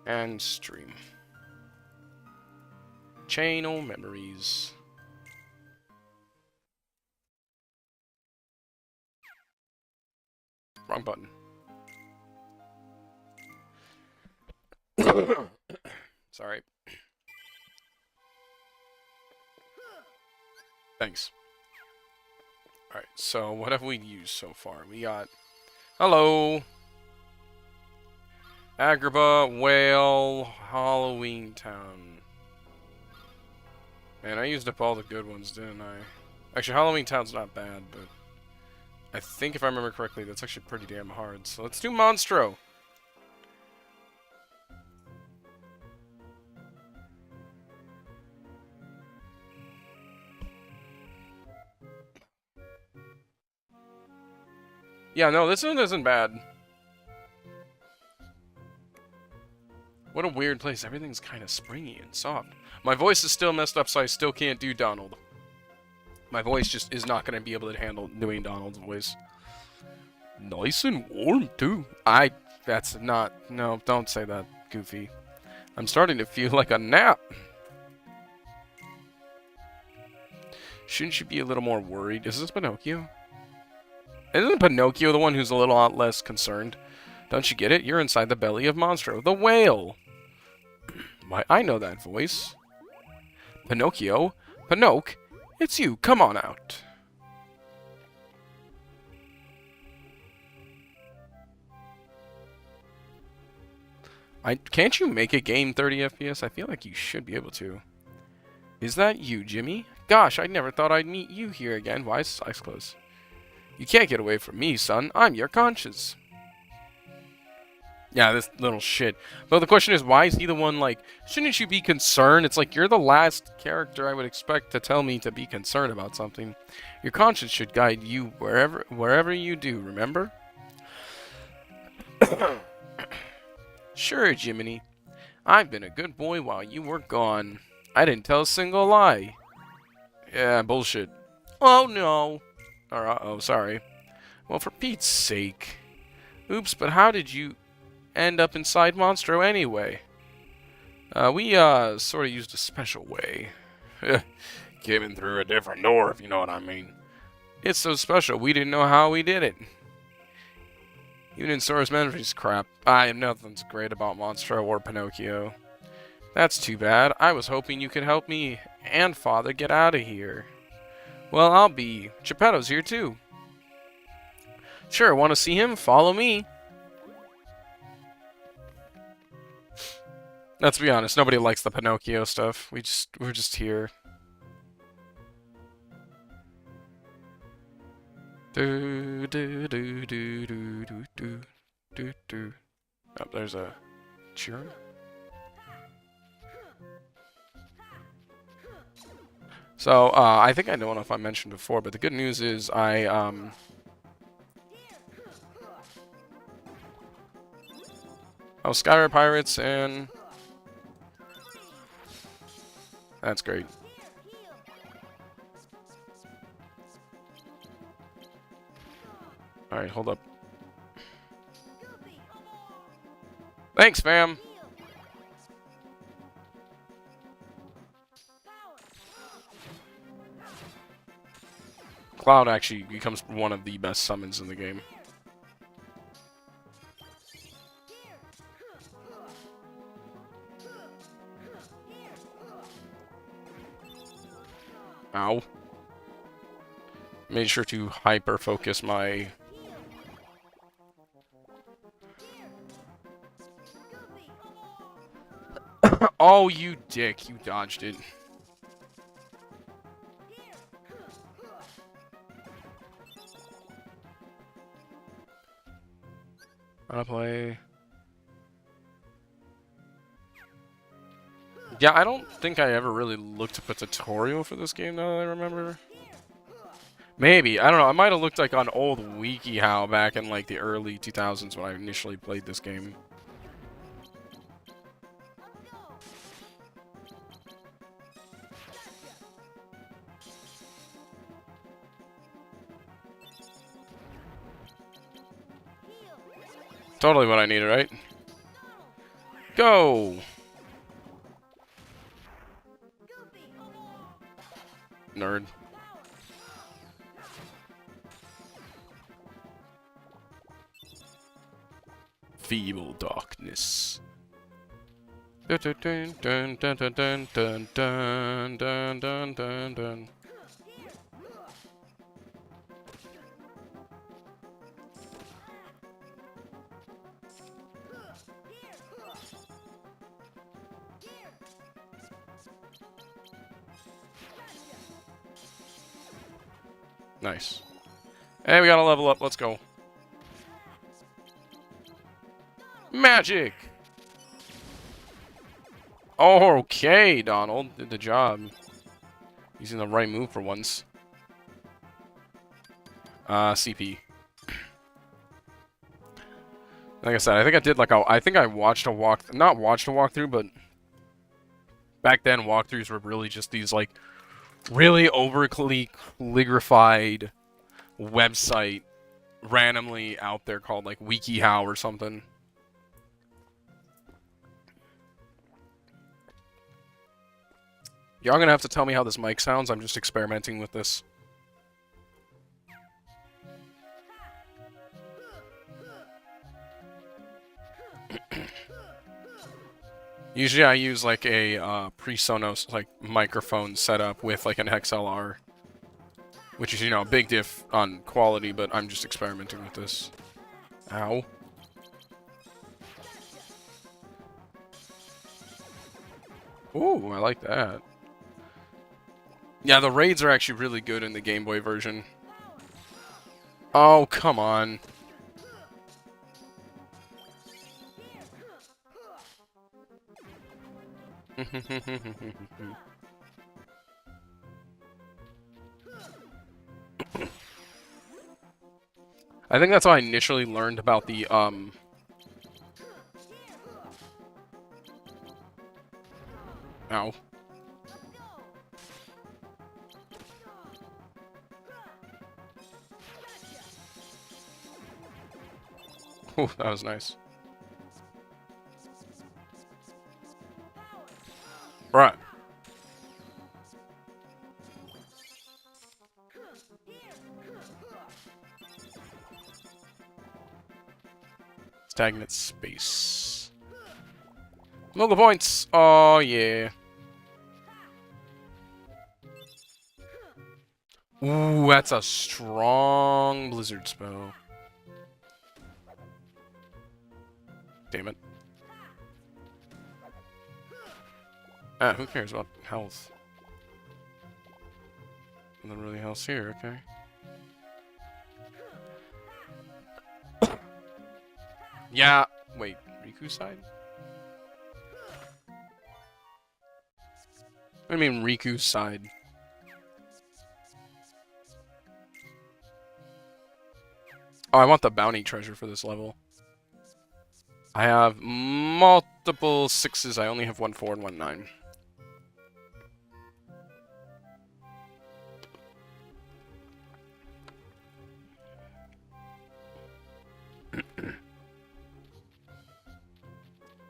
And stream. Channel memories. Wrong button. Sorry. Thanks. Alright, so what have we used so far? We got... Hello! Agrabah, Whale, Halloween Town. Man, I used up all the good ones, didn't I? Actually, Halloween Town's not bad, but... I think if I remember correctly, that's actually pretty damn hard. So let's do Monstro! Yeah, no, this one isn't bad. What a weird place. Everything's kind of springy and soft. My voice is still messed up, so I still can't do Donald. My voice just is not going to be able to handle doing Donald's voice. Nice and warm, too. That's not... No, don't say that, Goofy. I'm starting to feel like a nap. Shouldn't you be a little more worried? Is this Pinocchio? Isn't Pinocchio the one who's a little less concerned? Don't you get it? You're inside the belly of Monstro, the whale. Why, I know that voice. Pinocchio? Pinocchio? It's you. Come on out. Can't you make a game 30 FPS? I feel like you should be able to. Is that you, Jimmy? Gosh, I never thought I'd meet you here again. Why is his eyes closed? You can't get away from me, son. I'm your conscience. Yeah, this little shit. But the question is, why is he the one, like, shouldn't you be concerned? It's like, you're the last character I would expect to tell me to be concerned about something. Your conscience should guide you wherever you do, remember? Sure, Jiminy. I've been a good boy while you were gone. I didn't tell a single lie. Yeah, bullshit. Oh, no. Or, uh-oh, sorry. Well, for Pete's sake. Oops, but how did you end up inside Monstro anyway? We sort of used a special way. Came in through a different door, if you know what I mean. It's so special, we didn't know how we did it. Even in Sora's memories crap, I am nothing's great about Monstro or Pinocchio. That's too bad. I was hoping you could help me and Father get out of here. Well, I'll be. Geppetto's here too. Sure, want to see him? Follow me. Let's be honest, nobody likes the Pinocchio stuff. We're just here. Do do do do do do do do do. Oh, there's a cheer. So, I think I don't know if I mentioned before, but the good news is oh, Skyward Pirates, and that's great. Alright, hold up. Thanks, fam! Cloud actually becomes one of the best summons in the game. Ow. Made sure to hyper focus my... Oh, you dick. You dodged it. Wanna play... Yeah, I don't think I ever really looked up a tutorial for this game, now that I remember. Maybe. I don't know. I might have looked like on old WikiHow back in like the early 2000s when I initially played this game. Totally what I needed, right? Go! Nerd. Feeble darkness. Dun dun dun dun dun dun dun dun dun dun dun dun. Nice. Hey, we gotta level up. Let's go. Magic! Oh, okay, Donald. Did the job. Using the right move for once. CP. Like I said, I think I did like I think I watched a not watched a walkthrough, but back then walkthroughs were really just these like really overly calligraphied website randomly out there called like WikiHow or something. Y'all gonna have to tell me how this mic sounds. I'm just experimenting with this. Usually I use like a PreSonus like microphone setup with like an XLR, which is, you know, a big diff on quality, but I'm just experimenting with this. Ow. Ooh, I like that. Yeah, the raids are actually really good in the Game Boy version. Oh, come on. I think that's how I initially learned about the, Ow. Ooh, that was nice. Right. Stagnant space. Mogul points! Oh, yeah. Ooh, that's a strong blizzard spell. Damn it. Ah, who cares about health? Nothing really else here, okay. Yeah, wait, Riku side? What do you mean Riku side? Oh, I want the bounty treasure for this level. I have multiple 6s, I only have 1 4 and 1 9.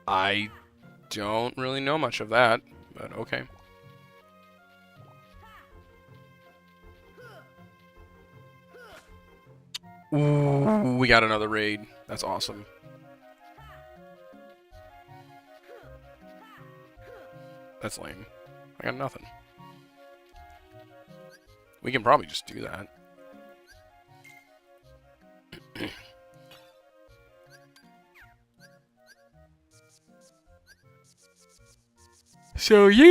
I don't really know much of that, but okay. Ooh, we got another raid. That's awesome. That's lame. I got nothing. We can probably just do that. So you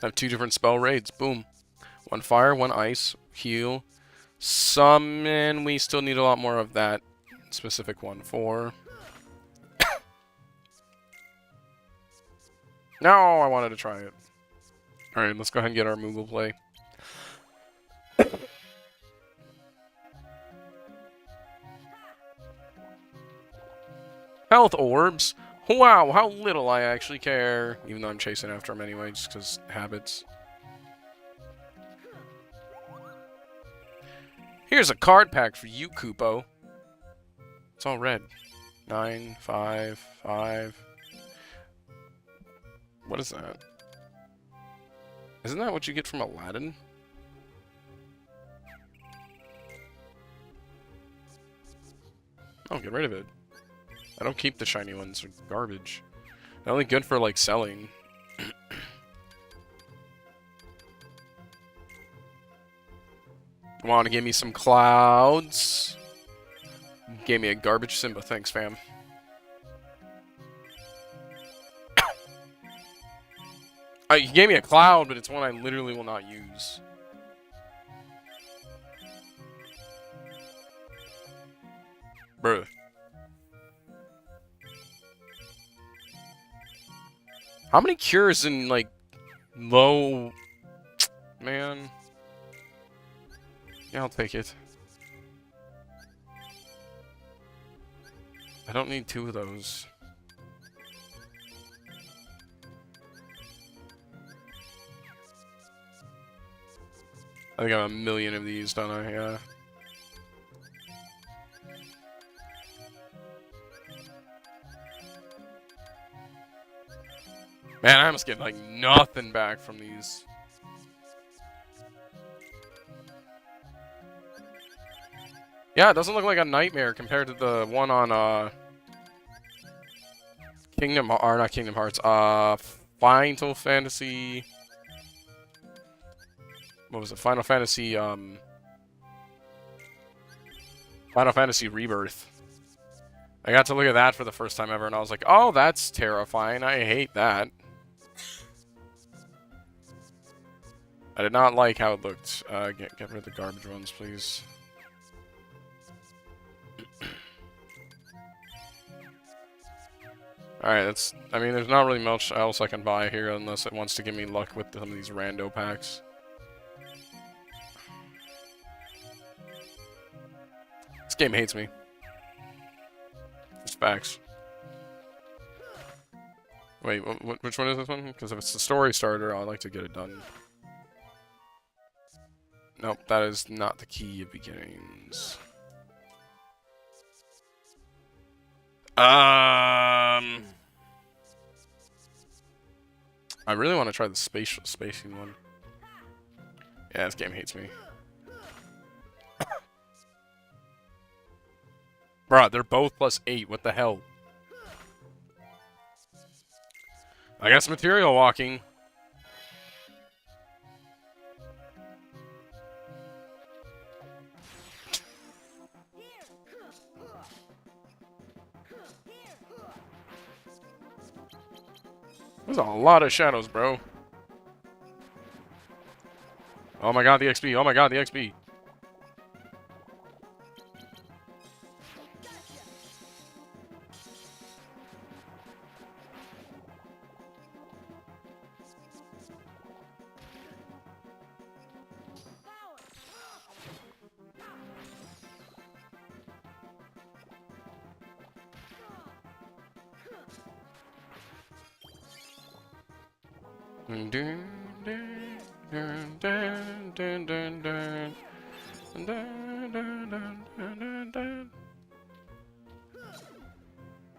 have 2 different spell raids. Boom. 1 fire, 1 ice, heal, summon. We still need a lot more of that specific one for. No, I wanted to try it. Alright, let's go ahead and get our Moogle play. Health orbs? Wow, how little I actually care. Even though I'm chasing after them anyway, just because habits. Here's a card pack for you, Koopo. It's all red. 9, 5, 5. What is that? Isn't that what you get from Aladdin? Oh, get rid of it. I don't keep the shiny ones. They're garbage. They're only good for, like, selling. Want to give me some clouds? Gave me a garbage Simba. Thanks, fam. You gave me a cloud, but it's one I literally will not use. Bruh. How many cures in, like, low... Man. Yeah, I'll take it. I don't need 2 of those. I think I have 1,000,000 of these, don't I? Yeah. Man, I almost get, like, nothing back from these. Yeah, it doesn't look like a nightmare compared to the one on, not Kingdom Hearts, Final Fantasy... What was it? Final Fantasy Rebirth. I got to look at that for the first time ever, and I was like, oh, that's terrifying. I hate that. I did not like how it looked. Get rid of the garbage ones, please. Alright, that's... I mean, there's not really much else I can buy here unless it wants to give me luck with some of these rando packs. This game hates me. Just facts. Wait, which one is this one? Because if it's the story starter, I'd like to get it done. Nope, that is not the key of beginnings. I really want to try the spacing one. Yeah, this game hates me. Bruh, they're both +8. What the hell? I got some material walking. There's a lot of shadows, bro. Oh my god, the XP. Oh my god, the XP.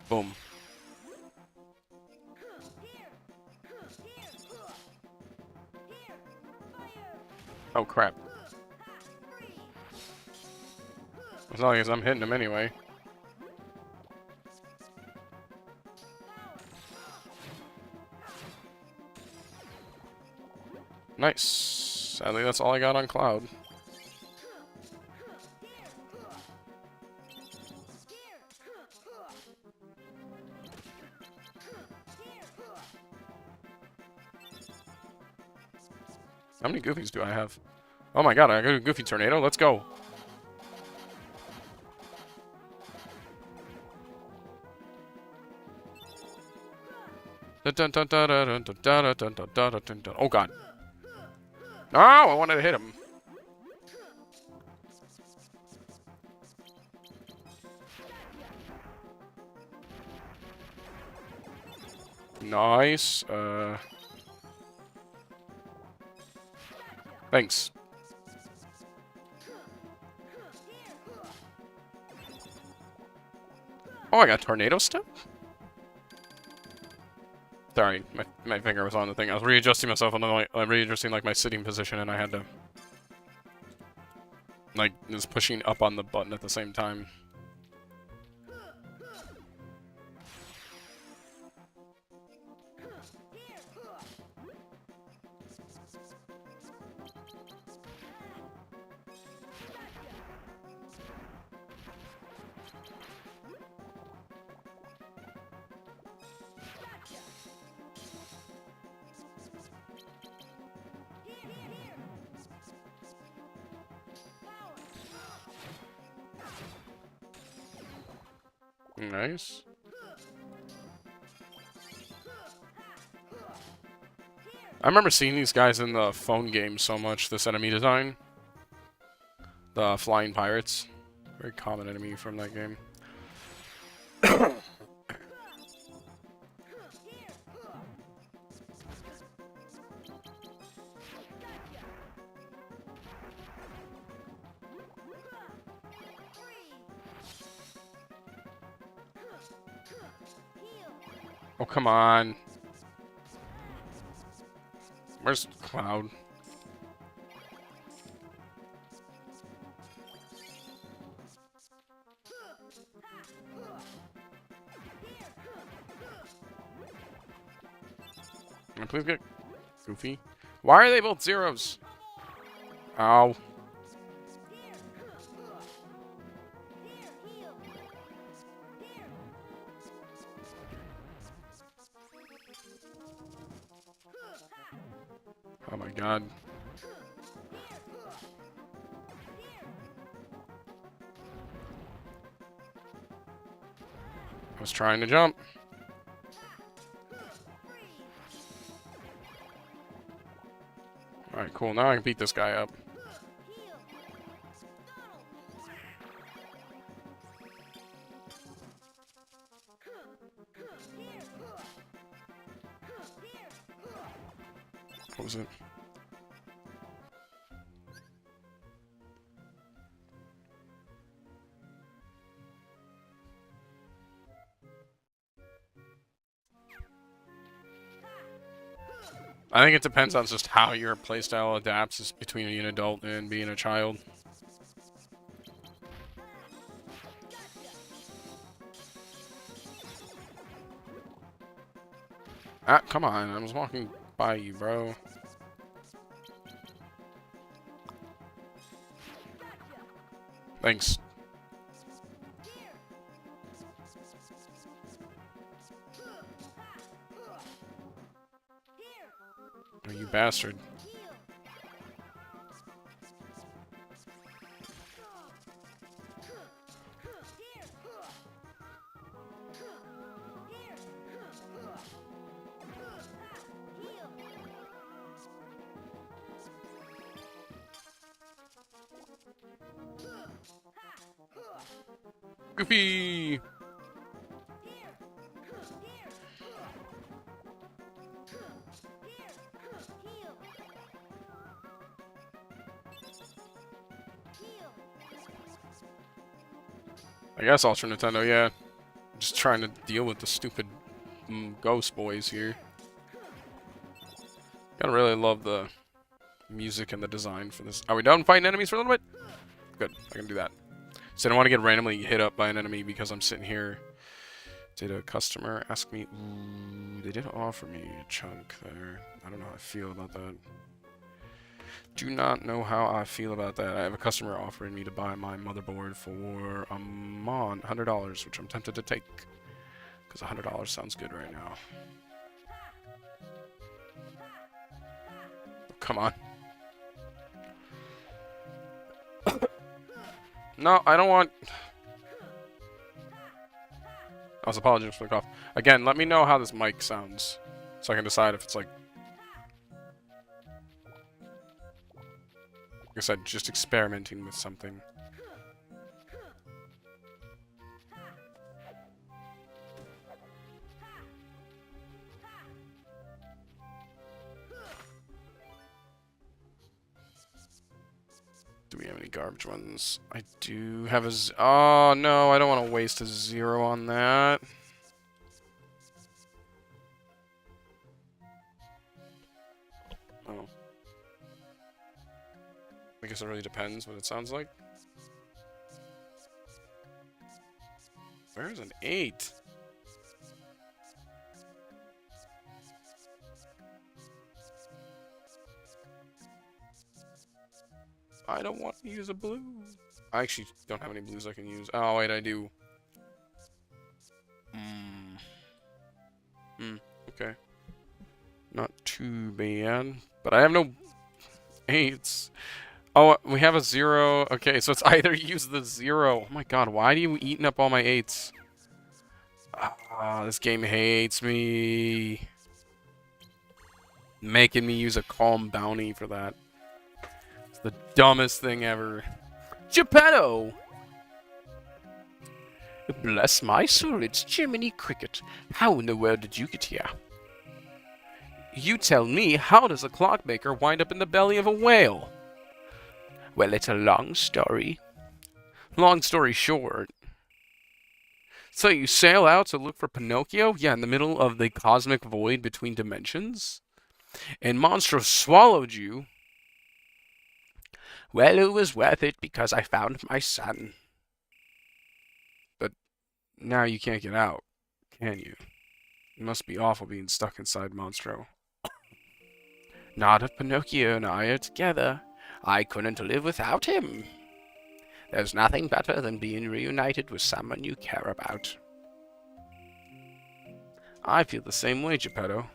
Boom. Oh crap. As long as I'm hitting him anyway. Nice. Sadly, that's all I got on Cloud. How many Goofies do I have? Oh my god, I got a Goofy Tornado. Let's go. Oh god. No, I wanted to hit him. Nice. Thanks. Oh, I got tornado step? Sorry, my finger was on the thing. I was readjusting myself on the readjusting like my sitting position, and I had to like was pushing up on the button at the same time. Nice. I remember seeing these guys in the phone game so much, this enemy design. The flying pirates. Very common enemy from that game. Oh, come on. Where's Cloud? Can I please get Goofy? Why are they both zeros? Ow. Oh my god. I was trying to jump. Alright, cool. Now I can beat this guy up. What was it? I think it depends on just how your playstyle adapts between being an adult and being a child. Ah, come on. I was walking by you, bro. Thanks. Oh, you bastard. Goofy! I guess Ultra Nintendo, yeah. Just trying to deal with the stupid ghost boys here. Gotta really love the music and the design for this. Are we done fighting enemies for a little bit? Good, I can do that. So I don't want to get randomly hit up by an enemy because I'm sitting here. Did a customer ask me? Ooh, they did offer me a chunk there. I don't know how I feel about that. Do not know how I feel about that. I have a customer offering me to buy my motherboard for $100, which I'm tempted to take. Because $100 sounds good right now. Come on. No, I don't want... I was apologizing for the cough. Again, let me know how this mic sounds. So I can decide if it's like... Like I said, just experimenting with something. Do we we have any garbage ones? I do have a... Oh, no, I don't want to waste a 0 on that. Oh. I guess it really depends what it sounds like. Where's an 8? I don't want to use a blue. I actually don't have any blues I can use. Oh, wait, I do. Okay. Not too bad. But I have no 8s. Oh, we have a 0. Okay, so it's either use the 0. Oh my god, why are you eating up all my 8s? Ah, this game hates me. Making me use a calm bounty for that. It's the dumbest thing ever. Geppetto! Bless my soul, it's Jiminy Cricket. How in the world did you get here? You tell me, how does a clockmaker wind up in the belly of a whale? Well, it's a long story. Long story short. So you sail out to look for Pinocchio? Yeah, in the middle of the cosmic void between dimensions? And Monstro swallowed you? Well, it was worth it because I found my son. But now you can't get out, can you? It must be awful being stuck inside Monstro. Not if Pinocchio and I are together. I couldn't live without him. There's nothing better than being reunited with someone you care about. I feel the same way, Geppetto.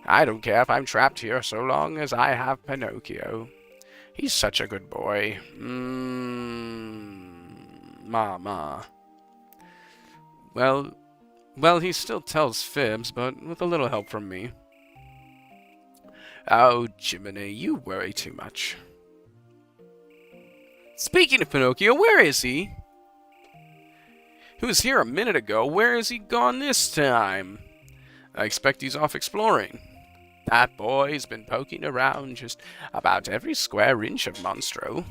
I don't care if I'm trapped here so long as I have Pinocchio. He's such a good boy. Mama. Well, he still tells fibs, but with a little help from me. Oh, Jiminy, you worry too much. Speaking of Pinocchio, where is he? He was here a minute ago. Where has he gone this time? I expect he's off exploring. That boy's been poking around just about every square inch of Monstro.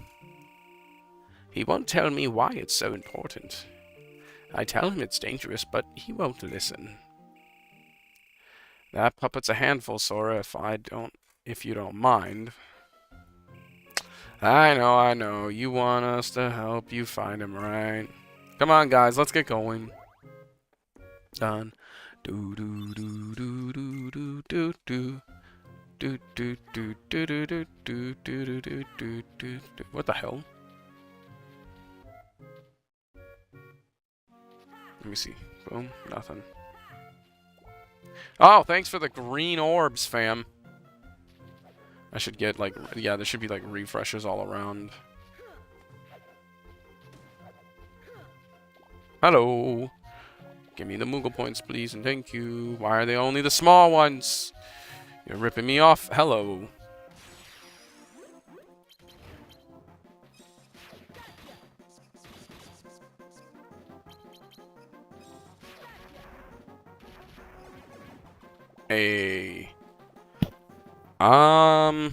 He won't tell me why it's so important. I tell him it's dangerous, but he won't listen. That puppet's a handful, Sora, if you don't mind. I know. You want us to help you find him, right? Come on, guys, let's get going. Done. Do do do do do do do do. Do do do do do do do do do do do. What the hell? Let me see. Boom. Nothing. Oh, thanks for the green orbs, fam. I should get, like, yeah, there should be, like, refreshes all around. Hello. Give me the Moogle points, please, and thank you. Why are they only the small ones? You're ripping me off. Hello. Hey. I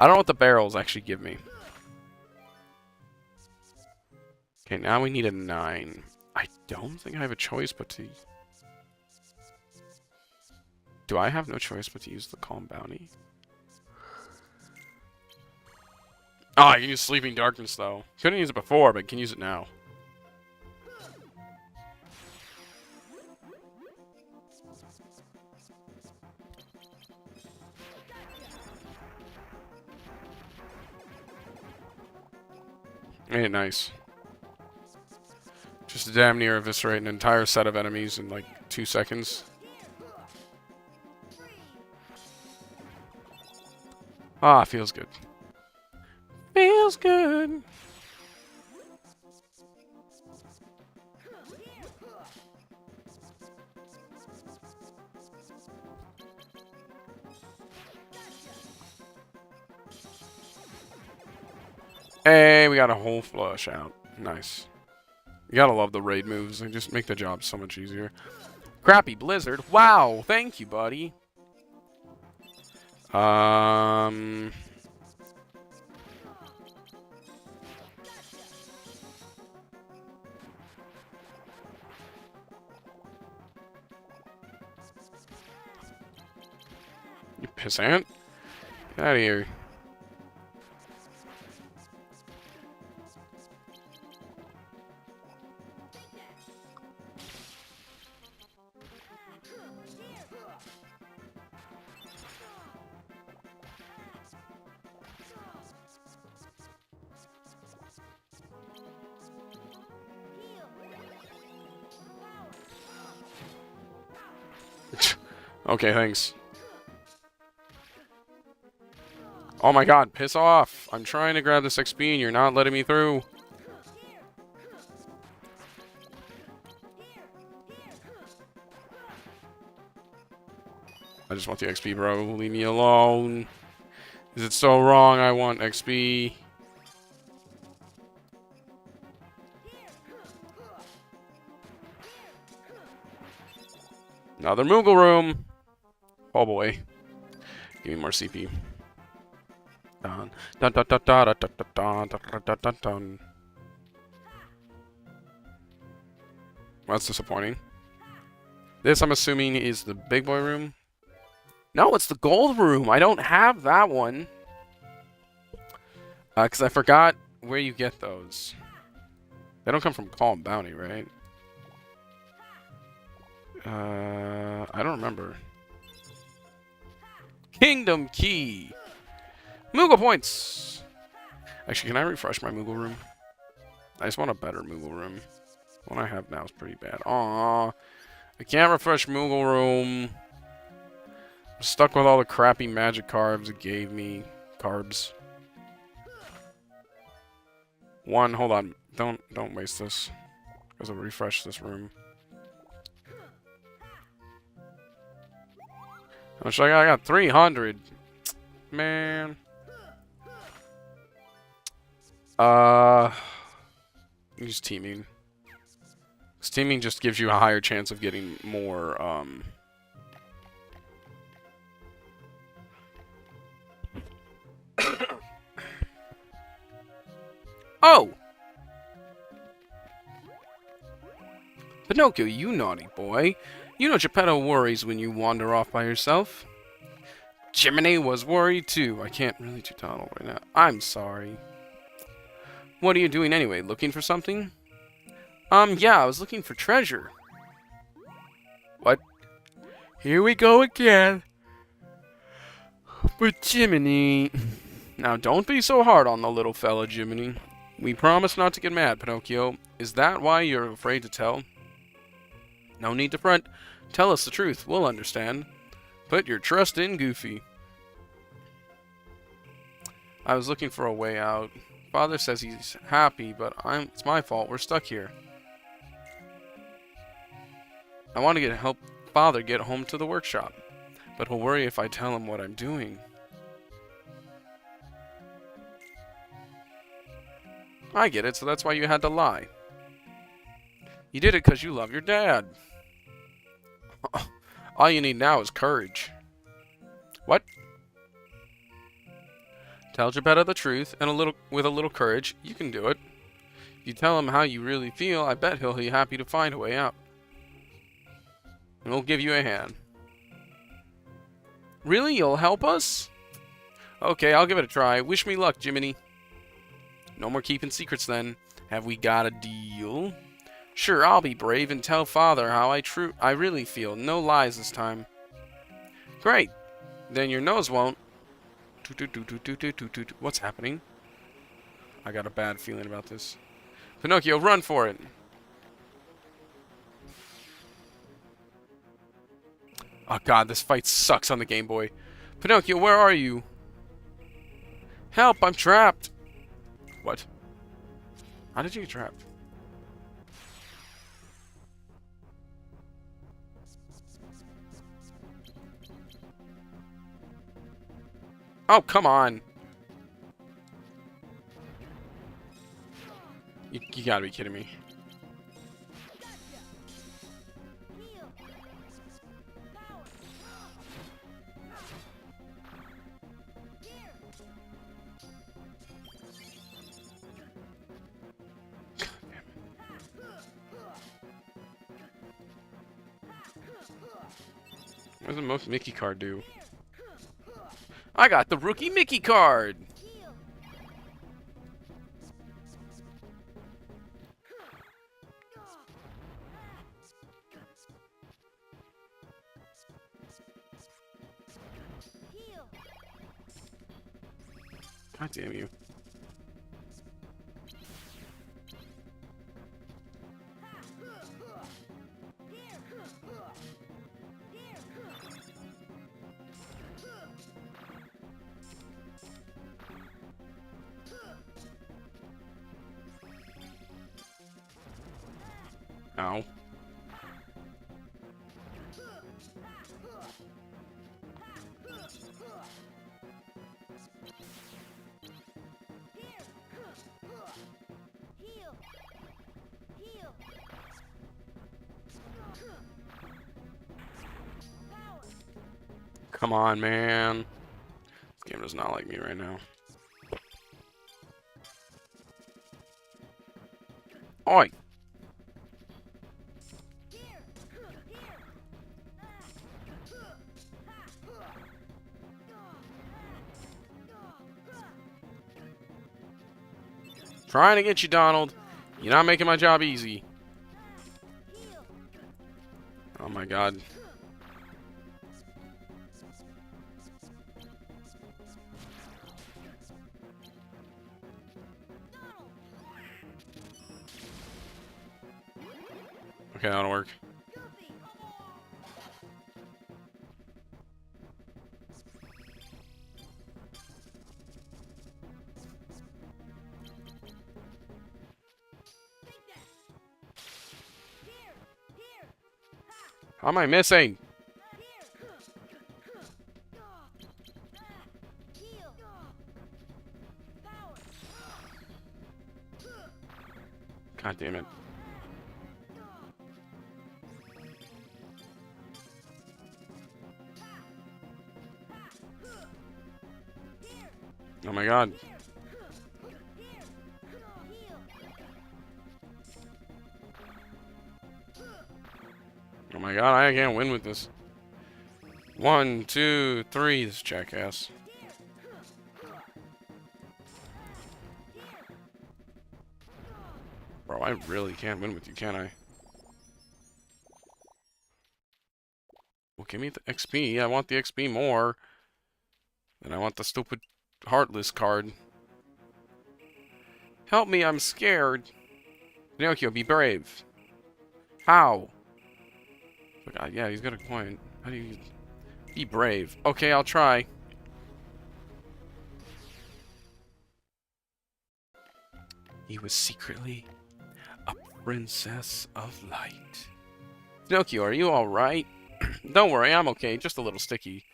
don't know what the barrels actually give me. Okay, now we need a 9. I don't think I have a choice but to... Do I have no choice but to use the Calm Bounty? Oh, I can use Sleeping Darkness, though. Couldn't use it before, but can use it now. Made it nice. Just damn near eviscerate an entire set of enemies in like 2 seconds. Ah, feels good. Feels good. Hey, we got a whole flush out. Nice. You gotta love the raid moves. They just make the job so much easier. Crappy Blizzard. Wow, thank you, buddy. Pissant? Get out of here. Okay, thanks. Oh my god, piss off! I'm trying to grab this XP and you're not letting me through. I just want the XP, bro. Leave me alone. Is it so wrong I want XP? Another Moogle room. Oh boy. Give me more CP. Dun, dun, dun, dun, dun, dun, dun, dun, dun, dun, dun. Well, that's disappointing. This, I'm assuming, is the big boy room. No, it's the gold room. I don't have that one. Because I forgot where you get those. They don't come from Call and Bounty, right? I don't remember. Kingdom Key. Moogle points. Actually, can I refresh my Moogle room? I just want a better Moogle room. The one I have now is pretty bad. Aww. I can't refresh Moogle room. I'm stuck with all the crappy magic carbs it gave me. Carbs. One, hold on. Don't waste this. Because I'll refresh this room. How much I got 300. Man. Use teaming. Because teaming just gives you a higher chance of getting more, Oh! Pinocchio, you naughty boy. You know Geppetto worries when you wander off by yourself. Jiminy was worried too. I can't really do Donald right now. I'm sorry. What are you doing anyway? Looking for something? Yeah, I was looking for treasure. What? Here we go again. But Jiminy... Now, don't be so hard on the little fella, Jiminy. We promise not to get mad, Pinocchio. Is that why you're afraid to tell? No need to front. Tell us the truth. We'll understand. Put your trust in Goofy. I was looking for a way out. Father says he's happy, but it's my fault. We're stuck here. I want to help Father get home to the workshop, but he'll worry if I tell him what I'm doing. I get it, so that's why you had to lie. You did it because you love your dad. All you need now is courage. What? Tell Geppetto the truth, and with a little courage, you can do it. If you tell him how you really feel, I bet he'll be happy to find a way out. And he'll give you a hand. Really? You'll help us? Okay, I'll give it a try. Wish me luck, Jiminy. No more keeping secrets then. Have we got a deal? Sure, I'll be brave and tell Father how I really feel. No lies this time. Great. Then your nose won't. What's happening? I got a bad feeling about this. Pinocchio, run for it. Oh god, this fight sucks on the Game Boy. Pinocchio, where are you? Help, I'm trapped. What? How did you get trapped? Oh, come on. You gotta be kidding me. What does the most Mickey card do? I got the Rookie Mickey card! God damn you. Ow. Come on, man. This game does not like me right now. Oi! Trying to get you, Donald. You're not making my job easy. Oh my god. Okay, that'll work. How am I missing? God damn it. Oh my god. Oh my god, I can't win with this. 1, 2, 3, this jackass. Bro, I really can't win with you, can I? Well, give me the XP. I want the XP more. And I want the stupid Heartless card. Help me, I'm scared. Pinocchio, be brave. How? Yeah, he's got a point. How do you... Be brave. Okay, I'll try. He was secretly a princess of light. Pinocchio, are you alright? Don't worry, I'm okay. Just a little sticky.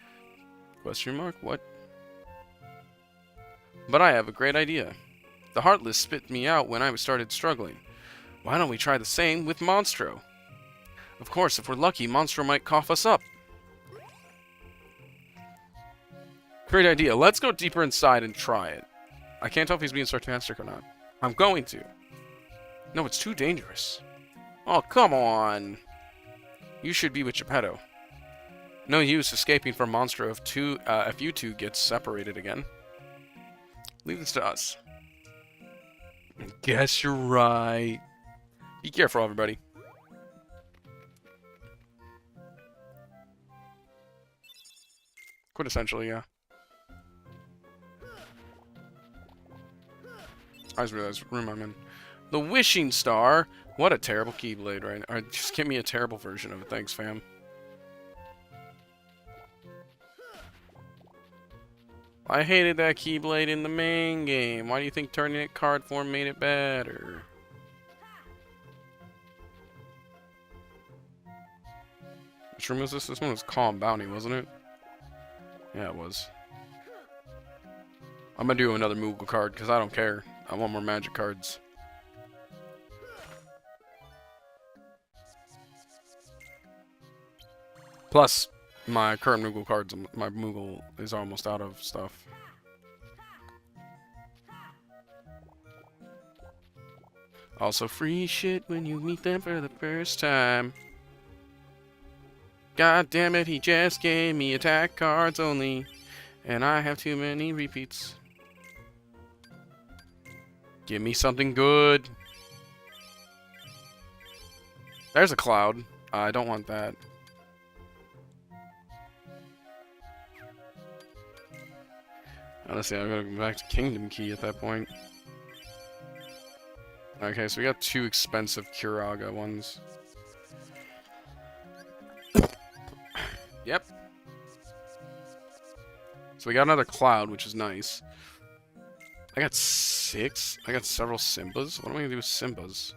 Question mark? What? But I have a great idea. The Heartless spit me out when I started struggling. Why don't we try the same with Monstro? Of course, if we're lucky, Monstro might cough us up. Great idea. Let's go deeper inside and try it. I can't tell if he's being sarcastic or not. I'm going to. No, it's too dangerous. Oh, come on. You should be with Geppetto. No use escaping from Monstro if you two get separated again. Leave this to us. Guess you're right. Be careful, everybody. Quintessentially, yeah. I just realized room I'm in. The Wishing Star. What a terrible Keyblade, right? Or just give me a terrible version of it. Thanks, fam. I hated that Keyblade in the main game. Why do you think turning it card form made it better? Which room was this? This one was Calm Bounty, wasn't it? Yeah, it was. I'm gonna do another Moogle card because I don't care. I want more magic cards. Plus, my current Moogle cards, my Moogle is almost out of stuff. Also free shit when you meet them for the first time. God damn it, he just gave me attack cards only. And I have too many repeats. Give me something good. There's a cloud. I don't want that. Honestly, I'm gonna go back to Kingdom Key at that point. Okay, so we got 2 expensive Curaga ones. Yep. So we got another cloud, which is nice. I got 6. I got several Simbas. What am I gonna do with Simbas?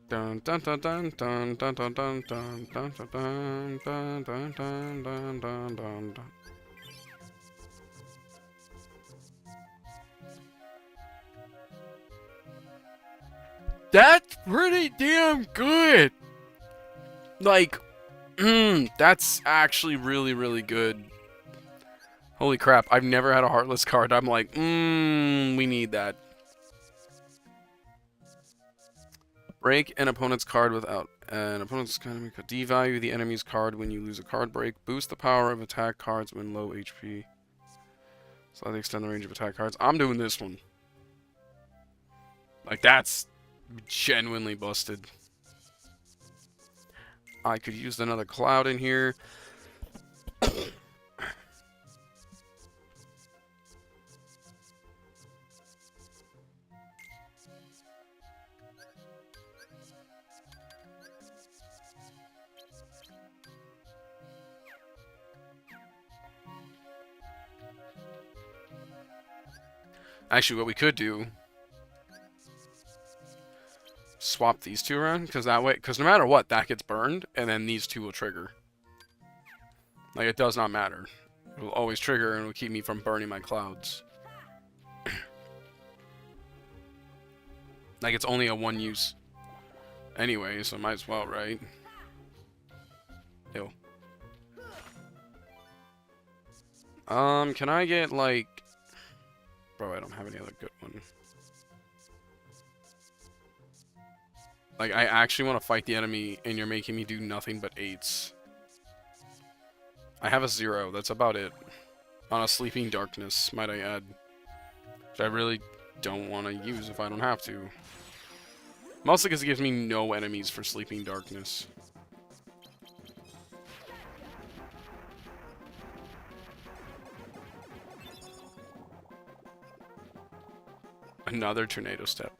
Dun dun dun dun dun dun dun dun dun dun dun dun dun dun dun dun dun dun. That's pretty damn good. Like, that's actually really, really good. Holy crap, I've never had a Heartless card. I'm like, we need that. Break an opponent's card without an opponent's card. Devalue the enemy's card when you lose a card break. Boost the power of attack cards when low HP. Slightly extend the range of attack cards. I'm doing this one. Like, that's genuinely busted. I could use another cloud in here. Actually, what we could do, swap these 2 around, because that way, because no matter what, that gets burned, and then these 2 will trigger. Like, it does not matter. It will always trigger, and it will keep me from burning my clouds. Like, it's only a 1 use. Anyway, so might as well, right? Ew. Can I get, like... Bro, I don't have any other good one. Like, I actually want to fight the enemy, and you're making me do nothing but 8s. I have a 0, that's about it. On a Sleeping Darkness, might I add. Which I really don't want to use if I don't have to. Mostly because it gives me no enemies for Sleeping Darkness. Another Tornado Step.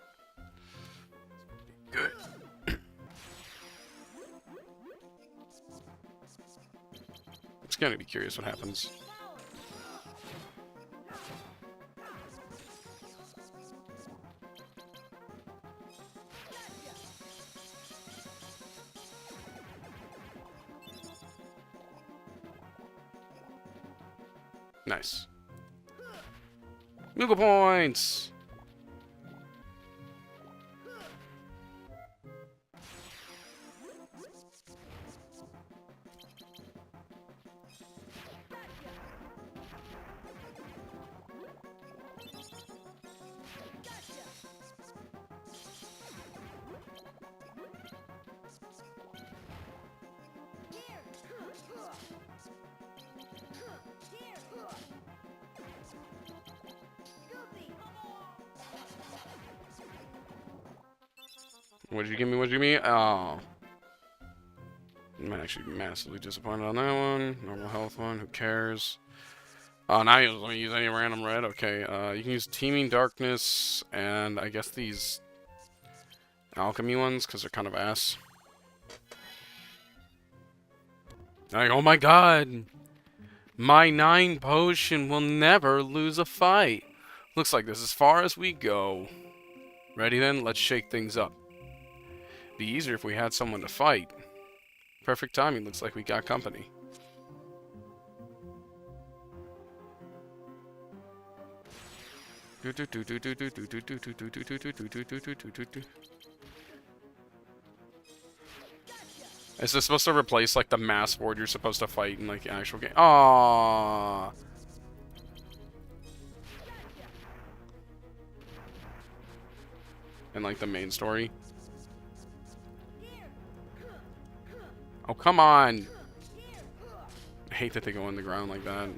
Good. I'm just gonna be curious what happens. Nice. Moogle points! What did you give me? What did you give me? Oh. I'm actually massively disappointed on that one. Normal health one. Who cares? Oh, now you let me use any random red. Okay. You can use Teeming Darkness and I guess these alchemy ones because they're kind of ass. Like, oh my god! My 9 potion will never lose a fight. Looks like this is as far as we go. Ready then? Let's shake things up. Be easier if we had someone to fight. Perfect timing. Looks like we got company. Is this supposed to replace like the mass board you're supposed to fight in like the actual game? Aww. in like the main story. Oh, come on. I hate that they go on the ground like that.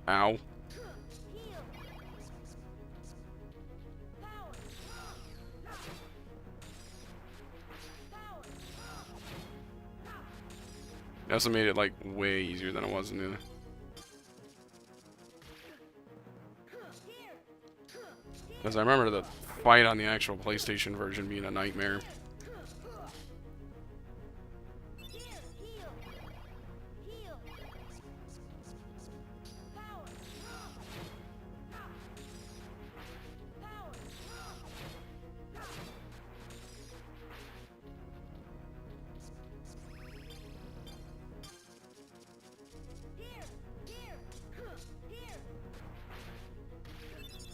Ow. They also made it like way easier than it was in the... Because I remember the fight on the actual PlayStation version being a nightmare.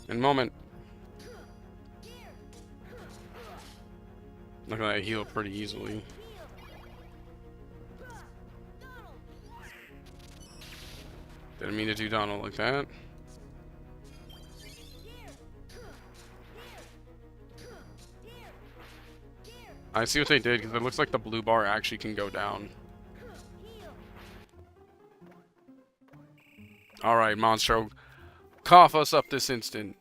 In a moment. Look at that, I heal pretty easily. Didn't mean to do Donald like that. I see what they did, because it looks like the blue bar actually can go down. Alright, Monstro. Cough us up this instant.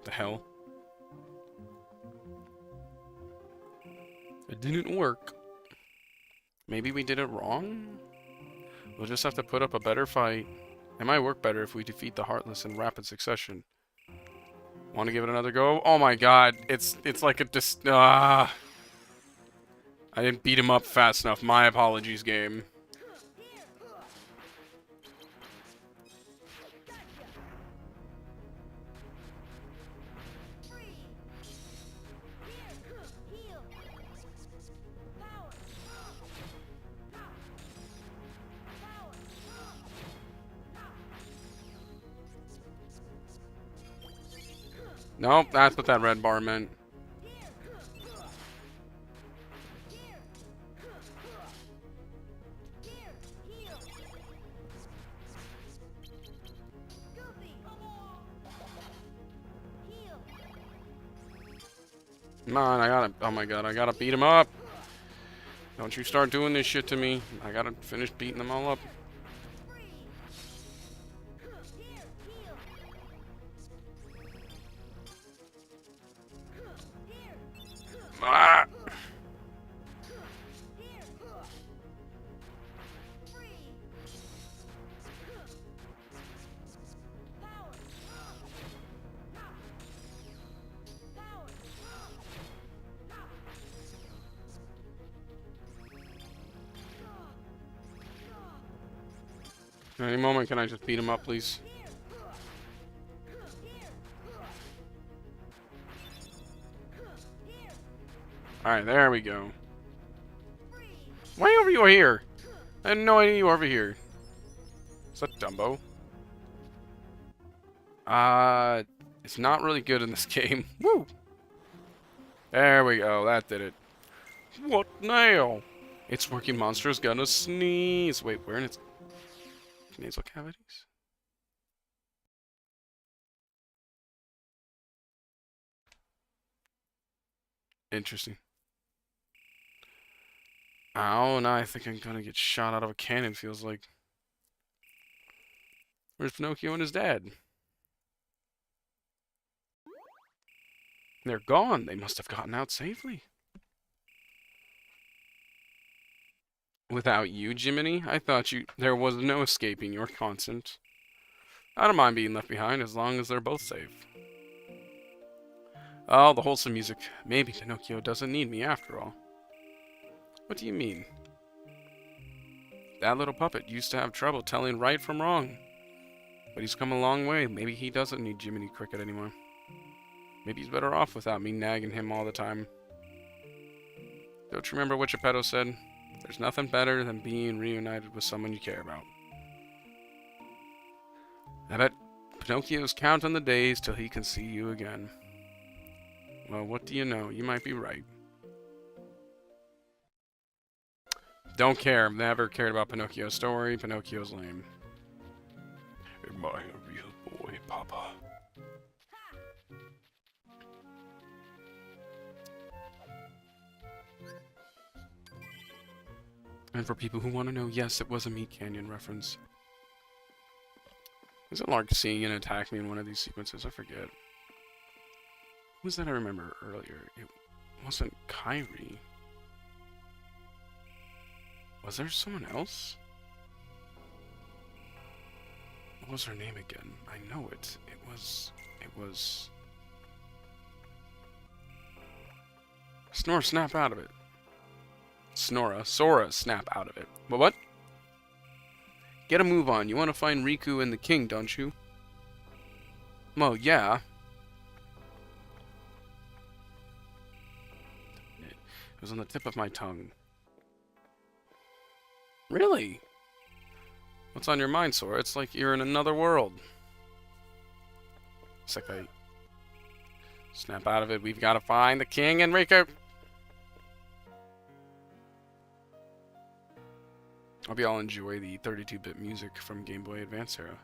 The hell? It didn't work. Maybe we did it wrong? We'll just have to put up a better fight. It might work better if we defeat the Heartless in rapid succession. Want to give it another go? Oh my god, it's like a I didn't beat him up fast enough. My apologies, game. Nope, that's what that red bar meant. Come on, I gotta... Oh my god, I gotta beat him up. Don't you start doing this shit to me. I gotta finish beating them all up. Ah! Any moment, can I just beat him up, please? Alright, there we go. Why are you here? I had no idea you were over here. Is that Dumbo? It's not really good in this game. Woo! There we go, that did it. What now? It's working. Monster's gonna sneeze. Wait, where in its nasal cavities? Interesting. Oh, now I think I'm gonna get shot out of a cannon, feels like. Where's Pinocchio and his dad? They're gone. They must have gotten out safely. Without you, Jiminy? I thought there was no escaping your consent. I don't mind being left behind as long as they're both safe. Oh, the wholesome music. Maybe Pinocchio doesn't need me after all. What do you mean? That little puppet used to have trouble telling right from wrong. But he's come a long way. Maybe he doesn't need Jiminy Cricket anymore. Maybe he's better off without me nagging him all the time. Don't you remember what Geppetto said? There's nothing better than being reunited with someone you care about. I bet Pinocchio's counting the days till he can see you again. Well, what do you know? You might be right. Don't care. Never cared about Pinocchio's story. Pinocchio's lame. Am I a real boy, Papa? And for people who want to know, yes, it was a Meat Canyon reference. Was it like seeing an attack me in one of these sequences? I forget. Who was that I remember earlier? It wasn't Kairi. Was there someone else? What was her name again? I know it. It was... Snore, snap out of it. Sora, snap out of it. But what? Get a move on. You want to find Riku and the king, don't you? Well, yeah. It was on the tip of my tongue. Really? What's on your mind, Sora? It's like you're in another world. Sekai. Snap out of it. We've got to find the king and Riku. Hope you all enjoy the 32-bit music from Game Boy Advance era.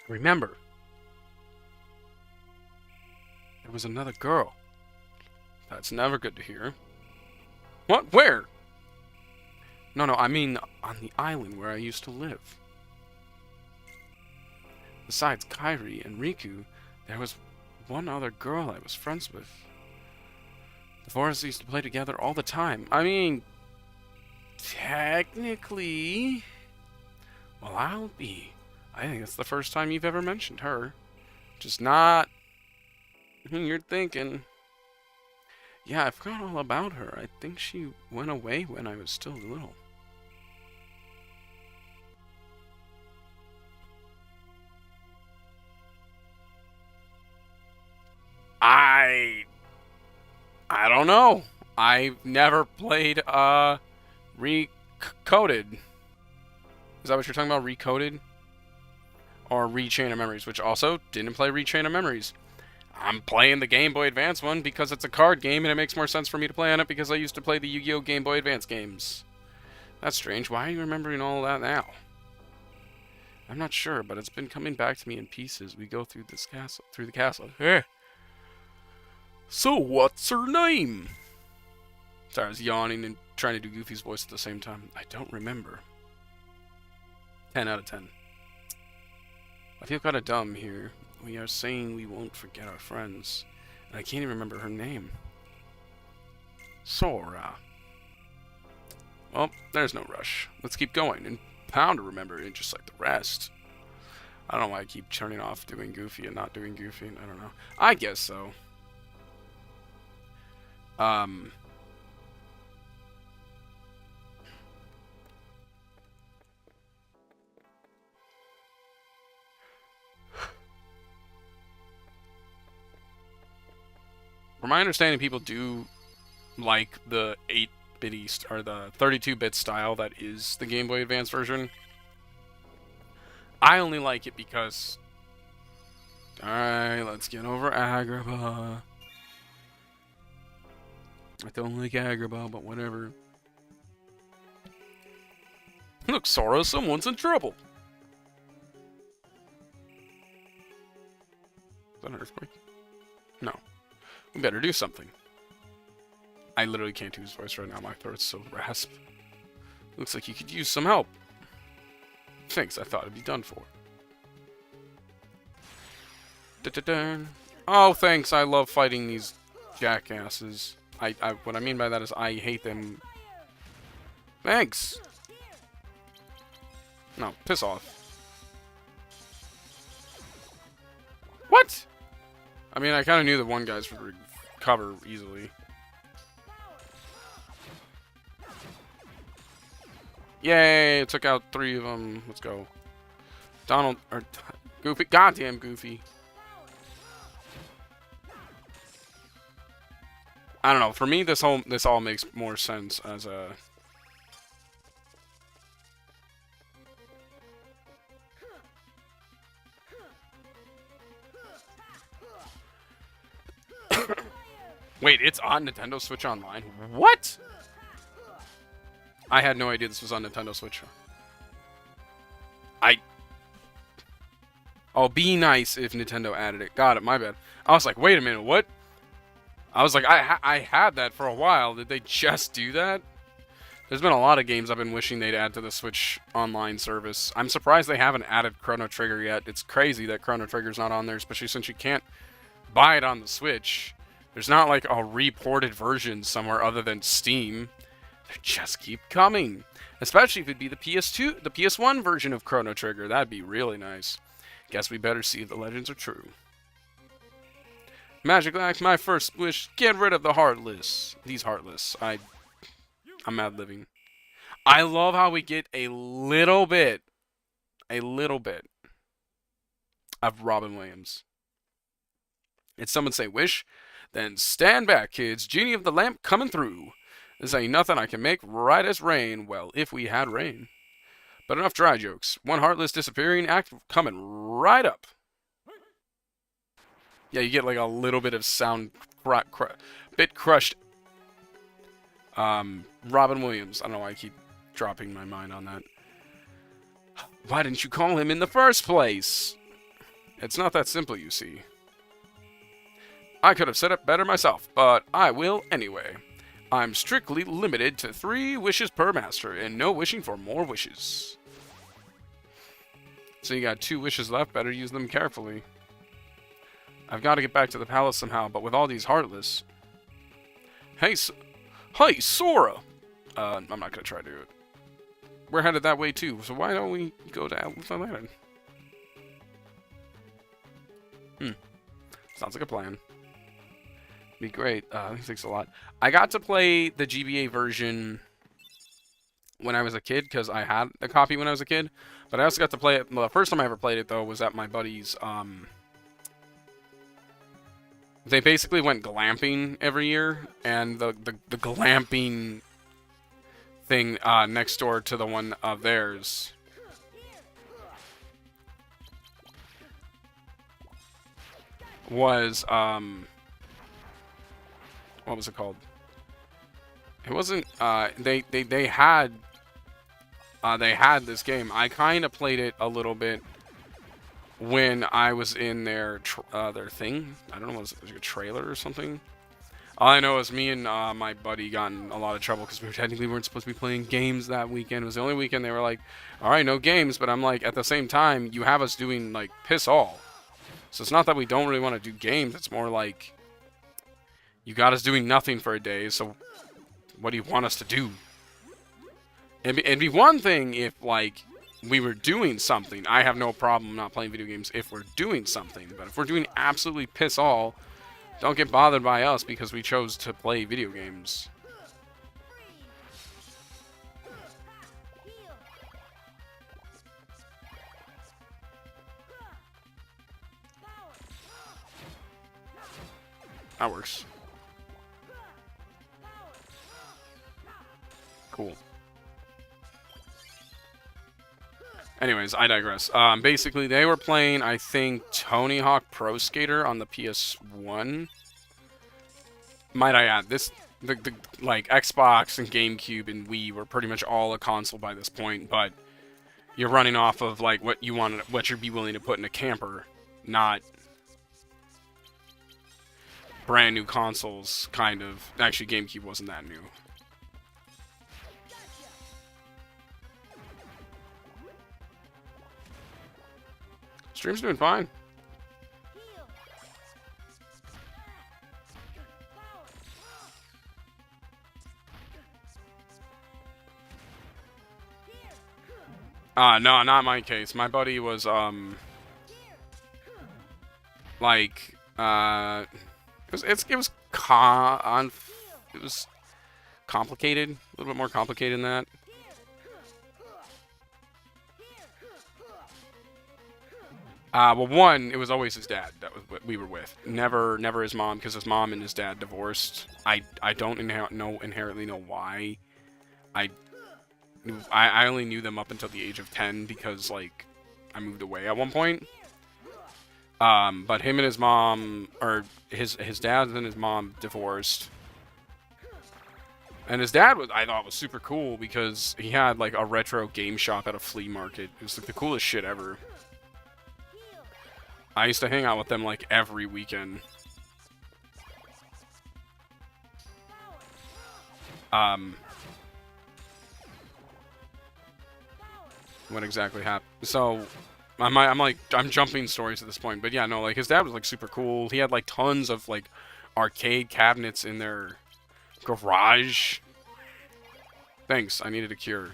Remember, there was another girl. That's never good to hear. What? Where? No, I mean on the island where I used to live. Besides Kairi and Riku, there was one other girl I was friends with. The four of us used to play together all the time. I mean, technically, well, I'll be. I think it's the first time you've ever mentioned her. Just not who you're thinking. Yeah, I forgot all about her. I think she went away when I was still little. I don't know. I've never played Recoded. Is that what you're talking about? Recoded? Or Rechain of Memories, which also didn't play Rechain of Memories. I'm playing the Game Boy Advance one because it's a card game and it makes more sense for me to play on it because I used to play the Yu-Gi-Oh! Game Boy Advance games. That's strange. Why are you remembering all that now? I'm not sure, but it's been coming back to me in pieces. We go through this castle, through the castle. So what's her name? Sorry, I was yawning and trying to do Goofy's voice at the same time. I don't remember. 10 out of 10. I feel kind of dumb here. We are saying we won't forget our friends. And I can't even remember her name. Sora. Well, there's no rush. Let's keep going. And bound to remember it just like the rest. I don't know why I keep turning off doing Goofy and not doing Goofy. I don't know. I guess so. From my understanding, people do like the 8-bit or the 32-bit style that is the Game Boy Advance version. I only like it because... Alright, let's get over Agrabah. I don't like Agrabah, but whatever. Look, Sora, someone's in trouble. Is that an earthquake? No. We better do something. I literally can't do his voice right now. My throat's so rasp. Looks like you could use some help. Thanks, I thought it'd be done for. Da-da-da. Oh, thanks. I love fighting these jackasses. What I mean by that is I hate them. Thanks. No, piss off. What? I mean, I kind of knew the one guys would recover easily. Yay! It took out 3 of them. Let's go. Donald, or Goofy. Goddamn Goofy. I don't know. For me, this all makes more sense as a. Wait, it's on Nintendo Switch Online? What? I had no idea this was on Nintendo Switch. Oh, be nice if Nintendo added it. Got it, my bad. I was like, wait a minute, what? I was like, I had that for a while. Did they just do that? There's been a lot of games I've been wishing they'd add to the Switch Online service. I'm surprised they haven't added Chrono Trigger yet. It's crazy that Chrono Trigger's not on there, especially since you can't buy it on the Switch. There's not like a reported version somewhere other than Steam. They just keep coming. Especially if it'd be the PS2, the PS1 version of Chrono Trigger. That'd be really nice. Guess we better see if the legends are true. Magic Act, my first wish, get rid of the Heartless. These Heartless. I'm mad living. I love how we get a little bit of Robin Williams. If someone say wish, then stand back, kids. Genie of the lamp coming through. This ain't nothing I can make right as rain. Well, if we had rain. But enough dry jokes. One Heartless disappearing act coming right up. Yeah, you get like a little bit of sound bit crushed. Robin Williams. I don't know why I keep dropping my mind on that. Why didn't you call him in the first place? It's not that simple, you see. I could have set it better myself, but I will anyway. I'm strictly limited to 3 wishes per master, and no wishing for more wishes. So you got 2 wishes left, better use them carefully. I've got to get back to the palace somehow, but with all these Heartless... Hey, Sora! I'm not gonna try to do it. We're headed that way too, so why don't we go to Alpha Island? Sounds like a plan. Be great. Thanks a lot. I got to play the GBA version when I was a kid, because I had a copy when I was a kid. But I also got to play it... Well, the first time I ever played it, though, was at my buddy's... They basically went glamping every year, and the glamping thing next door to the one of theirs was what was it called? It wasn't they had this game. I kind of played it a little bit when I was in their thing. I don't know, was it like a trailer or something? All I know is me and my buddy got in a lot of trouble because we technically weren't supposed to be playing games that weekend. It was the only weekend they were like, all right, no games. But I'm like, at the same time, you have us doing like piss all. So it's not that we don't really want to do games. It's more like you got us doing nothing for a day. So what do you want us to do? It'd be one thing if like we were doing something. I have no problem not playing video games if we're doing something. But if we're doing absolutely piss all, don't get bothered by us because we chose to play video games. That works. Cool. Anyways, I digress. Basically, they were playing, I think, Tony Hawk Pro Skater on the PS1. Might I add, like Xbox and GameCube and Wii were pretty much all a console by this point, but you're running off of like what you'd be willing to put in a camper, not brand new consoles. Kind of. Actually, GameCube wasn't that new. Stream's doing fine. No, not my case. My buddy was, Like, it was complicated, a little bit more complicated than that. Well, one, it was always his dad that was what we were with. Never his mom, because his mom and his dad divorced. I don't inherently know why. I only knew them up until the age of 10 because, like, I moved away at one point. But him and his mom, or his dad and his mom divorced. And his dad I thought was super cool because he had like a retro game shop at a flea market. It was like the coolest shit ever. I used to hang out with them like every weekend. What exactly happened? So, I'm jumping stories at this point, but yeah, no, like his dad was like super cool. He had like tons of like arcade cabinets in their garage. Thanks, I needed a cure.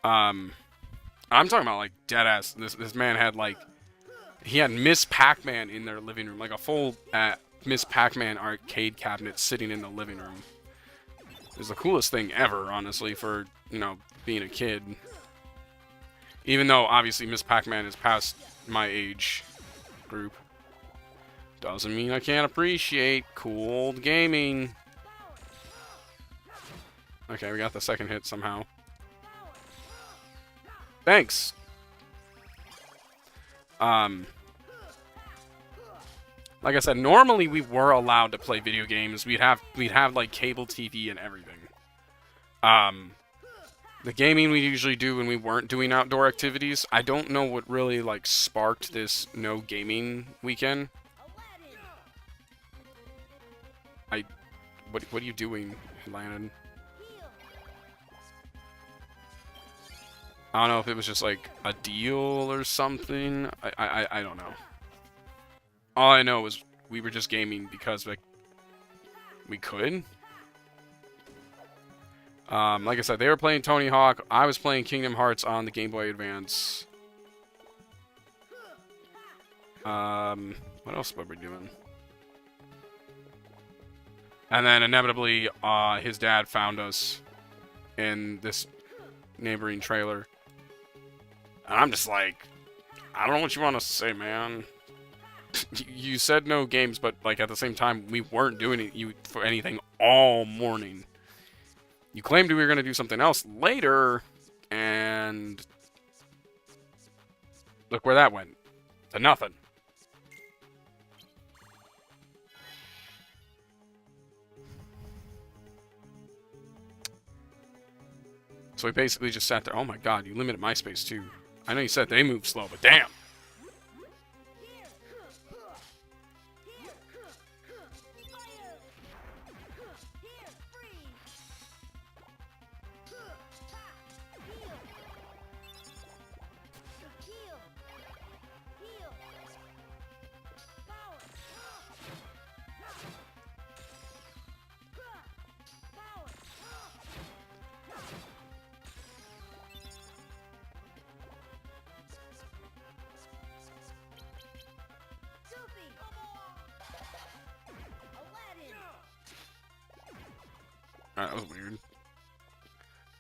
I'm talking about like dead ass. This man had like, he had Miss Pac-Man in their living room, like a full Miss Pac-Man arcade cabinet sitting in the living room. It was the coolest thing ever, honestly, for, you know, being a kid. Even though, obviously, Miss Pac-Man is past my age group. Doesn't mean I can't appreciate cool old gaming. Okay, we got the second hit somehow. Thanks! Like I said, normally we were allowed to play video games. We'd have like cable TV and everything. The gaming we usually do when we weren't doing outdoor activities, I don't know what really like sparked this no gaming weekend. What are you doing, Landon? I don't know if it was just like a deal or something. I don't know. All I know is we were just gaming because like we could. Like I said, they were playing Tony Hawk. I was playing Kingdom Hearts on the Game Boy Advance. What else were we doing? And then inevitably, his dad found us in this neighboring trailer. And I'm just like, I don't know what you want us to say, man. You said no games, but like at the same time, we weren't doing it for anything all morning. You claimed we were going to do something else later, and look where that went. To nothing. So we basically just sat there. Oh my god, you limited my space too. I know you said they move slow, but damn. That was weird.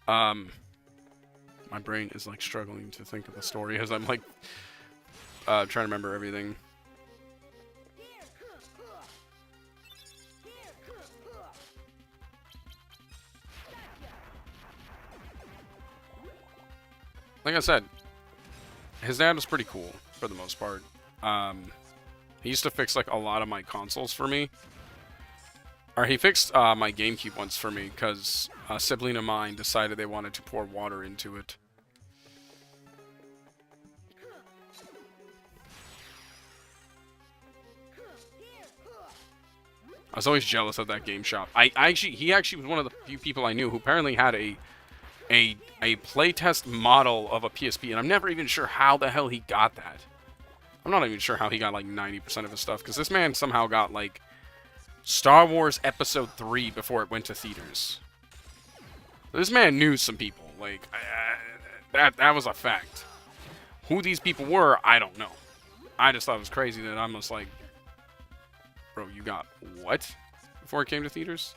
My brain is like struggling to think of the story as I'm like trying to remember everything. Like I said, his dad was pretty cool for the most part. He used to fix like a lot of my consoles for me. Or he fixed my GameCube once for me because a sibling of mine decided they wanted to pour water into it. I was always jealous of that game shop. He actually was one of the few people I knew who apparently had a playtest model of a PSP, and I'm never even sure how the hell he got that. I'm not even sure how he got like 90% of his stuff, because this man somehow got like Star Wars Episode 3 before it went to theaters. This man knew some people. Like, that was a fact. Who these people were, I don't know. I just thought it was crazy that I'm just like, bro, you got what? Before it came to theaters?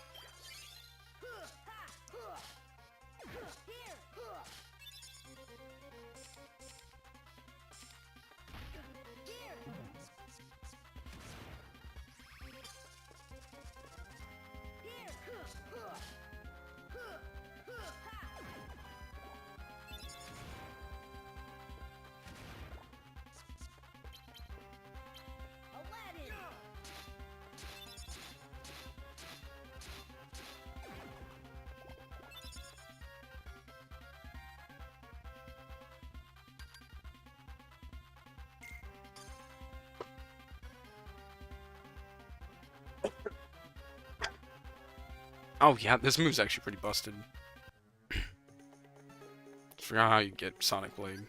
Oh yeah, this move's actually pretty busted. Forgot how you get Sonic Blade.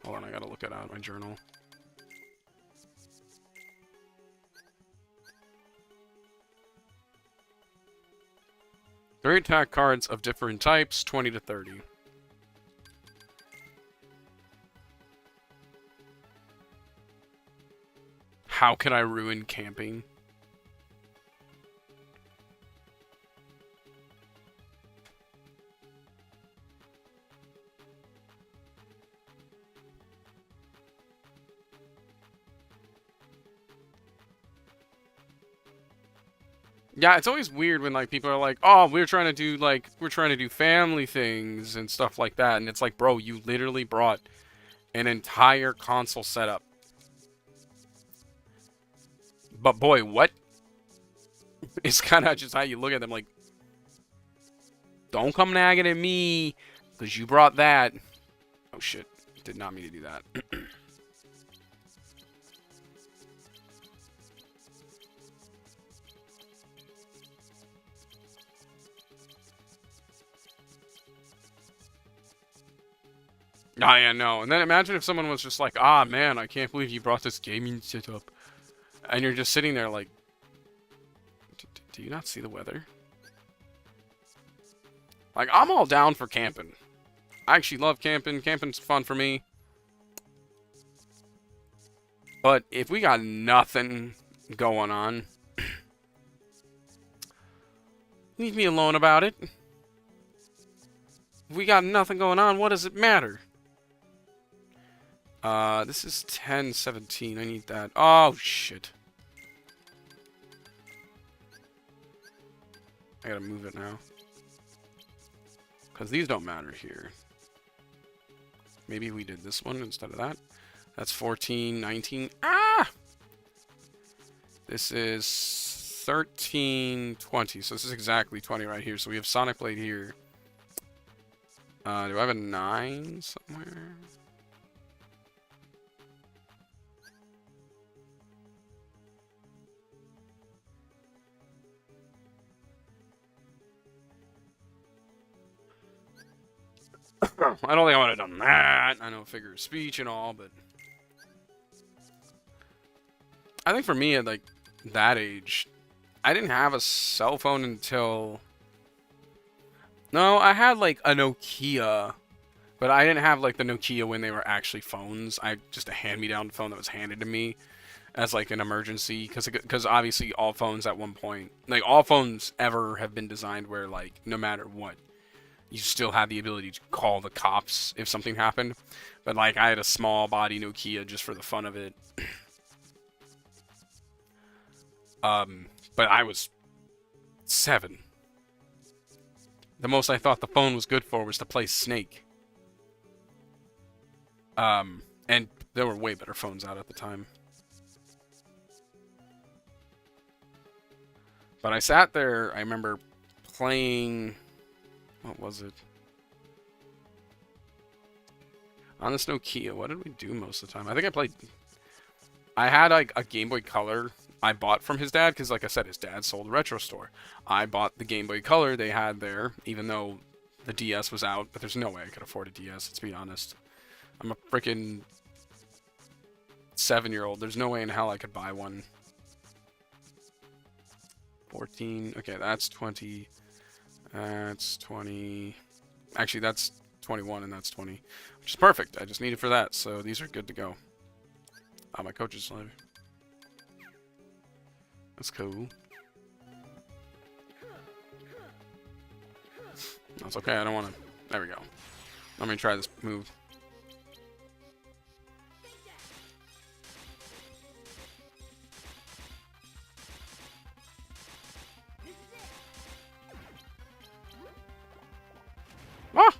Hold on, I gotta look it out in my journal. Three attack cards of different types, 20 to 30. How can I ruin camping? Yeah, it's always weird when like people are like, "Oh, we're trying to do family things and stuff like that." And it's like, "Bro, you literally brought an entire console setup." But boy, what? It's kind of just how you look at them like, "Don't come nagging at me cuz you brought that." Oh shit. Did not mean to do that. Oh, yeah, no. And then imagine if someone was just like, ah, man, I can't believe you brought this gaming setup. And you're just sitting there like, do you not see the weather? Like, I'm all down for camping. I actually love camping. Camping's fun for me. But if we got nothing going on, leave me alone about it. If we got nothing going on, what does it matter? This is 1017. I need that. Oh, shit. I gotta move it now. Because these don't matter here. Maybe we did this one instead of that. That's 14, 19. Ah! This is 13, 20. So this is exactly 20 right here. So we have Sonic Blade here. Do I have a 9 somewhere? I don't think I would have done that. I know figure of speech and all, but I think for me at like that age, I didn't have a cell phone until no, I had like a Nokia, but I didn't have like the Nokia when they were actually phones. I just a hand-me-down phone that was handed to me as like an emergency because obviously all phones at one point, like all phones ever have been designed where like no matter what, you still had the ability to call the cops if something happened. But like I had a small body Nokia just for the fun of it. But I was 7. The most I thought the phone was good for was to play Snake. And there were way better phones out at the time. But I sat there, I remember playing... What was it? On this Nokia, what did we do most of the time? I think I played... I had like a Game Boy Color I bought from his dad, because like I said, his dad sold a retro store. I bought the Game Boy Color they had there, even though the DS was out, but there's no way I could afford a DS, let's be honest. I'm a freaking 7-year-old. There's no way in hell I could buy one. 14. Okay, that's 20. That's 20. Actually, that's 21 and that's 20. Which is perfect. I just need it for that, so these are good to go. Oh, my coach is live. That's cool. That's okay, I don't want to... There we go. Let me try this move. Ah!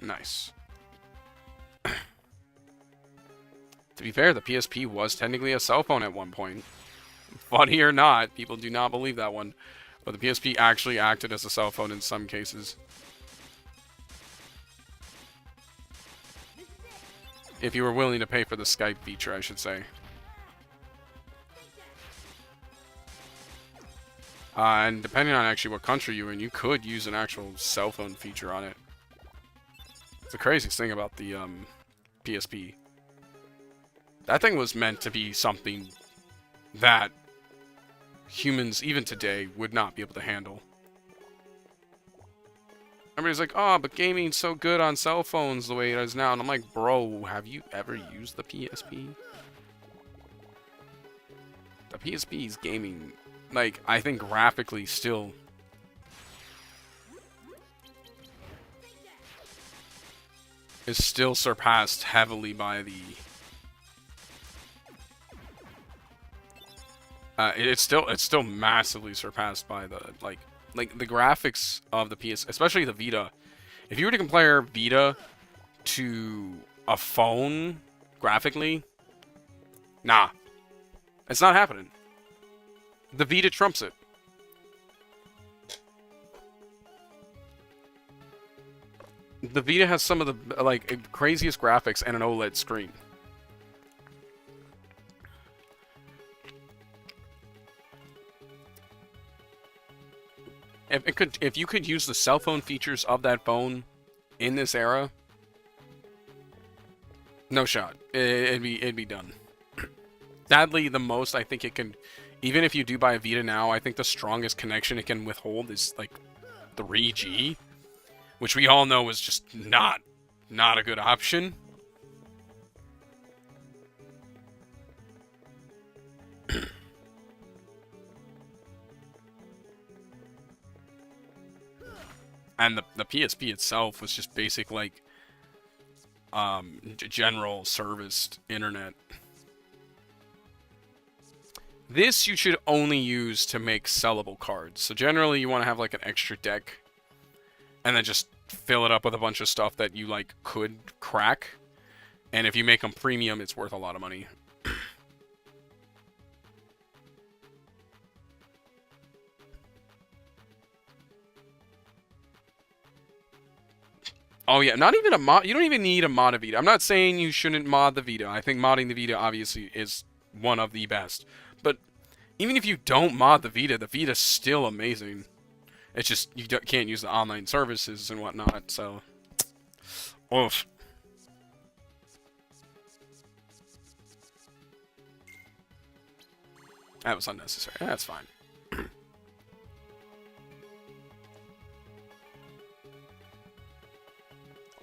Nice. To be fair, the PSP was technically a cell phone at one point. Funny or not, people do not believe that one. But the PSP actually acted as a cell phone in some cases. If you were willing to pay for the Skype feature, I should say. And depending on actually what country you're in, you could use an actual cell phone feature on it. It's the craziest thing about the PSP. That thing was meant to be something that humans, even today, would not be able to handle. Everybody's like, oh, but gaming's so good on cell phones the way it is now. And I'm like, bro, have you ever used the PSP? The PSP's gaming, like, I think graphically still... is still surpassed heavily by the... it's still massively surpassed by the like the graphics of the PS, especially the Vita. If you were to compare Vita to a phone graphically, nah, it's not happening. The Vita trumps it. The Vita has some of the like craziest graphics and an OLED screen. If you could use the cell phone features of that phone in this era, no shot. It'd be done. Sadly, the most I think it can, even if you do buy a Vita now, I think the strongest connection it can withhold is like 3G, which we all know is just not a good option. And the PSP itself was just basic, like, general serviced internet. This you should only use to make sellable cards. So generally you want to have, like, an extra deck. And then just fill it up with a bunch of stuff that you, like, could crack. And if you make them premium, it's worth a lot of money. Oh yeah, not even a mod. You don't even need a mod of Vita. I'm not saying you shouldn't mod the Vita. I think modding the Vita obviously is one of the best. But even if you don't mod the Vita's still amazing. It's just you can't use the online services and whatnot. So, oof. That was unnecessary. That's fine.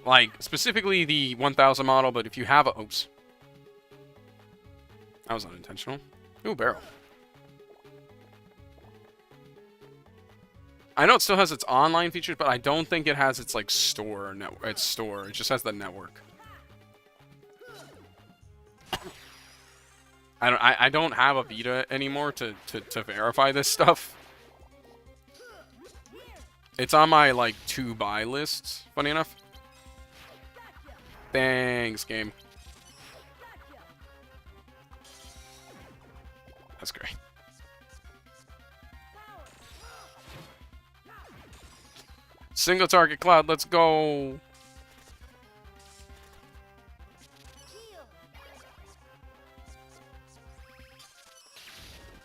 Like, specifically the 1000 model, but if you have a... Oops. That was unintentional. Ooh, barrel. I know it still has its online features, but I don't think it has its, like, store. Its store. It just has the network. I don't have a Vita anymore to verify this stuff. It's on my, like, to-buy list, funny enough. Thanks, game. That's great. Single target cloud, let's go.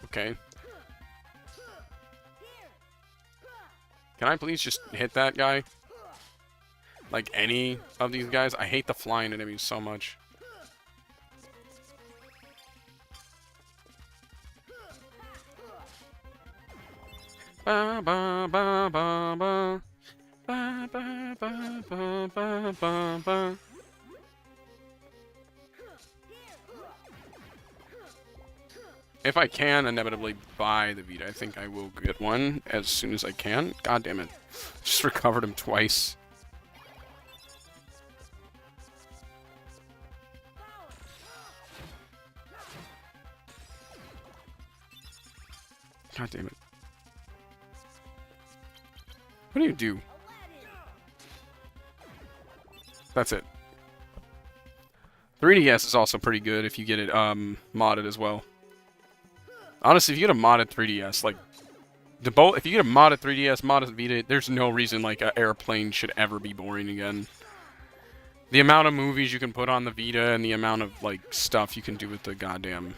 Okay. Can I please just hit that guy? Like any of these guys. I hate the flying enemies so much. Ba ba ba ba ba. Ba ba ba ba ba ba ba. If I can inevitably buy the Vita, I think I will get one as soon as I can. God damn it. Just recovered him twice. God damn it. What do you do? That's it. 3DS is also pretty good if you get it modded as well. Honestly, if you get a modded 3DS, like if you get a modded 3DS, modded Vita, there's no reason like an airplane should ever be boring again. The amount of movies you can put on the Vita and the amount of like stuff you can do with the goddamn.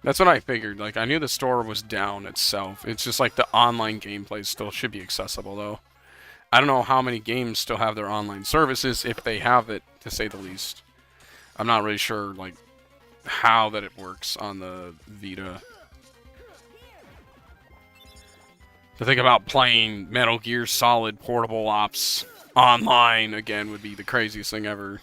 That's what I figured. Like, I knew the store was down itself. It's just like the online gameplay still should be accessible, though. I don't know how many games still have their online services, if they have it, to say the least. I'm not really sure, like, how that it works on the Vita. To think about playing Metal Gear Solid Portable Ops online again would be the craziest thing ever.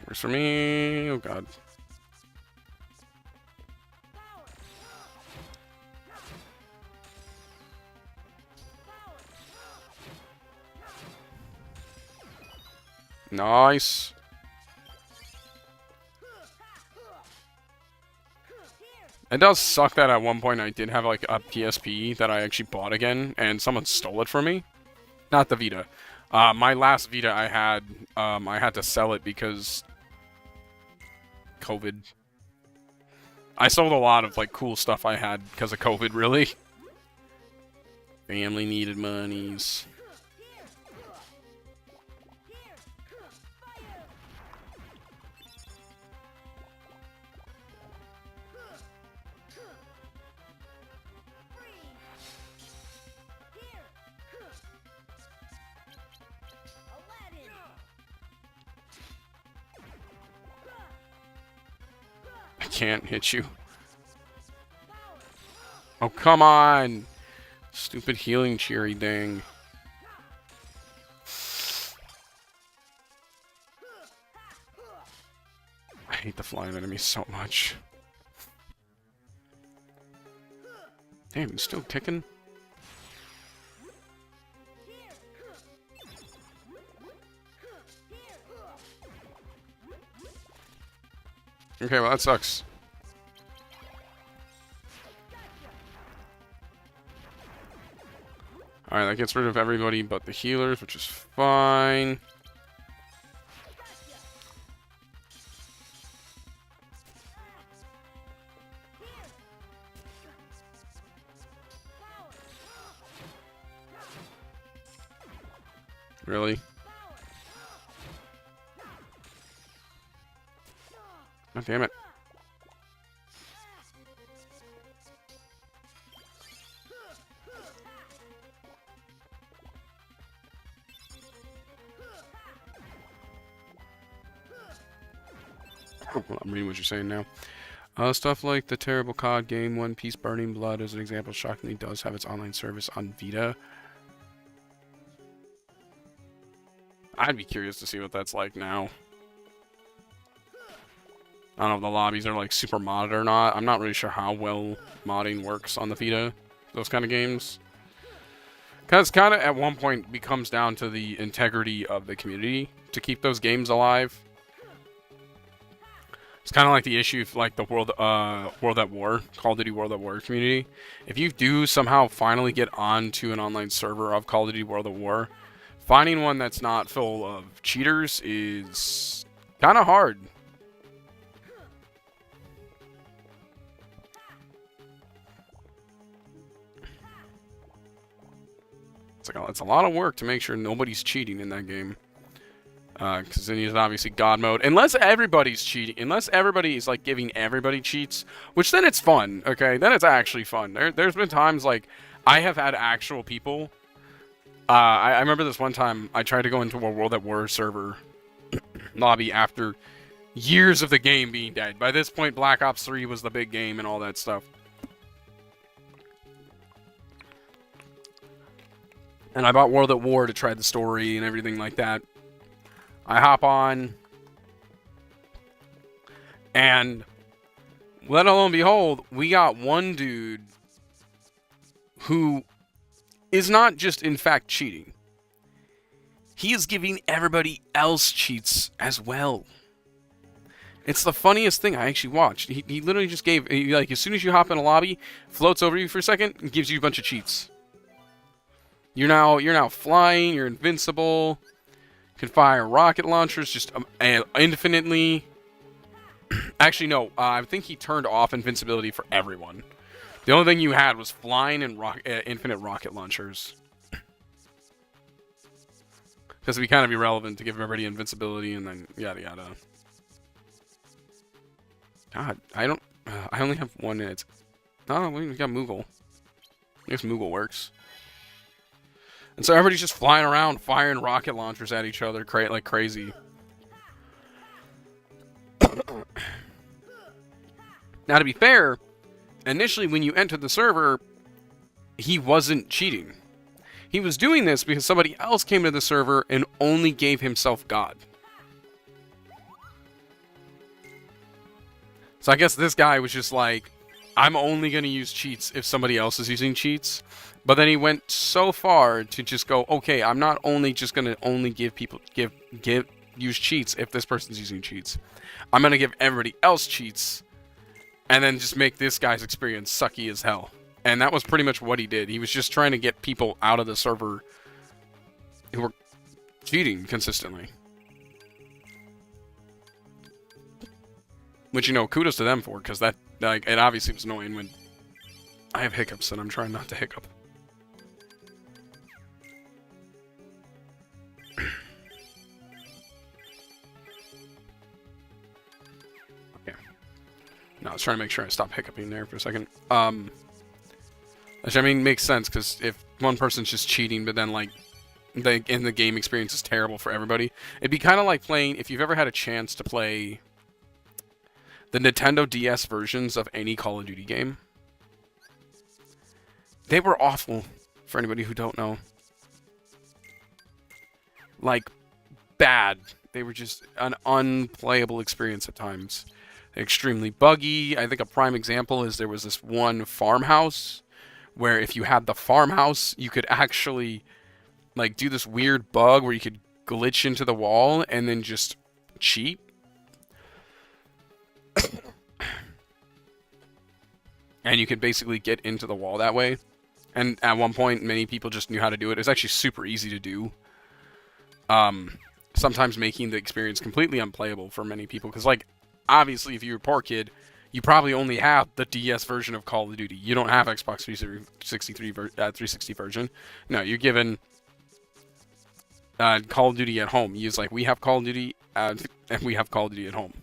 Where's for me? Oh god. Nice. It does suck that at one point I did have like a PSP that I actually bought again, and someone stole it from me. Not the Vita. My last Vita I had to sell it because COVID. I sold a lot of like cool stuff I had because of COVID, really. Family needed monies. I can't hit you. Oh, come on! Stupid healing cherry thing. I hate the flying enemies so much. Damn, he's still ticking? Okay, well that sucks. Alright, that gets rid of everybody but the healers, which is fine. Really? God damn it. I'm reading what you're saying now. Stuff like the terrible COD game One Piece Burning Blood, as an example, shockingly does have its online service on Vita. I'd be curious to see what that's like now. I don't know if the lobbies are like super modded or not. I'm not really sure how well modding works on the Vita, those kind of games. Because kind of at one point becomes down to the integrity of the community to keep those games alive. It's kind of like the issue of like the World at War, Call of Duty World at War community. If you do somehow finally get onto an online server of Call of Duty World at War, finding one that's not full of cheaters is Kind of hard. It's a lot of work to make sure nobody's cheating in that game. Because then he's obviously God mode. Unless everybody's cheating. Unless everybody's, like, giving everybody cheats. Which then it's fun, okay? Then it's actually fun. There's been times, like, I have had actual people. I remember this one time I tried to go into a World at War server lobby after years of the game being dead. By this point, Black Ops 3 was the big game and all that stuff. And I bought World at War to try the story and everything like that. I hop on, and let alone behold, we got one dude who is not just in fact cheating. He is giving everybody else cheats as well. It's the funniest thing I actually watched. He literally just gave, like, as soon as you hop in a lobby, floats over you for a second, and gives you a bunch of cheats. You're now flying, you're invincible. Can fire rocket launchers just infinitely. Actually, no. I think he turned off invincibility for everyone. The only thing you had was flying and infinite rocket launchers. Because it'd be kind of irrelevant to give everybody invincibility and then yada yada. God, I only have 1 minute. No, we got Moogle. I guess Moogle works. And so everybody's just flying around, firing rocket launchers at each other like crazy. Now, to be fair, initially when you entered the server, he wasn't cheating. He was doing this because somebody else came to the server and only gave himself God. So I guess this guy was just like, I'm only going to use cheats if somebody else is using cheats. But then he went so far to just go, okay, I'm not only just going to only give people, use cheats if this person's using cheats. I'm going to give everybody else cheats and then just make this guy's experience sucky as hell. And that was pretty much what he did. He was just trying to get people out of the server who were cheating consistently. Which, you know, kudos to them for, because that, like, it obviously was annoying when I have hiccups and I'm trying not to hiccup. Okay. No, I was trying to make sure I stop hiccuping there for a second. Which, I mean, makes sense, because if one person's just cheating, but then, like, the game experience is terrible for everybody, it'd be kind of like playing, if you've ever had a chance to play the Nintendo DS versions of any Call of Duty game. They were awful, for anybody who don't know. Like, bad. They were just an unplayable experience at times. Extremely buggy. I think a prime example is there was this one farmhouse where if you had the farmhouse, you could actually, like, do this weird bug where you could glitch into the wall and then just cheat. And you could basically get into the wall that way. And at one point, many people just knew how to do it. It was actually super easy to do. Sometimes making the experience completely unplayable for many people. Because, like, obviously, if you're a poor kid, you probably only have the DS version of Call of Duty. You don't have Xbox 360 version. No, you're given Call of Duty at home. You use, like, we have Call of Duty, and we have Call of Duty at home.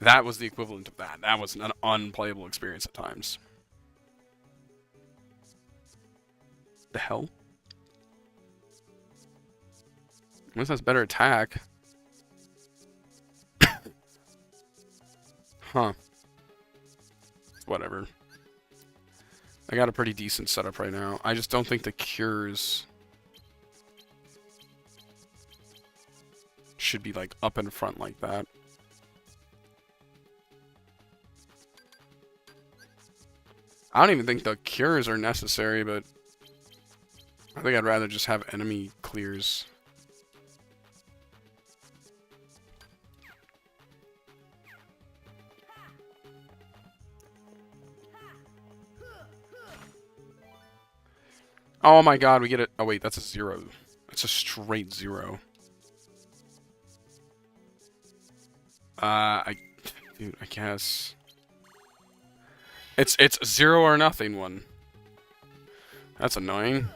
That was the equivalent of that. That was an unplayable experience at times. The hell? Unless that's better attack. Huh. Whatever. I got a pretty decent setup right now. I just don't think the cures should be, like, up in front like that. I don't even think the cures are necessary, but I think I'd rather just have enemy clears. Oh my god, we get it. Oh wait, that's a 0. That's a straight 0. Dude, I guess it's 0 or nothing one. That's annoying.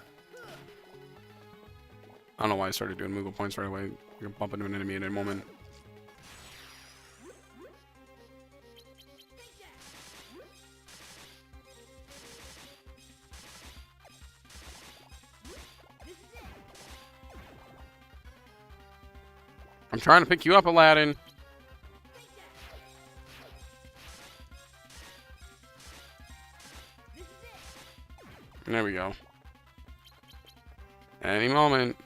I don't know why I started doing Moogle points right away. You're gonna bump into an enemy in a moment. I'm trying to pick you up, Aladdin. There we go. Any moment.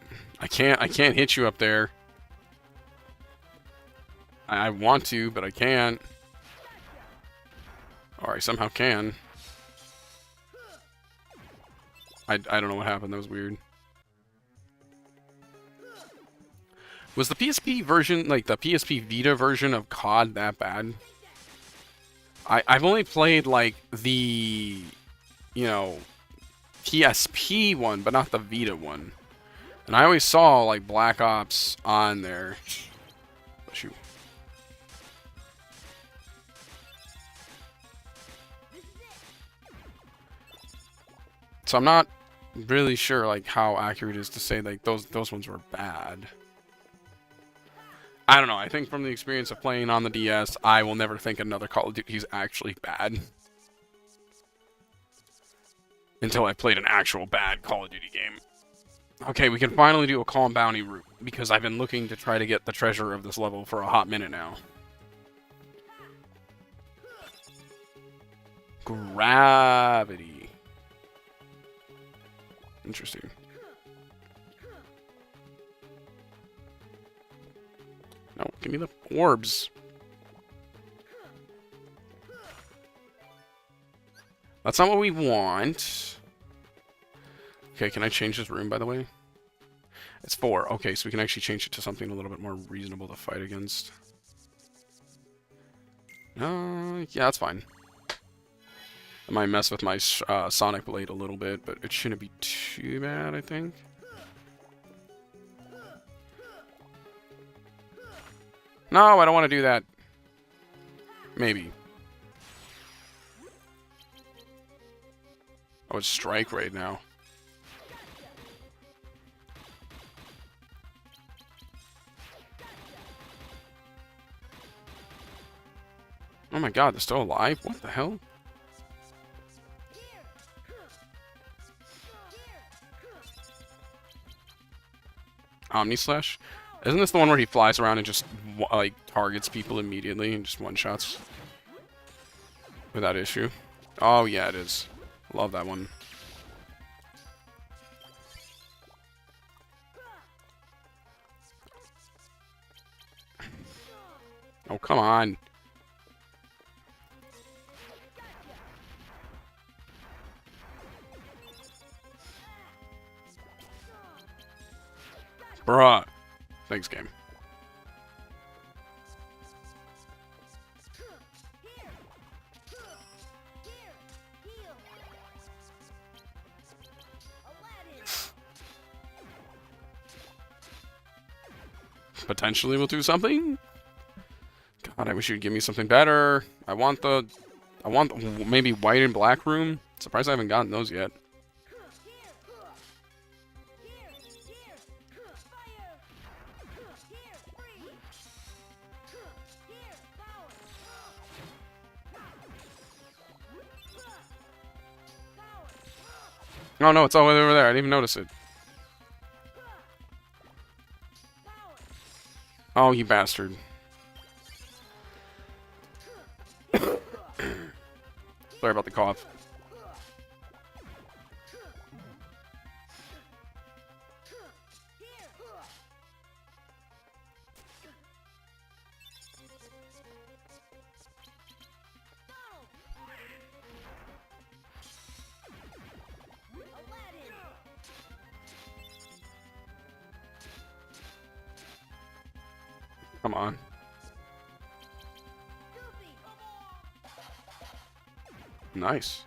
I can't hit you up there. I want to, but I can't. Or I somehow can. I don't know what happened. That was weird. Was the PSP version, like the PSP Vita version of COD that bad? I've only played, like, the, you know, PSP one, but not the Vita one. And I always saw, like, Black Ops on there. Shoot. So I'm not really sure, like, how accurate it is to say, like, those ones were bad. I don't know. I think from the experience of playing on the DS, I will never think another Call of Duty is actually bad. Until I played an actual bad Call of Duty game. Okay, we can finally do a Calm Bounty route, because I've been looking to try to get the treasure of this level for a hot minute now. Gravity. Interesting. No, give me the orbs. That's not what we want. Okay, can I change this room, by the way? It's 4. Okay, so we can actually change it to something a little bit more reasonable to fight against. Yeah, that's fine. I might mess with my Sonic Blade a little bit, but it shouldn't be too bad, I think. No, I don't want to do that. Maybe. Oh, it's Strike right now. Oh my god, they're still alive? What the hell? Omni Slash? Isn't this the one where he flies around and just, like, targets people immediately and just one-shots? Without issue? Oh, yeah, it is. Love that one. Oh, come on. Bruh. Thanks, game. Potentially we'll do something? God, I wish you'd give me something better. I want maybe white and black room. Surprised I haven't gotten those yet. Oh no, it's all the way over there. I didn't even notice it. Oh, you bastard. Sorry about the cough. Come on. Nice.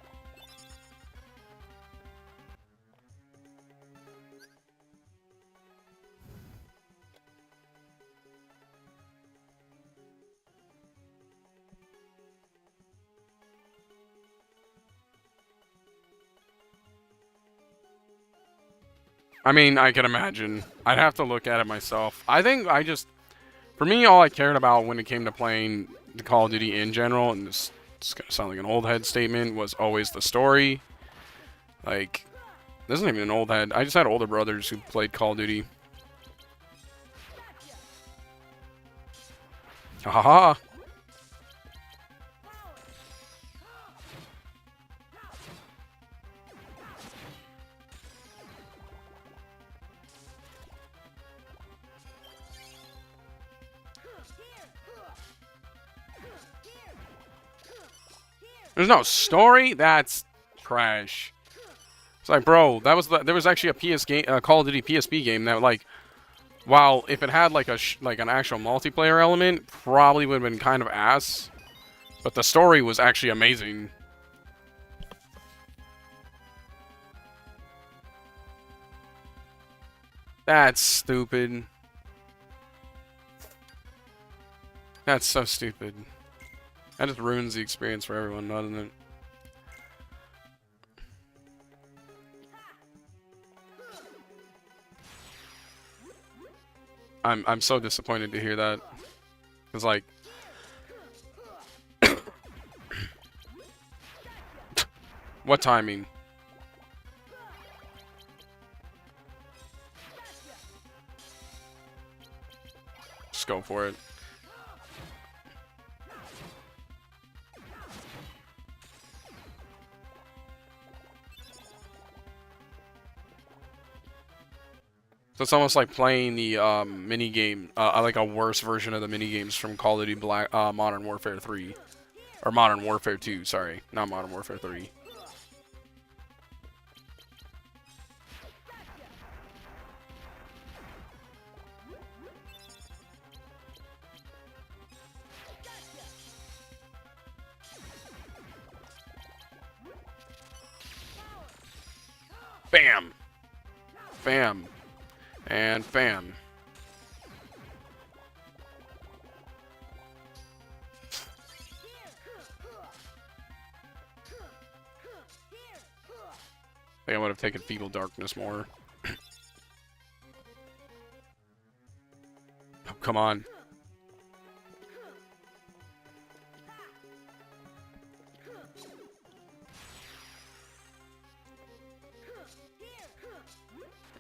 I mean, I can imagine. I'd have to look at it myself. I think for me, all I cared about when it came to playing the Call of Duty in general, and this gonna sound like an old head statement, was always the story. Like, this isn't even an old head. I just had older brothers who played Call of Duty. Ha ha. There's no story? That's trash. It's like, bro, there was actually a PS game, Call of Duty PSP game that, like, while if it had like like an actual multiplayer element, probably would have been kind of ass. But the story was actually amazing. That's stupid. That's so stupid. That just ruins the experience for everyone, doesn't it? I'm so disappointed to hear that. Cause like what timing? Just go for it. So it's almost like playing the mini game, like a worse version of the mini games from Call of Duty Modern Warfare 3, or Modern Warfare 2. Sorry, not Modern Warfare 3. Bam, bam, and bam. I think I would have taken Feeble Darkness more. Oh, come on.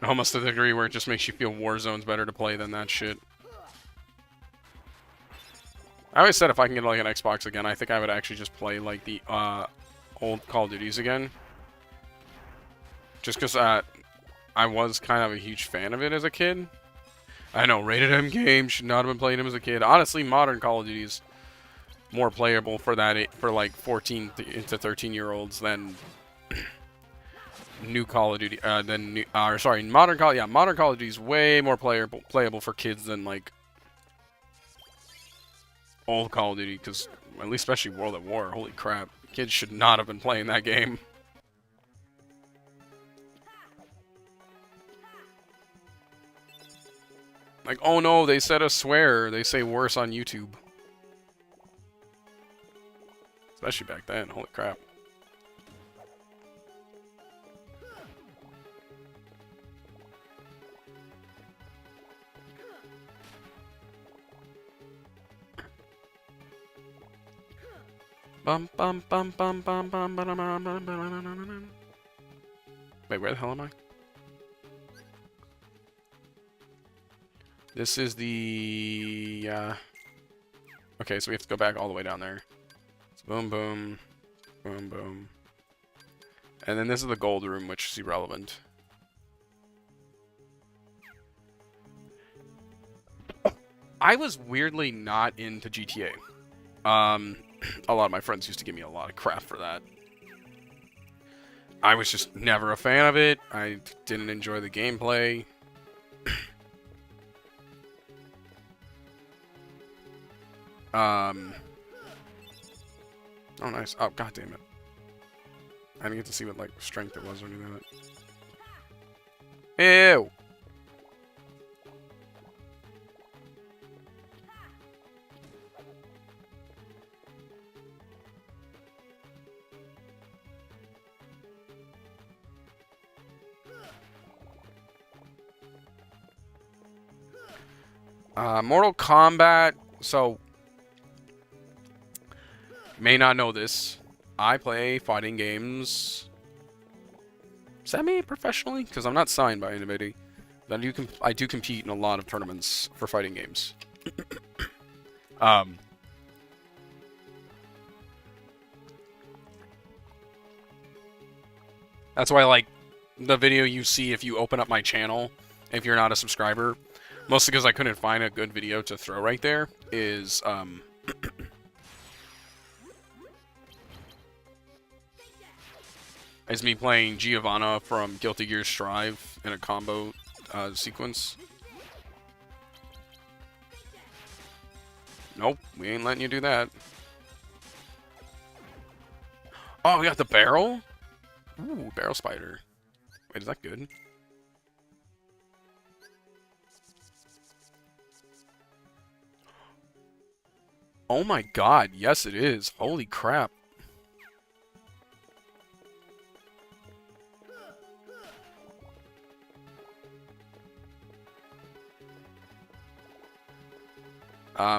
Almost to the degree where it just makes you feel Warzone's better to play than that shit. I always said if I can get like an Xbox again, I think I would actually just play like the old Call of Duties again. Just because I was kind of a huge fan of it as a kid. I know, rated M games, should not have been playing them as a kid. Honestly, modern Call of Duty's more playable for like 14 to 13-year-olds than new Call of Duty. Modern Call. Yeah, modern Call of Duty is way more playable for kids than like old Call of Duty. Because at least, especially World at War. Holy crap, kids should not have been playing that game. Like, oh no, they said a swear. They say worse on YouTube. Especially back then. Holy crap. Bum bum bum bum bum bum bum bum bum bum. Wait, where the hell am I? This is the okay, so we have to go back all the way down there. So boom boom. Boom boom. And then this is the gold room, which is irrelevant. I was weirdly not into GTA. A lot of my friends used to give me a lot of crap for that. I was just never a fan of it. I didn't enjoy the gameplay. Oh, nice. Oh, god damn it. I didn't get to see what, like, strength it was or anything like that. Ew! Mortal Kombat. So, may not know this. I play fighting games semi-professionally because I'm not signed by anybody. But I do compete in a lot of tournaments for fighting games. That's why, like, the video you see if you open up my channel, if you're not a subscriber, mostly because I couldn't find a good video to throw right there, is, is me playing Giovanna from Guilty Gear Strive in a combo sequence. Nope, we ain't letting you do that. Oh, we got the barrel? Ooh, barrel spider. Wait, is that good? Oh my god, yes it is. Holy crap.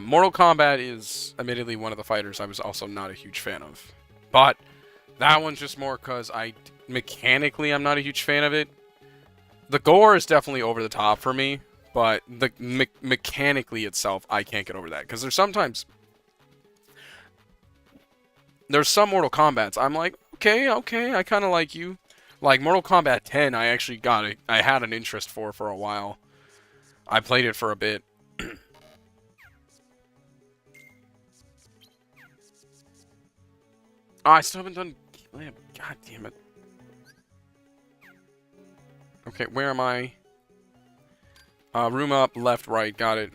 Mortal Kombat is admittedly one of the fighters I was also not a huge fan of. But that one's just more because mechanically I'm not a huge fan of it. The gore is definitely over the top for me, but the mechanically itself, I can't get over that. Because there's some Mortal Kombats, I'm like, okay, I kind of like you. Like Mortal Kombat 10, I actually I had an interest for a while. I played it for a bit. Oh, I still haven't done... God damn it. Okay, where am I? Room up, left, right, got it.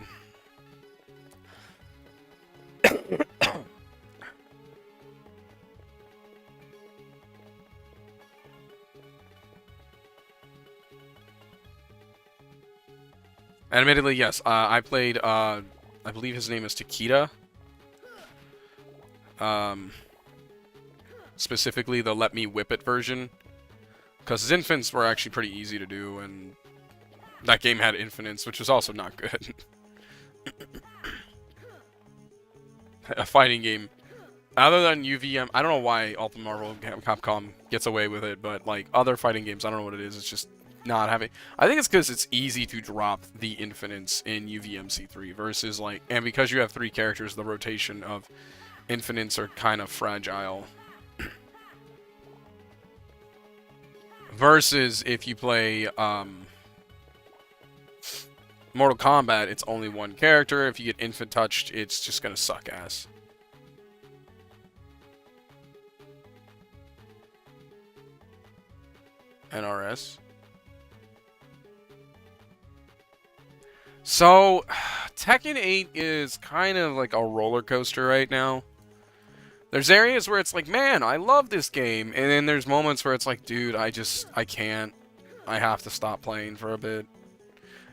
And admittedly, yes, I played, I believe his name is Takeda. Specifically the Let Me Whip It version. Because his infinites were actually pretty easy to do, and that game had infinites, which was also not good. A fighting game. Other than UVM, I don't know why Ultimate Marvel Capcom gets away with it, but like other fighting games, I don't know what it is, it's just not having... I think it's because it's easy to drop the infinites in UVMC3 versus like... And because you have 3 characters, the rotation of infinites are kind of fragile. Versus if you play Mortal Kombat, it's only one character. If you get infant touched, it's just gonna suck ass. NRS. So, Tekken 8 is kind of like a roller coaster right now. There's areas where it's like, man, I love this game. And then there's moments where it's like, dude, I can't. I have to stop playing for a bit.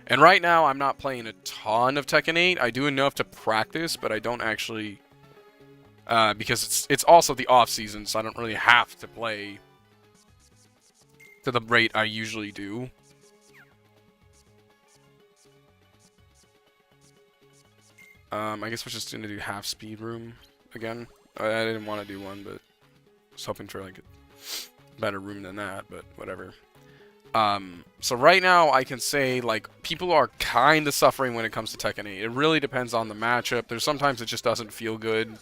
And right now, I'm not playing a ton of Tekken 8. I do enough to practice, but I don't actually... because it's also the off-season, so I don't really have to play to the rate I usually do. I guess we're just going to do half-speed room again. I didn't want to do one, but I was hoping for like a better room than that, but whatever. So right now I can say like people are kind of suffering when it comes to Tekken 8. It really depends on the matchup. There's sometimes it just doesn't feel good.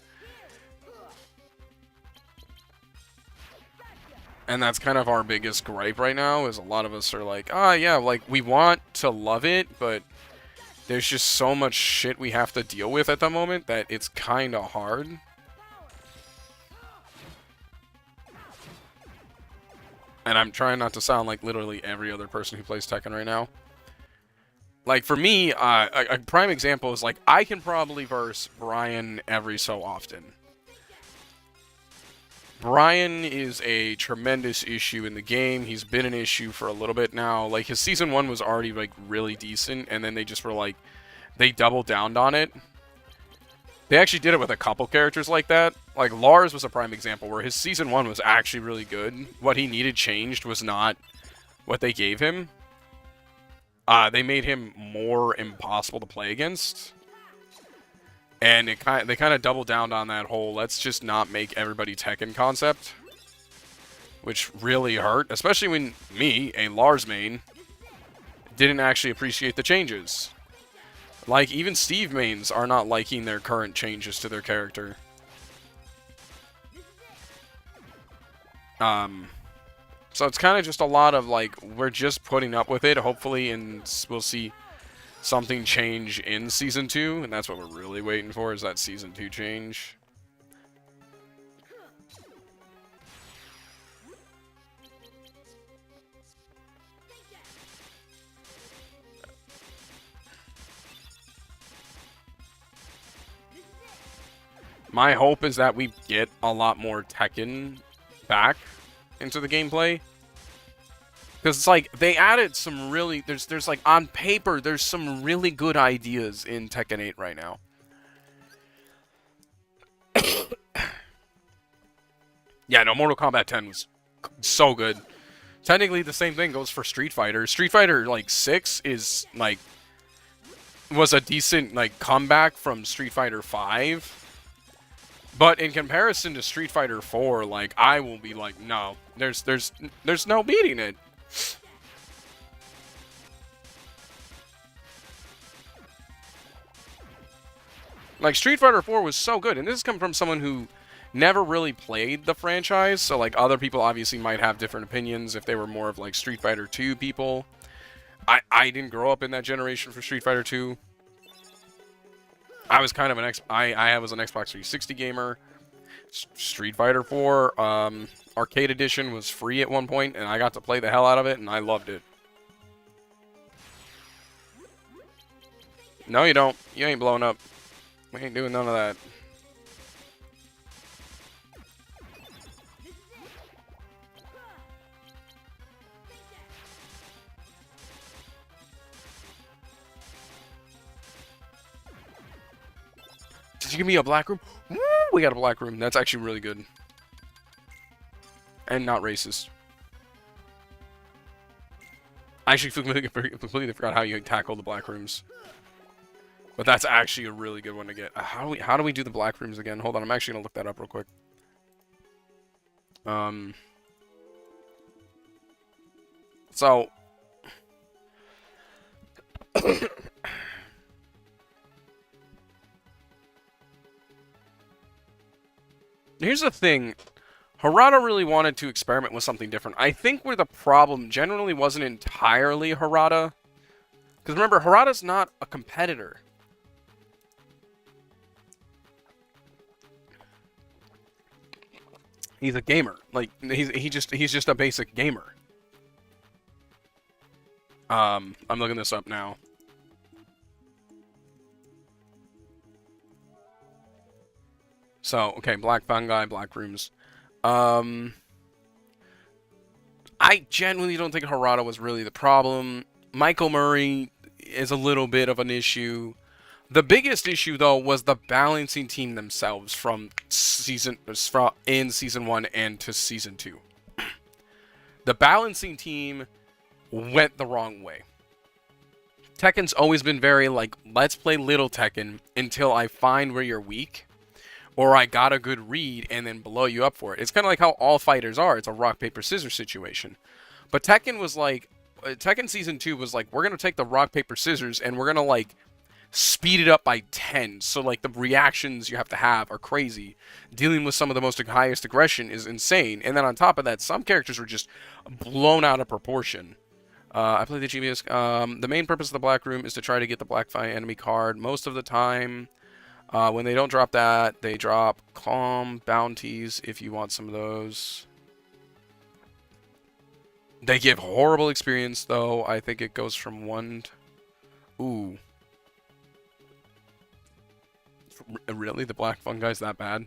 And that's kind of our biggest gripe right now, is a lot of us are like, ah, yeah, like we want to love it, but there's just so much shit we have to deal with at the moment that it's kind of hard. And I'm trying not to sound like literally every other person who plays Tekken right now. Like, for me, a prime example is, like, I can probably verse Brian every so often. Brian is a tremendous issue in the game. He's been an issue for a little bit now. Like, his Season 1 was already, like, really decent, and then they just were, like, they doubled down on it. They actually did it with a couple characters like that. Like, Lars was a prime example where his Season 1 was actually really good. What he needed changed was not what they gave him. They made him more impossible to play against. And they kind of doubled down on that whole let's just not make everybody Tekken concept. Which really hurt, especially when me, a Lars main, didn't actually appreciate the changes. Like, even Steve mains are not liking their current changes to their character. So it's kind of just a lot of, like, we're just putting up with it, hopefully, and we'll see something change in Season 2, and that's what we're really waiting for, is that Season 2 change. My hope is that we get a lot more Tekken back into the gameplay. Because it's like, they added some really, there's like, on paper, there's some really good ideas in Tekken 8 right now. Yeah, no, Mortal Kombat 10 was so good. Technically, the same thing goes for Street Fighter. Street Fighter, like, 6 is, like, was a decent, like, comeback from Street Fighter 5. But in comparison to Street Fighter 4, like, I will be like, no, there's no beating it. Like, Street Fighter 4 was so good, and this is coming from someone who never really played the franchise, so, like, other people obviously might have different opinions if they were more of, like, Street Fighter 2 people. I didn't grow up in that generation for Street Fighter 2. I was kind of I was an Xbox 360 gamer. Street Fighter 4 Arcade Edition was free at one point, and I got to play the hell out of it, and I loved it. No, you don't. You ain't blowing up. We ain't doing none of that. Did you give me a black room? Woo, we got a black room. That's actually really good. And not racist. I actually completely forgot how you tackle the black rooms. But that's actually a really good one to get. How do we do the black rooms again? Hold on, I'm actually gonna look that up real quick. So here's the thing. Harada really wanted to experiment with something different. I think where the problem generally wasn't entirely Harada. Because remember, Harada's not a competitor. He's a gamer. Like, he's just a basic gamer. I'm looking this up now. So, okay, Black Fungi, Black Rooms. I genuinely don't think Harada was really the problem. Michael Murray is a little bit of an issue. The biggest issue, though, was the balancing team themselves in Season 1 and to Season 2. The balancing team went the wrong way. Tekken's always been very, like, let's play little Tekken until I find where you're weak, or I got a good read and then blow you up for it. It's kind of like how all fighters are. It's a rock, paper, scissors situation. But Tekken was like, Tekken Season 2 was like, we're going to take the rock, paper, scissors, and we're going to, like, speed it up by 10. So, like, the reactions you have to have are crazy. Dealing with some of the most highest aggression is insane. And then on top of that, some characters were just blown out of proportion. I played the GBS. The main purpose of the Black Room is to try to get the Black Fi enemy card. Most of the time, when they don't drop that, they drop Calm Bounties if you want some of those. They give horrible experience, though. I think it goes from 1 to... Ooh. Really? The Black Fungi's that bad?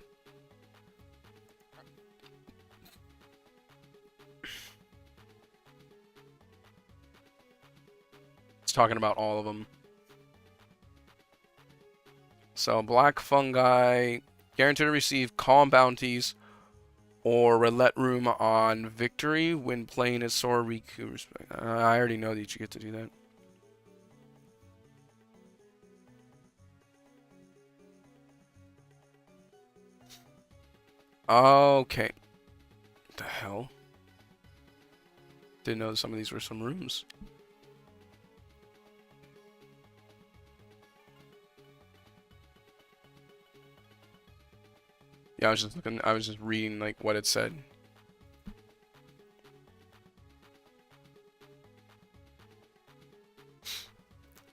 It's talking about all of them. So, Black Fungi, guaranteed to receive Calm Bounties or Roulette Room on Victory when playing as Sora Riku. I already know that you get to do that. Okay. What the hell? Didn't know some of these were some rooms. Yeah, I was just reading like what it said.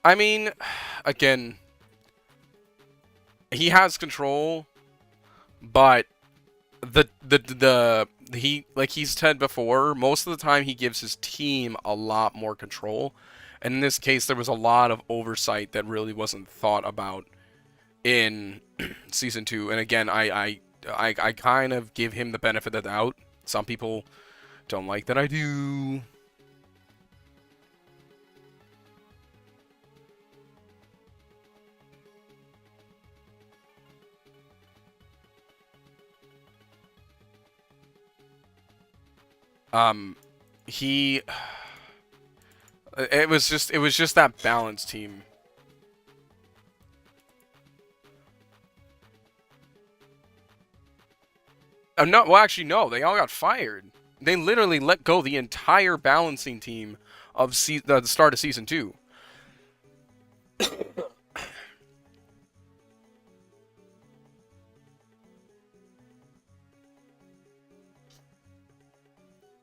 I mean, again, he has control, but he, like he's said before, most of the time he gives his team a lot more control. And in this case, there was a lot of oversight that really wasn't thought about in season 2. And again, I kind of give him the benefit of the doubt. Some people don't like that I do. He it was just that balanced team. No, well, actually, no. They all got fired. They literally let go the entire balancing team of the start of season 2.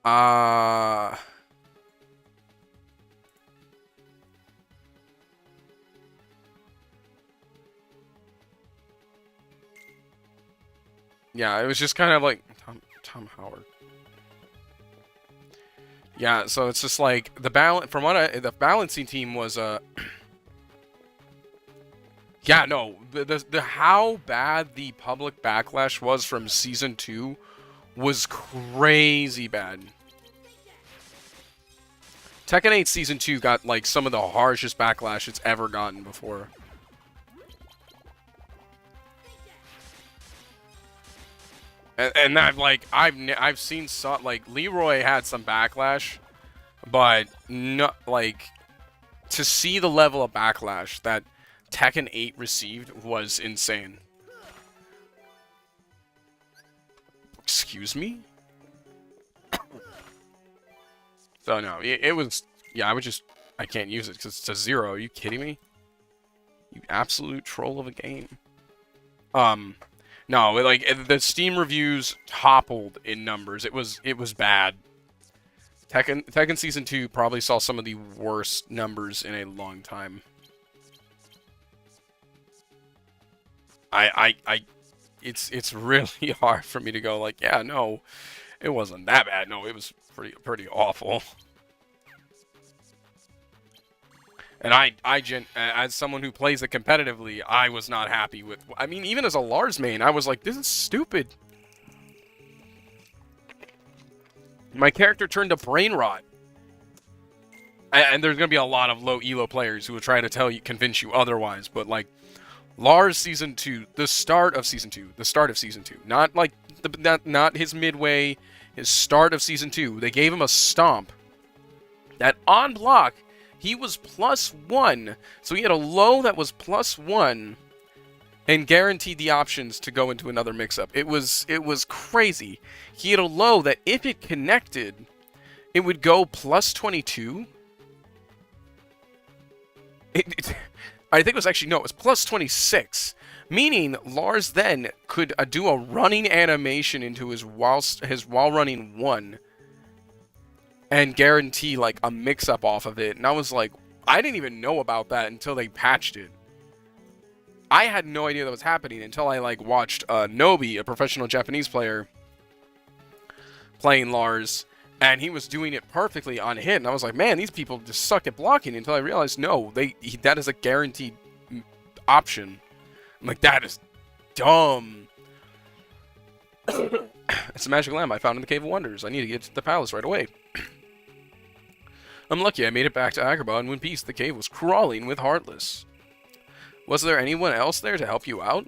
Uh yeah, it was just kind of like Tom Howard. Yeah, so it's just like the the balancing team was yeah, no, the how bad the public backlash was from season 2 was crazy bad. Tekken 8 season 2 got like some of the harshest backlash it's ever gotten before. And that, like, I've seen some, like, Leroy had some backlash, but no, like, to see the level of backlash that Tekken 8 received was insane. Excuse me? So no, it was, yeah, I can't use it because it's a 0. Are you kidding me? You absolute troll of a game. No, like the Steam reviews toppled in numbers. It was bad. Tekken Season 2 probably saw some of the worst numbers in a long time. It's really hard for me to go like, yeah, no, it wasn't that bad. No, it was pretty awful. And as someone who plays it competitively, I was not happy with. I mean, even as a Lars main, I was like, this is stupid. My character turned to brain rot. And there's gonna be a lot of low elo players who will try to convince you otherwise. But like, Lars season 2, the start of season 2, not like not his midway, his start of season 2. They gave him a stomp that on block. He was +1, so he had a low that was +1 and guaranteed the options to go into another mix-up. It was crazy. He had a low that if it connected, it would go +22. I think it was actually, no, it was +26. Meaning Lars then could do a running animation into his while running 1. And guarantee like a mix-up off of it. And I was like, I didn't even know about that until they patched it. I had no idea that was happening until I like watched Nobi, a professional Japanese player, playing Lars, and he was doing it perfectly on hit. And I was like, man, these people just suck at blocking. Until I realized, no, that is a guaranteed option. I'm like, that is dumb. It's a magic lamp I found in the Cave of Wonders. I need to get to the palace right away. I'm lucky I made it back to Agrabah in one piece. The cave was crawling with Heartless. Was there anyone else there to help you out?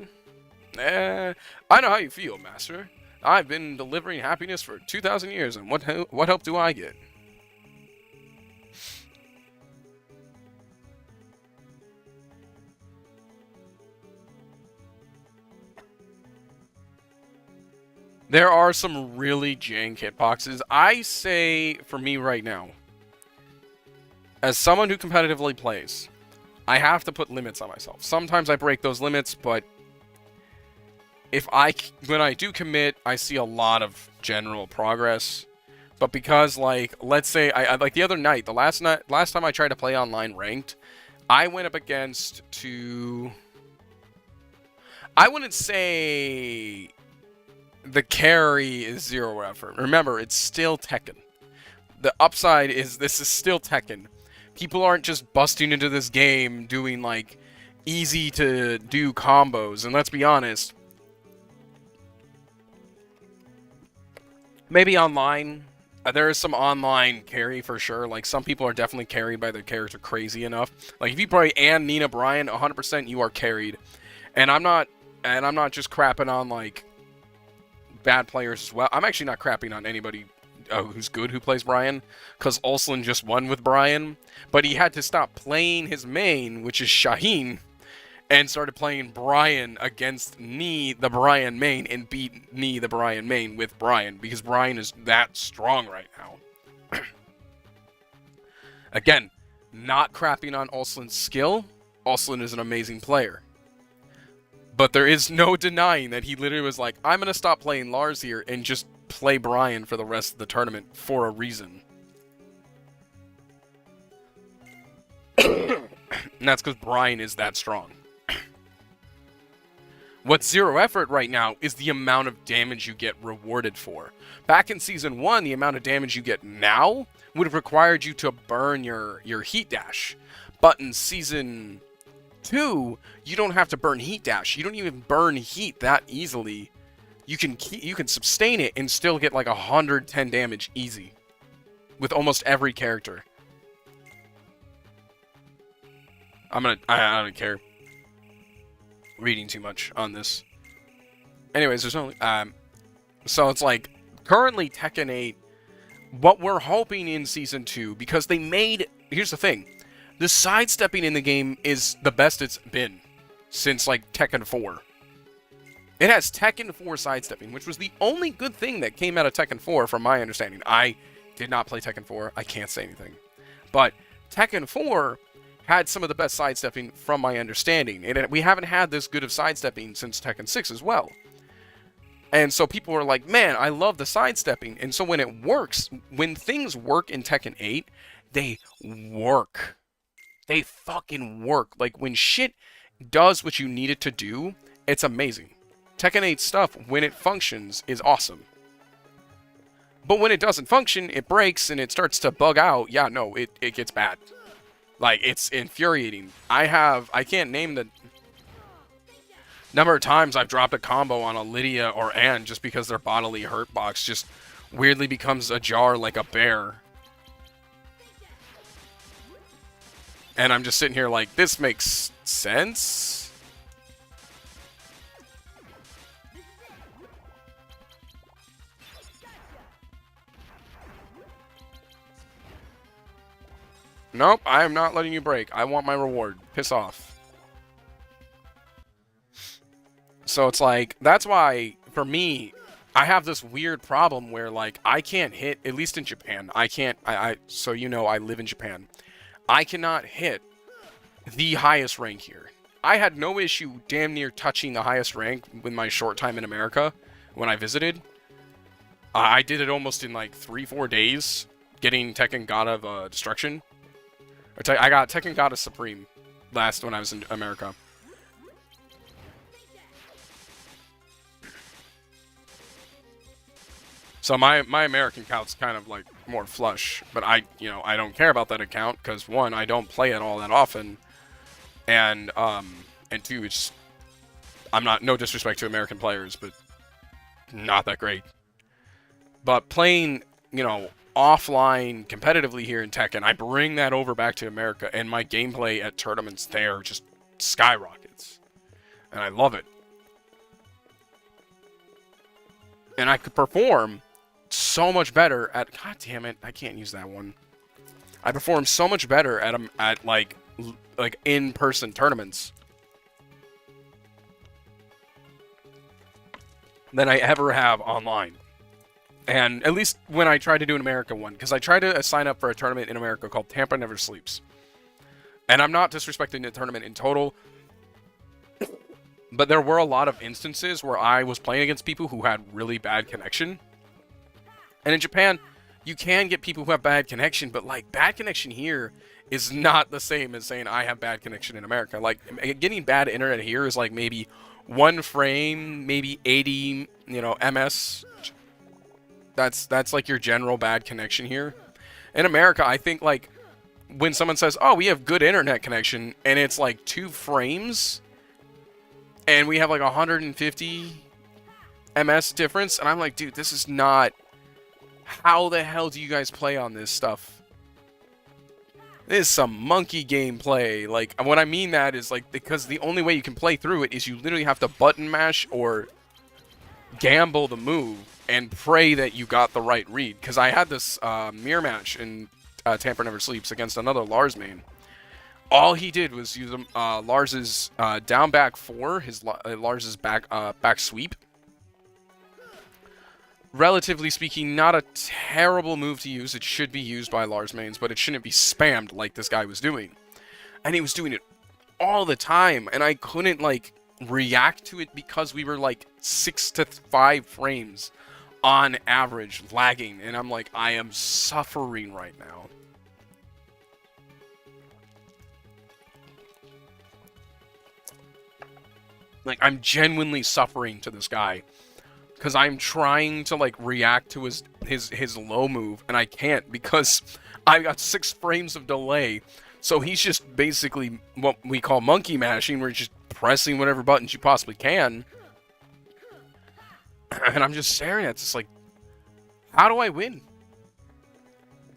I know how you feel, Master. I've been delivering happiness for 2,000 years, and what help do I get? There are some really jank hitboxes. I say, for me right now, as someone who competitively plays, I have to put limits on myself. Sometimes I break those limits, but when I do commit, I see a lot of general progress. But because, like, let's say, I like the other night, last time I tried to play online ranked, I went up against I wouldn't say the carry is zero effort. Remember, it's still Tekken. The upside is this is still Tekken. People aren't just busting into this game doing, like, easy to do combos. And let's be honest, maybe online, there is some online carry for sure. Like, some people are definitely carried by their character crazy enough. Like, if you play Nina Bryan, 100% you are carried. And I'm not just crapping on, like, bad players as well. I'm actually not crapping on anybody who's good who plays Bryan, because Ulsan just won with Bryan, but he had to stop playing his main, which is Shaheen, and started playing Bryan against Knee, the Bryan main, and beat Knee, the Bryan main, with Bryan, because Bryan is that strong right now. Again, not crapping on Ulsan's skill. Ulsan is an amazing player. But there is no denying that he literally was like, I'm going to stop playing Lars here and just play Bryan for the rest of the tournament for a reason. And that's because Bryan is that strong. What's zero effort right now is the amount of damage you get rewarded for. Back in Season 1, the amount of damage you get now would have required you to burn your heat dash. But in Season 2, you don't have to burn heat dash. You don't even burn heat that easily. You can sustain it and still get like 110 damage easy with almost every character. I don't care. Reading too much on this. Anyways, there's only so it's like currently Tekken 8, what we're hoping in Season 2, because they made, here's the thing, the sidestepping in the game is the best it's been since like Tekken 4. It has Tekken 4 sidestepping, which was the only good thing that came out of Tekken 4 from my understanding. I did not play Tekken 4. I can't say anything. But Tekken 4 had some of the best sidestepping from my understanding. And we haven't had this good of sidestepping since Tekken 6 as well. And so people are like, man, I love the sidestepping. And so when it works, when things work in Tekken 8, they work. They fucking work. Like, when shit does what you need it to do, it's amazing. Tekken 8 stuff, when it functions, is awesome. But when it doesn't function, it breaks and it starts to bug out. Yeah, no, it gets bad. Like, it's infuriating. I can't name the number of times I've dropped a combo on a Lydia or Anne just because their bodily hurt box just weirdly becomes ajar like a bear. And I'm just sitting here like, this makes sense? Nope, I am not letting you break. I want my reward. Piss off. So it's like, that's why, for me, I have this weird problem where, like, I can't hit, at least in Japan, so you know I live in Japan. I cannot hit the highest rank here. I had no issue damn near touching the highest rank with my short time in America when I visited. I did it almost in, like, 3-4 days, getting Tekken God of Destruction. I got Tekken Goddess Supreme last when I was in America. So my American account's kind of like more flush, but I don't care about that account because one, I don't play it all that often, and two, it's I'm not, no disrespect to American players, but not that great. But playing, offline competitively here in Tekken, I bring that over back to America, and my gameplay at tournaments there just skyrockets. And I love it. And I could perform so much better at, god damn it, I can't use that one. I perform so much better at like in-person tournaments. than I ever have online. And at least when I tried to do an America one, because I tried to sign up for a tournament in America called Tampa Never Sleeps. And I'm not disrespecting the tournament in total, but there were a lot of instances where I was playing against people who had really bad connection. And in Japan, you can get people who have bad connection, but like bad connection here is not the same as saying I have bad connection in America. Like getting bad internet here is like maybe one frame, maybe 80, ms. That's like your general bad connection here. In America, I think like when someone says, "Oh, we have good internet connection," and it's like 2 frames, and we have like 150 ms difference, and I'm like, dude, this is not. How the hell do you guys play on this stuff? This is some monkey gameplay. Like, what I mean that is like because the only way you can play through it is you literally have to button mash or gamble the move and pray that you got the right read. Because I had this mirror match in Tampa Never Sleeps against another Lars main. All he did was use Lars's down back 4, Lars's back sweep. Relatively speaking, not a terrible move to use. It should be used by Lars mains, but it shouldn't be spammed like this guy was doing. And he was doing it all the time, and I couldn't like react to it because we were like 6 to 5 frames on average lagging, and I'm like, I am suffering right now. Like, I'm genuinely suffering to this guy because I'm trying to like react to his low move, and I can't because I got 6 frames of delay. So he's just basically what we call monkey mashing, where he's just pressing whatever buttons you possibly can. And I'm just staring at this like, how do I win?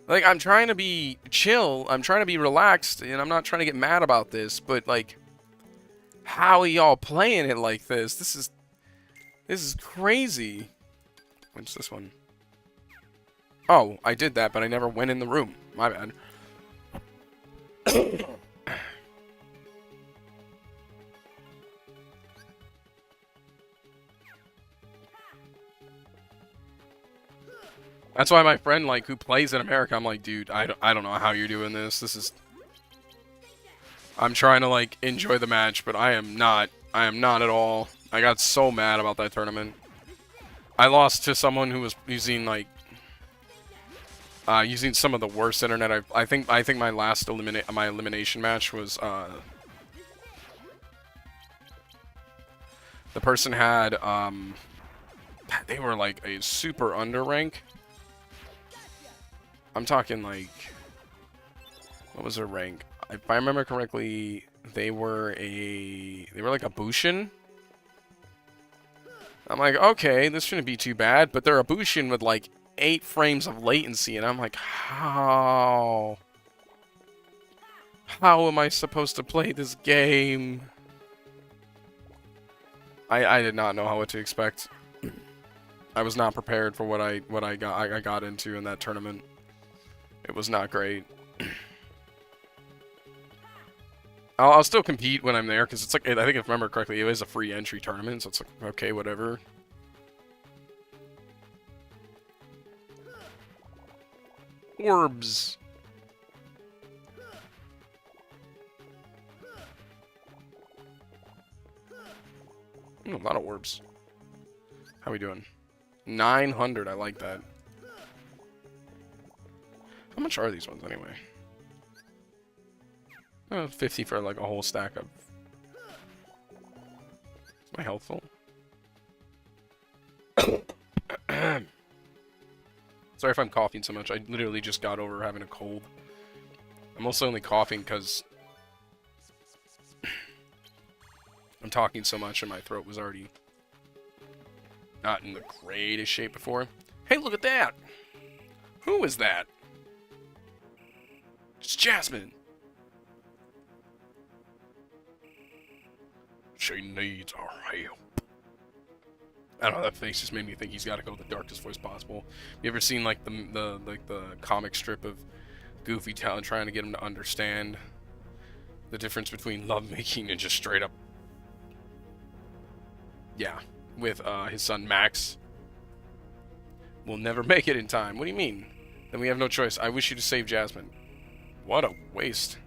Like, I'm trying to be chill, I'm trying to be relaxed, and I'm not trying to get mad about this, but like, how are y'all playing it like this? This is crazy. What's this one? Oh, I did that, but I never went in the room. My bad. That's why my friend, like, who plays in America, I'm like, dude, I don't know how you're doing this. This is... I'm trying to, like, enjoy the match, but I am not. I am not at all. I got so mad about that tournament. I lost to someone who was using, like... using some of the worst internet I think my last elimination match was, the person had, they were, like, a super under rank. I'm talking, like... What was their rank? If I remember correctly, they were like a Bushin. I'm like, okay, this shouldn't be too bad, but they're a Bushin with like 8 frames of latency, and I'm like, how am I supposed to play this game? I did not know what to expect. I was not prepared for what I got into in that tournament. It was not great. I'll still compete when I'm there, because it's like, I think if I remember correctly, it is a free entry tournament, so it's like, okay, whatever. Orbs. A lot of orbs. How we doing? 900, I like that. How much are these ones anyway? 50 for like a whole stack of... Is my health full? Sorry if I'm coughing so much. I literally just got over having a cold. I'm also only coughing because I'm talking so much and my throat was already not in the greatest shape before. Hey, look at that! Who is that? It's Jasmine! She needs our help. I don't know, that face just made me think he's got to go the darkest voice possible. You ever seen like the comic strip of Goofy trying to get him to understand the difference between lovemaking and just straight up? Yeah, with his son Max. We'll never make it in time. What do you mean? Then we have no choice. I wish you to save Jasmine. What a waste.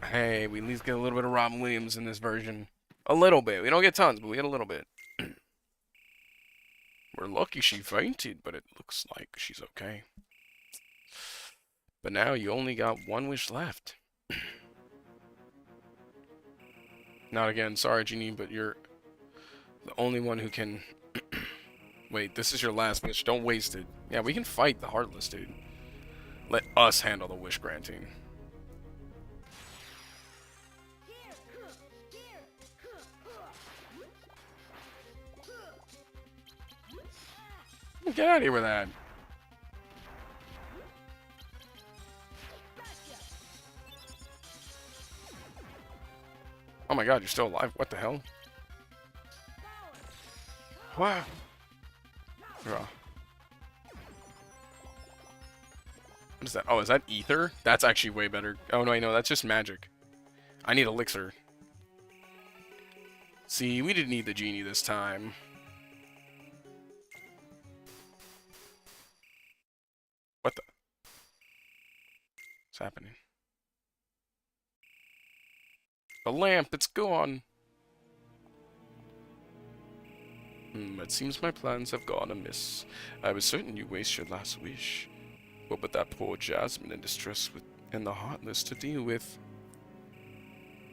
Hey, we at least get a little bit of Robin Williams in this version. A little bit. We don't get tons, but we get a little bit. We're lucky she fainted, but it looks like she's okay. But now you only got one wish left. Not again. Sorry, Genie, but you're the only one who can... Wait, this is your last wish. Don't waste it. Yeah, we can fight the Heartless, dude. Let us handle the wish granting. Get out of here with that. Oh my god, you're still alive? What the hell? Wow. What is that? Oh, is that ether? That's actually way better. Oh no, I know, that's just magic. I need elixir. See, we didn't need the genie this time. What the? What's happening? The lamp, it's gone. It seems my plans have gone amiss. I was certain you waste your last wish. What but that poor Jasmine in distress and the Heartless to deal with?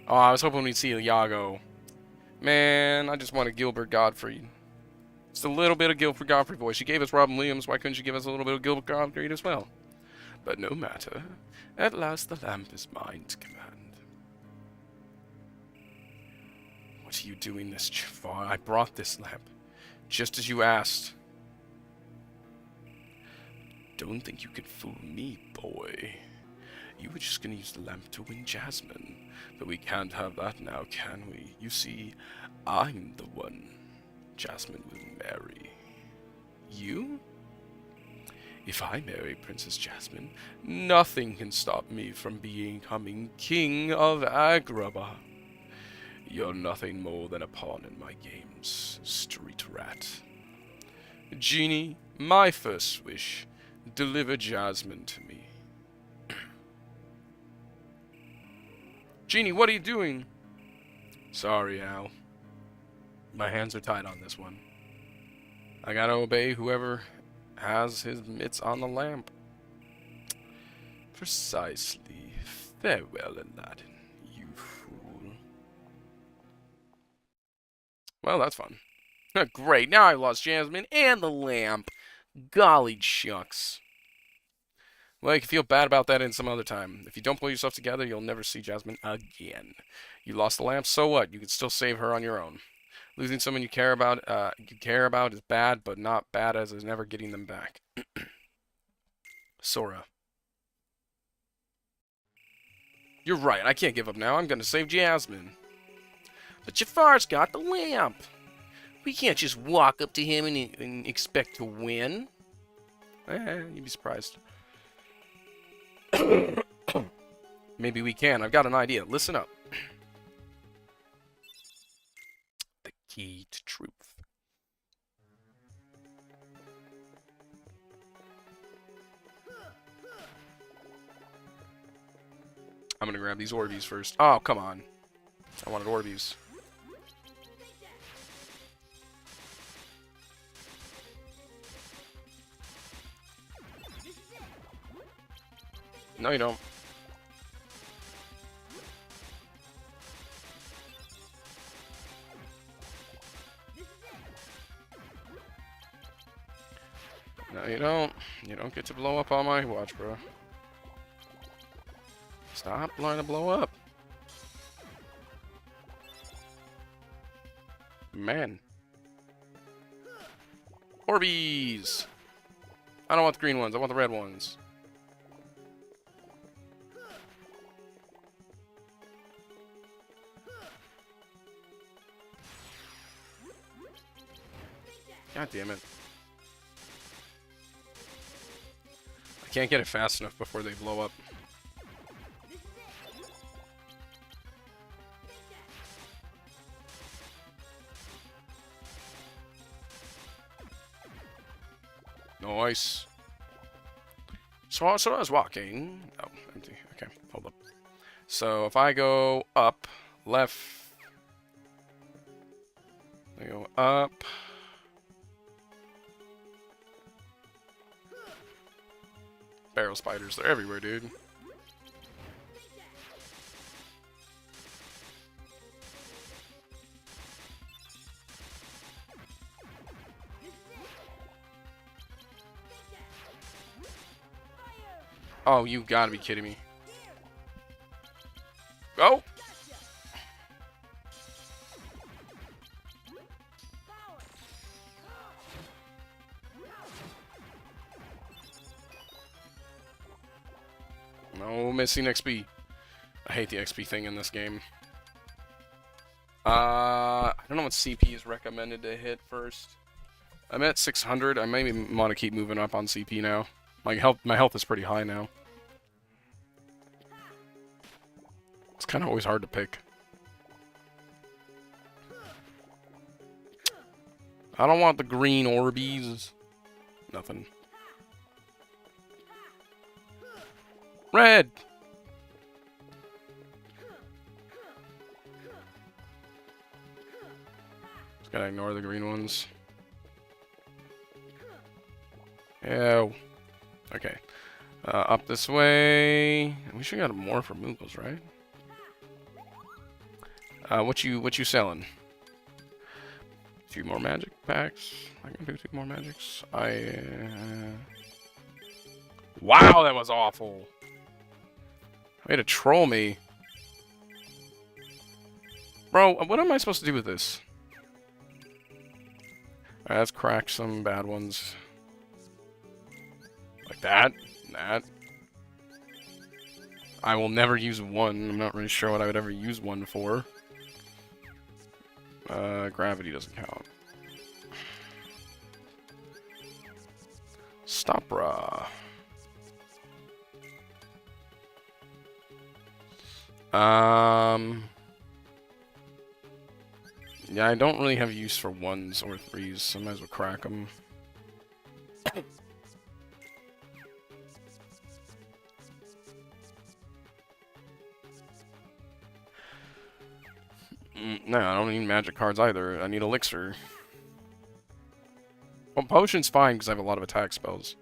Oh, I was hoping we'd see Iago. Man, I just wanted Gilbert Gottfried. Just a little bit of Gilbert Gottfried voice. You gave us Robin Williams, why couldn't you give us a little bit of Gilbert Gottfried as well? But no matter. At last the lamp is mine to command. What are you doing this for? I brought this lamp. Just as you asked. Don't think you can fool me, boy. You were just gonna use the lamp to win Jasmine. But we can't have that now, can we? You see, I'm the one Jasmine will marry. You? If I marry Princess Jasmine, nothing can stop me from becoming King of Agrabah. You're nothing more than a pawn in my games, street rat. Genie, my first wish, deliver Jasmine to me. Genie, what are you doing? Sorry, Al. My hands are tied on this one. I gotta obey whoever has his mitts on the lamp. Precisely. Farewell, Aladdin, you fool. Well, that's fun. Great, now I lost Jasmine and the lamp. Golly shucks. Well, you can feel bad about that in some other time. If you don't pull yourself together, you'll never see Jasmine again. You lost the lamp, so what? You can still save her on your own. Losing someone you care about is bad, but not bad as is never getting them back. Sora. You're right, I can't give up now. I'm gonna save Jasmine. But Jafar's got the lamp. We can't just walk up to him and expect to win. You'd be surprised. Maybe we can. I've got an idea. Listen up. The key to truth. I'm gonna grab these Orbeez first. Oh, come on. I wanted Orbeez. No, you don't. No, you don't. You don't get to blow up on my watch, bro. Stop trying to blow up. Man. Orbeez! I don't want the green ones. I want the red ones. God damn it. I can't get it fast enough before they blow up. Nice. So I was walking. Oh, empty. Okay, hold up. So if I go up, left, I go up. Barrel spiders, they're everywhere, dude. Oh, you gotta be kidding me. Go! No missing XP. I hate the XP thing in this game. I don't know what CP is recommended to hit first. I'm at 600. I maybe want to keep moving up on CP now. My health is pretty high now. It's kind of always hard to pick. I don't want the green Orbeez. Nothing. Red! Just gotta ignore the green ones. Ew. Okay. Up this way. We should got more for Moogles, right? What you selling? Two more magic packs. I can do two more magics. Wow, that was awful. Way to troll me. Bro, what am I supposed to do with this? Alright, let's crack some bad ones. Like that. That. I will never use one. I'm not really sure what I would ever use one for. Gravity doesn't count. Stopra. Yeah, I don't really have use for ones or threes, so I might as well crack them. No, I don't need magic cards either. I need elixir. Well, potion's fine because I have a lot of attack spells.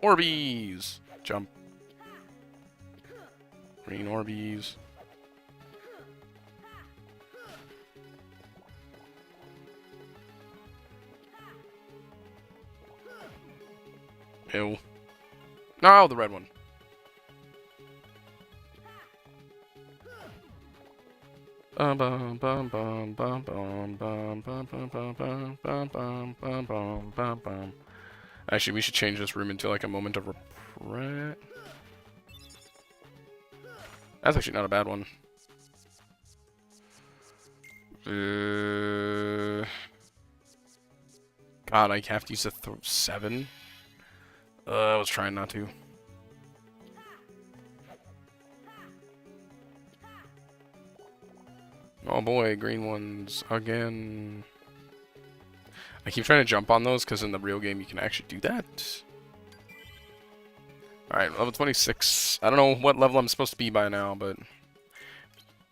Orbeez! Jump. Green Orbeez. Ew. No, the red one. Actually, we should change this room into like a moment of regret. That's actually not a bad one. God, I have to use a 7. I was trying not to. Oh boy, green ones again. I keep trying to jump on those because in the real game you can actually do that. Alright, level 26. I don't know what level I'm supposed to be by now, but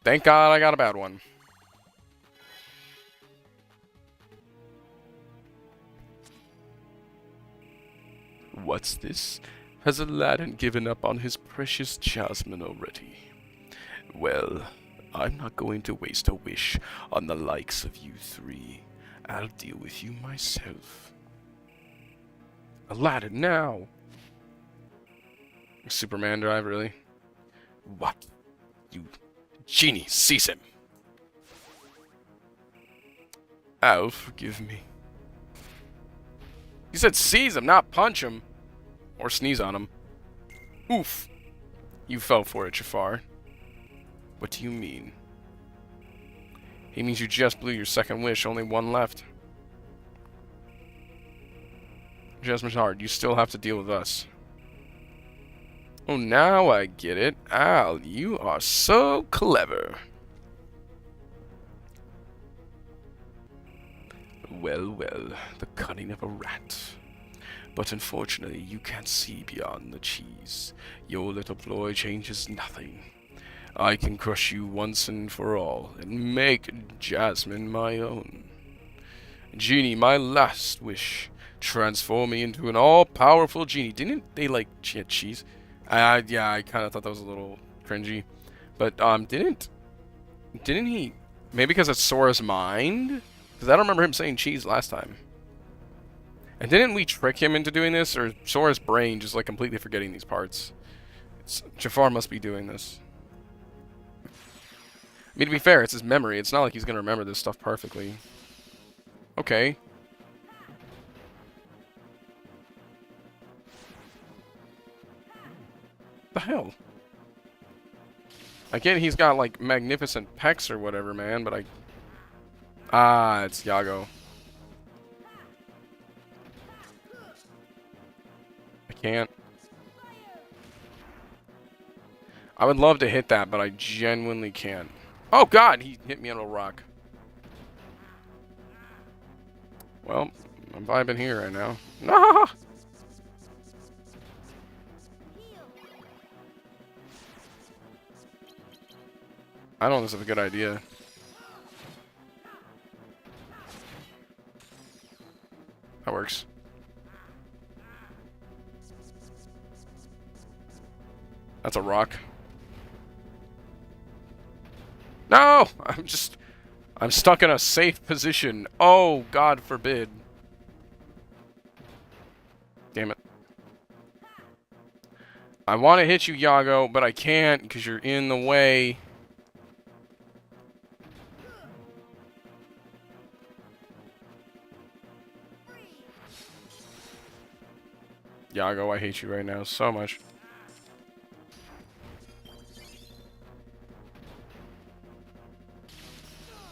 thank God I got a bad one. What's this? Has Aladdin given up on his precious Jasmine already? Well, I'm not going to waste a wish on the likes of you three. I'll deal with you myself. Aladdin, now! Superman drive, really? What? You genie, seize him! Oh, forgive me. You said seize him, not punch him. Or sneeze on him. Oof. You fell for it, Jafar. What do you mean? He means you just blew your second wish, only one left. Jasmine's hard, you still have to deal with us. Oh, now I get it. Al, you are so clever. Well, well, the cunning of a rat. But unfortunately, you can't see beyond the cheese. Your little ploy changes nothing. I can crush you once and for all, and make Jasmine my own. Genie, my last wish. Transform me into an all-powerful genie. Didn't they, like, cheese? Yeah, I kind of thought that was a little cringy. But, didn't he... Maybe because it's Sora's mind? Because I don't remember him saying cheese last time. And didn't we trick him into doing this? Or Sora's brain just, like, completely forgetting these parts? Jafar must be doing this. I mean, to be fair, it's his memory. It's not like he's going to remember this stuff perfectly. Okay. The hell? I get he's got, like, magnificent pecs or whatever, man, but I... Ah, it's Yago. I can't. I would love to hit that, but I genuinely can't. Oh, God! He hit me on a rock. Well, I'm vibing here right now. No! I don't know if this is a good idea. That works. That's a rock. No! I'm stuck in a safe position. Oh, God forbid. Damn it. I want to hit you, Yago, but I can't because you're in the way. Yago, I hate you right now so much.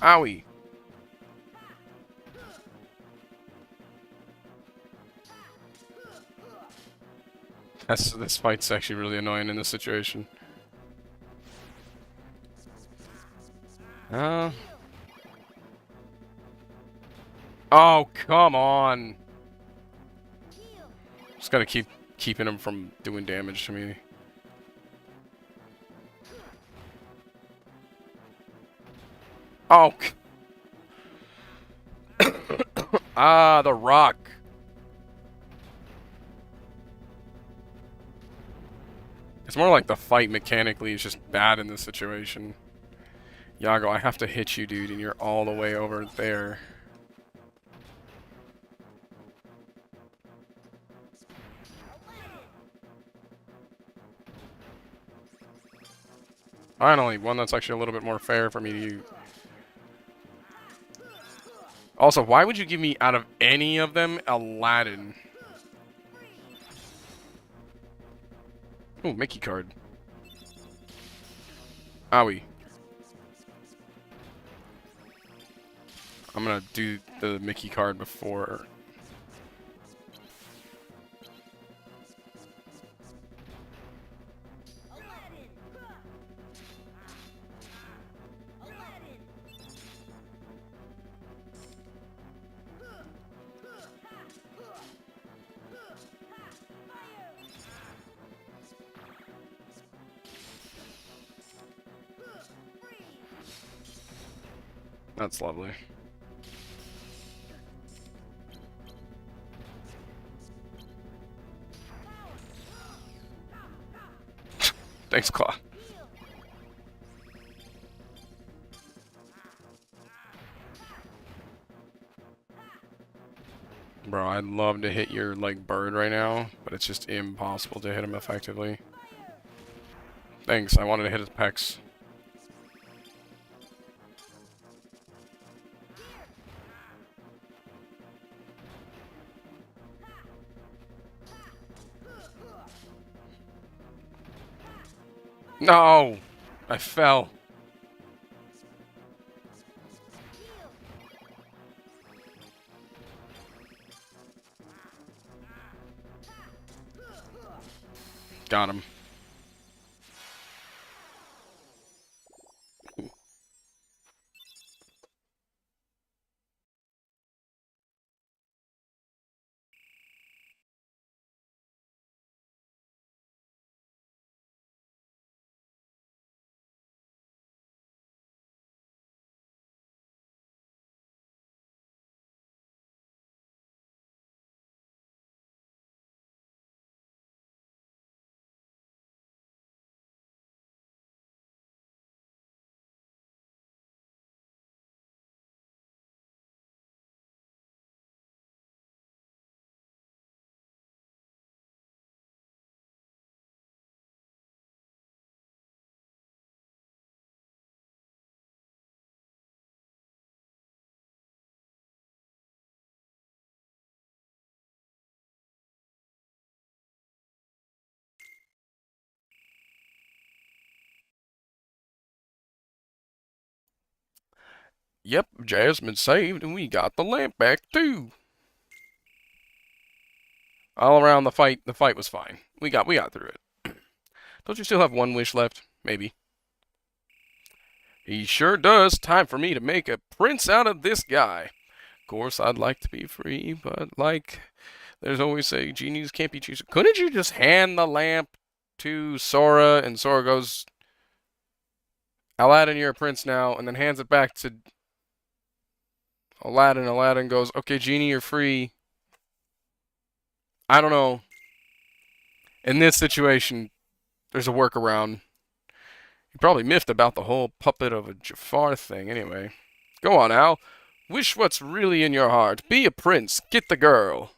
Owie. This fight's actually really annoying in this situation. Oh, come on. Just gotta keeping him from doing damage to me. Oh. Ah, the rock. It's more like the fight mechanically is just bad in this situation. Yago, I have to hit you, dude, and you're all the way over there. Finally, one that's actually a little bit more fair for me to use. Also, why would you give me, out of any of them, Aladdin? Ooh, Mickey card. Owie. I'm gonna do the Mickey card before... That's lovely. Thanks, Claw. Bro, I'd love to hit your, like, bird right now, but it's just impossible to hit him effectively. Thanks, I wanted to hit his pecs. No! I fell. Got him. Yep, Jasmine saved, and we got the lamp back too. All around the fight was fine. We got through it. Don't you still have one wish left? Maybe. He sure does. Time for me to make a prince out of this guy. Of course, I'd like to be free, but like, there's always a genies can't be choosers. Couldn't you just hand the lamp to Sora, and Sora goes, Aladdin, you're a prince now, and then hands it back to Aladdin. Aladdin goes, okay, genie, you're free. I don't know. In this situation, there's a workaround. You probably miffed about the whole puppet of a Jafar thing anyway. Go on, Al. Wish what's really in your heart. Be a prince. Get the girl.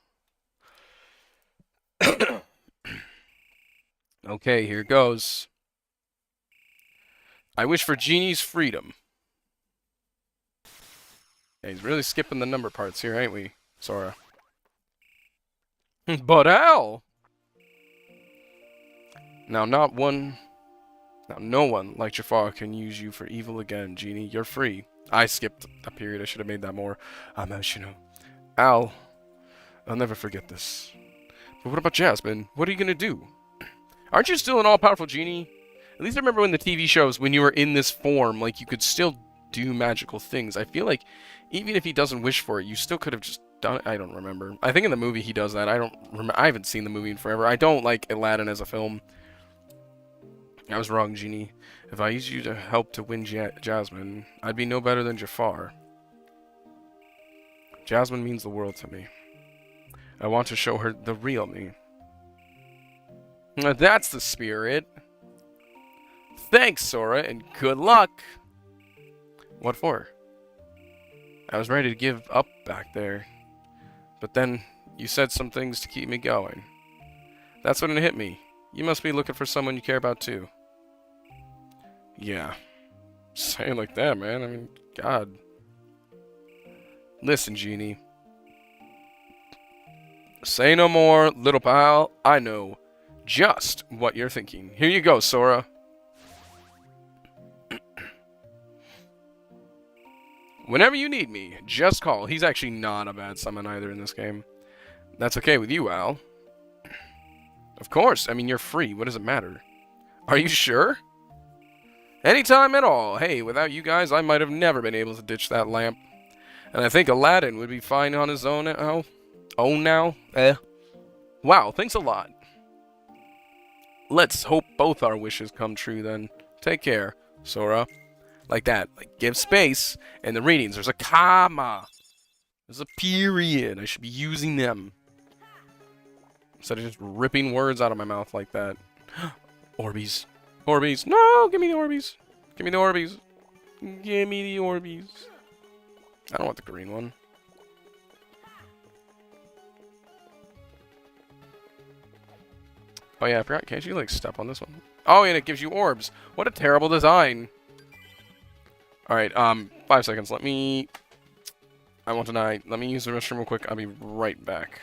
Okay, here goes. I wish for Genie's freedom. Yeah, he's really skipping the number parts here, ain't we, Sora? But Al! Now, no one like Jafar can use you for evil again, Genie. You're free. I skipped a period. I should have made that more emotional. Al, I'll never forget this. But what about Jasmine? What are you gonna do? Aren't you still an all-powerful genie? At least I remember in the TV shows, when you were in this form, like, you could still do magical things. I feel like, even if he doesn't wish for it, you still could have just done it. I don't remember. I think in the movie he does that. I haven't seen the movie in forever. I don't like Aladdin as a film. I was wrong, Genie. If I used you to help to win Jasmine, I'd be no better than Jafar. Jasmine means the world to me. I want to show her the real me. That's the spirit. Thanks, Sora, and good luck. What for? I was ready to give up back there. But then, you said some things to keep me going. That's when it hit me. You must be looking for someone you care about too. Yeah. Say it like that, man. I mean, God. Listen, Genie. Say no more, little pal. I know just what you're thinking. Here you go, Sora. Whenever you need me, just call. He's actually not a bad summon either in this game. That's okay with you, Al. Of course. I mean, you're free. What does it matter? Are you sure? Anytime at all. Hey, without you guys, I might have never been able to ditch that lamp. And I think Aladdin would be fine on his own now. Own now? Wow, thanks a lot. Let's hope both our wishes come true then. Take care, Sora. Like that. Like, give space. In the readings, there's a comma. There's a period. I should be using them. Instead of just ripping words out of my mouth like that. Orbeez. Orbeez. No! Give me the Orbeez. Give me the Orbeez. Give me the Orbeez. I don't want the green one. Oh yeah, I forgot. Can't you, like, step on this one? Oh, and it gives you orbs. What a terrible design. Alright, 5 seconds. I won't deny. Let me use the restroom real quick. I'll be right back.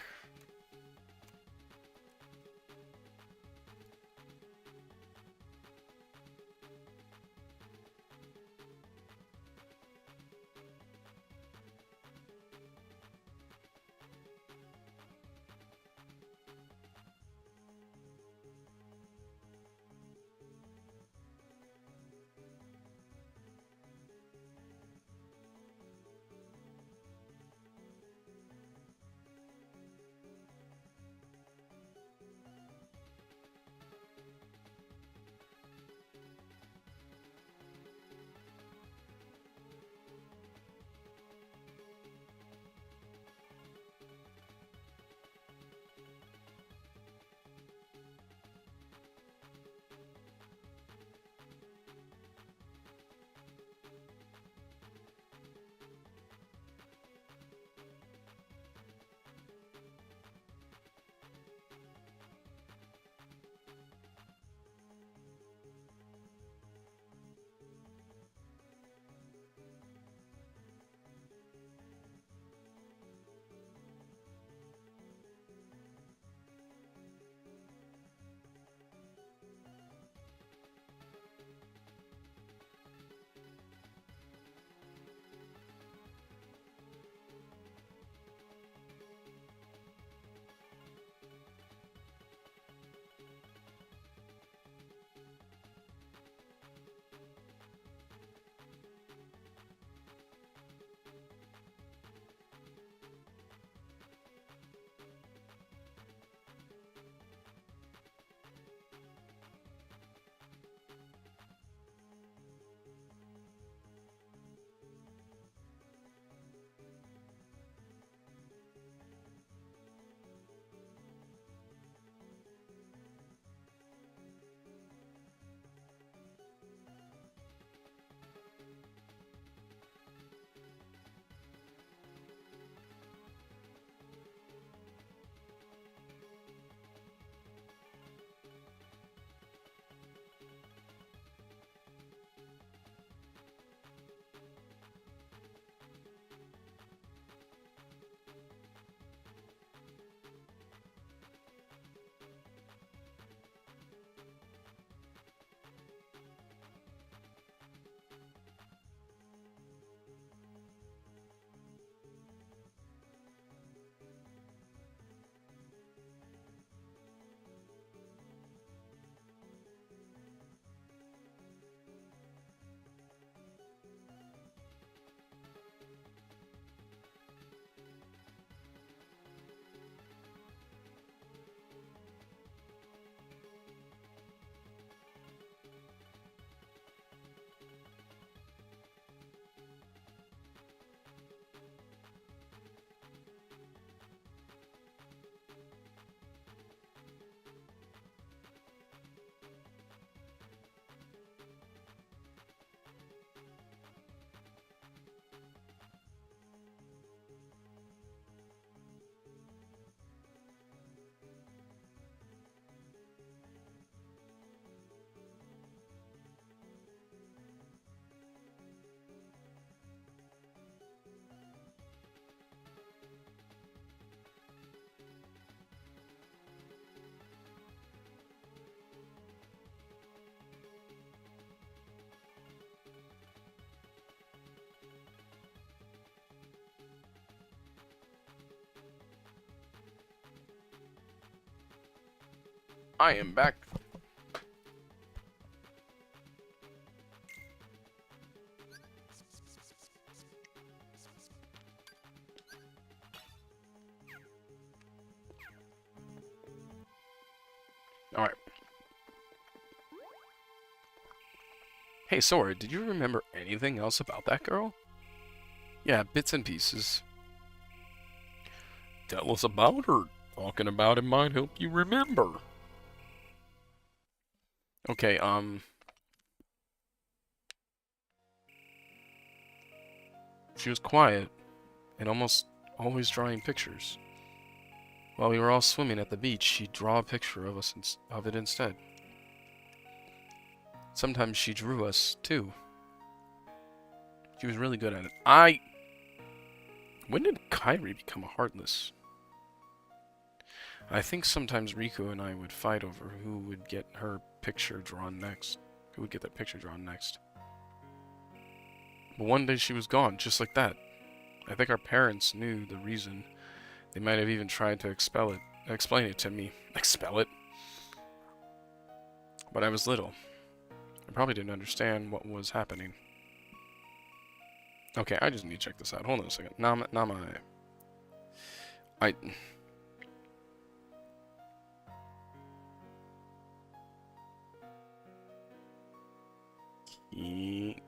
I am back. Alright. Hey, Sora, did you remember anything else about that girl? Yeah, bits and pieces. Tell us about her. Talking about it might help you remember. Okay, she was quiet and almost always drawing pictures. While we were all swimming at the beach, she'd draw a picture of us of it instead. Sometimes she drew us, too. She was really good at it. When did Kairi become a Heartless? I think sometimes Riku and I would fight over who would get her picture drawn next. Who would get that picture drawn next. But one day she was gone, just like that. I think our parents knew the reason. They might have even tried to explain it to me. Expel it? But I was little. I probably didn't understand what was happening. Okay, I just need to check this out. Hold on a second. Nama...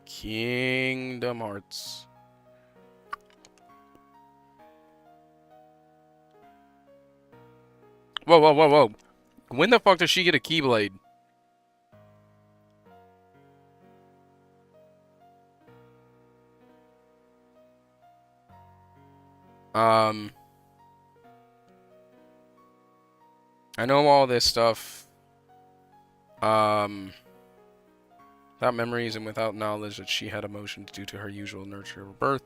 Kingdom Hearts. Whoa, whoa, whoa, whoa. When the fuck does she get a Keyblade? I know all this stuff. Without memories and without knowledge that she had emotions due to her usual nurture of birth.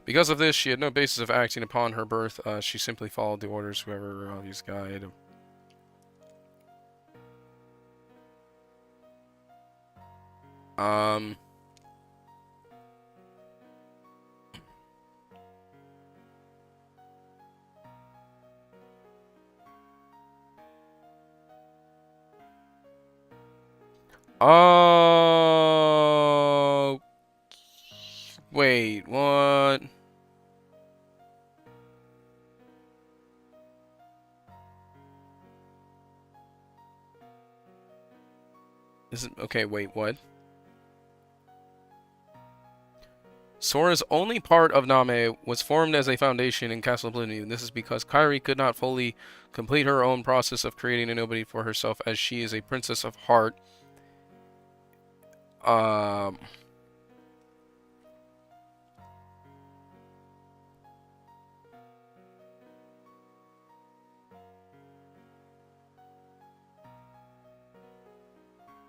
Because of this, she had no basis of acting upon her birth. She simply followed the orders whoever obvious guide. Oh, wait, what? Okay, wait, what? Sora's only part of Name was formed as a foundation in Castle Oblivion. This is because Kairi could not fully complete her own process of creating a nobody for herself, as she is a princess of heart.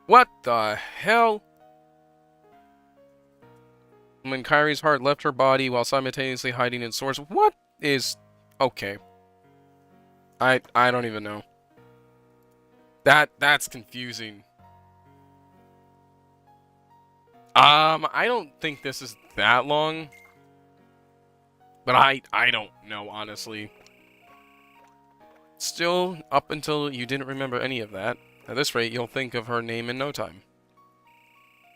What the hell? When Kairi's heart left her body while simultaneously hiding in Sora's... What is... Okay. I don't even know. That's confusing. I don't think this is that long. But I don't know, honestly. Still, up until you didn't remember any of that, at this rate, you'll think of her name in no time.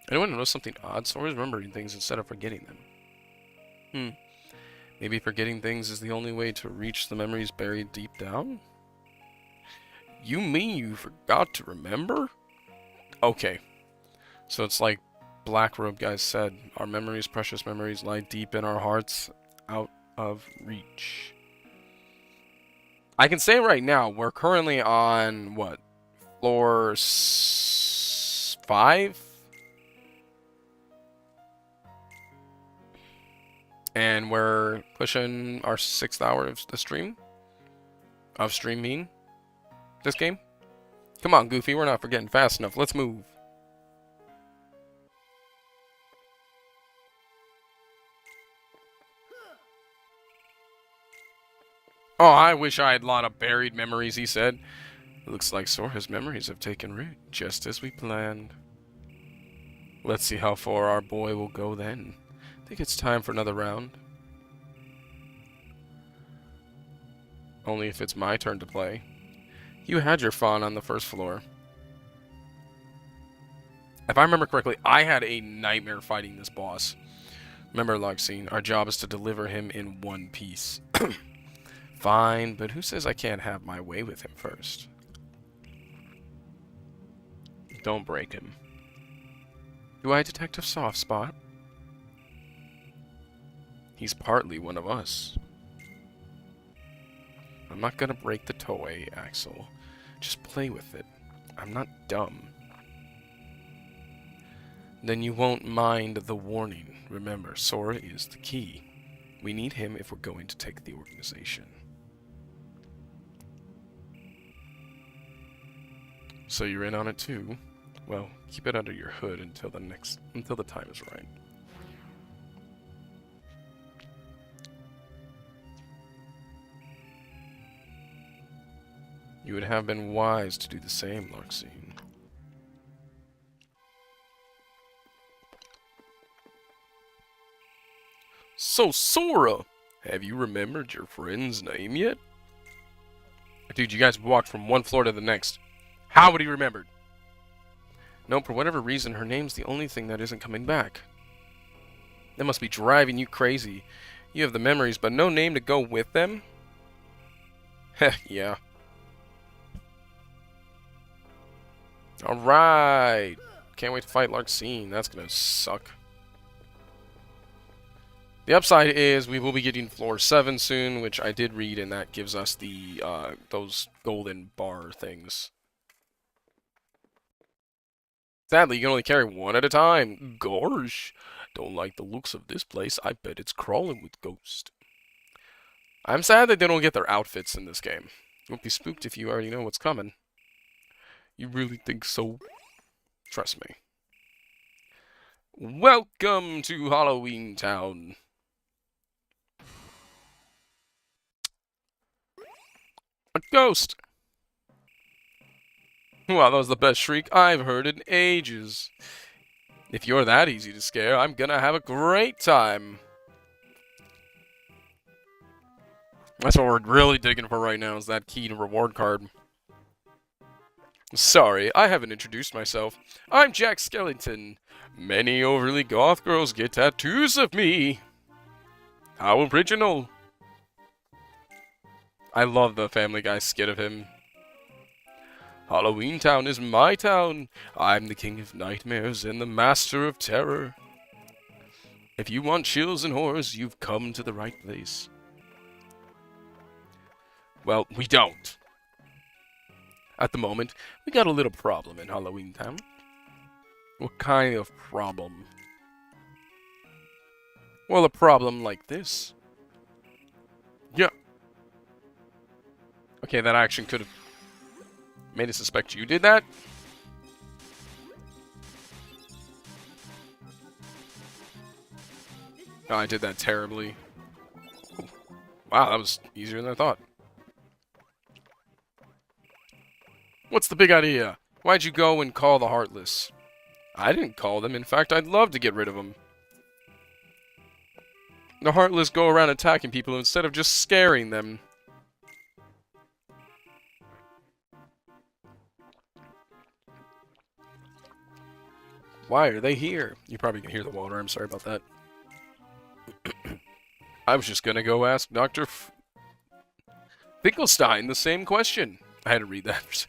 Anyone notice something odd? Sora's remembering things instead of forgetting them. Maybe forgetting things is the only way to reach the memories buried deep down? You mean you forgot to remember? Okay. So it's like Black Robe guys said, our memories, precious memories, lie deep in our hearts, out of reach. I can say right now, we're currently on, what? Floor 5? And we're pushing our 6th hour of the stream. Of streaming this game. Come on, Goofy, we're not forgetting fast enough. Let's move. Oh, I wish I had a lot of buried memories, he said. It looks like Sora's memories have taken root, just as we planned. Let's see how far our boy will go then. I think it's time for another round. Only if it's my turn to play. You had your fun on the first floor. If I remember correctly, I had a nightmare fighting this boss. Remember, Luxine, our job is to deliver him in one piece. Fine, but who says I can't have my way with him first? Don't break him. Do I detect a soft spot? He's partly one of us. I'm not gonna break the toy, Axel. Just play with it. I'm not dumb. Then you won't mind the warning. Remember, Sora is the key. We need him if we're going to take the organization. So you're in on it too? Well, keep it under your hood until the time is right. You would have been wise to do the same, Luxine. So, Sora, have you remembered your friend's name yet? Dude, you guys walked from one floor to the next. How would he remembered? No, for whatever reason, her name's the only thing that isn't coming back. That must be driving you crazy. You have the memories, but no name to go with them? Heh, yeah. Alright. Can't wait to fight Larxene. That's gonna suck. The upside is we will be getting floor 7 soon, which I did read, and that gives us the those golden bar things. Sadly, you can only carry one at a time. Gosh, don't like the looks of this place. I bet it's crawling with ghosts. I'm sad that they don't get their outfits in this game. You won't be spooked if you already know what's coming. You really think so? Trust me. Welcome to Halloween Town. A ghost! Wow, that was the best shriek I've heard in ages. If you're that easy to scare, I'm gonna have a great time. That's what we're really digging for right now, is that key to reward card. Sorry, I haven't introduced myself. I'm Jack Skellington. Many overly goth girls get tattoos of me. How original. I love the Family Guy skit of him. Halloween Town is my town. I'm the king of nightmares and the master of terror. If you want chills and horrors, you've come to the right place. Well, we don't. At the moment, we got a little problem in Halloween Town. What kind of problem? Well, a problem like this. Yeah. Okay, that action could have made us suspect you did that. Oh, I did that terribly. Wow, that was easier than I thought. What's the big idea? Why'd you go and call the Heartless? I didn't call them. In fact, I'd love to get rid of them. The Heartless go around attacking people instead of just scaring them. Why are they here? You probably can hear the water. I'm sorry about that. I was just gonna go ask Dr. Finkelstein the same question. I had to read that.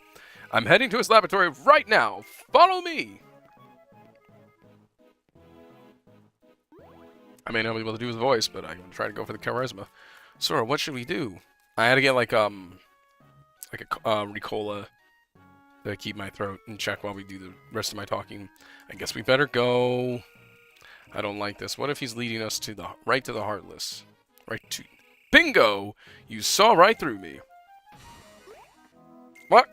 I'm heading to his laboratory right now. Follow me! I may not be able to do his voice, but I'm gonna try to go for the charisma. Sora, what should we do? I had to get like a Ricola to keep my throat in check while we do the rest of my talking. I guess we better go. I don't like this. What if he's leading us to the right to the Heartless? Right to... Bingo! You saw right through me. What?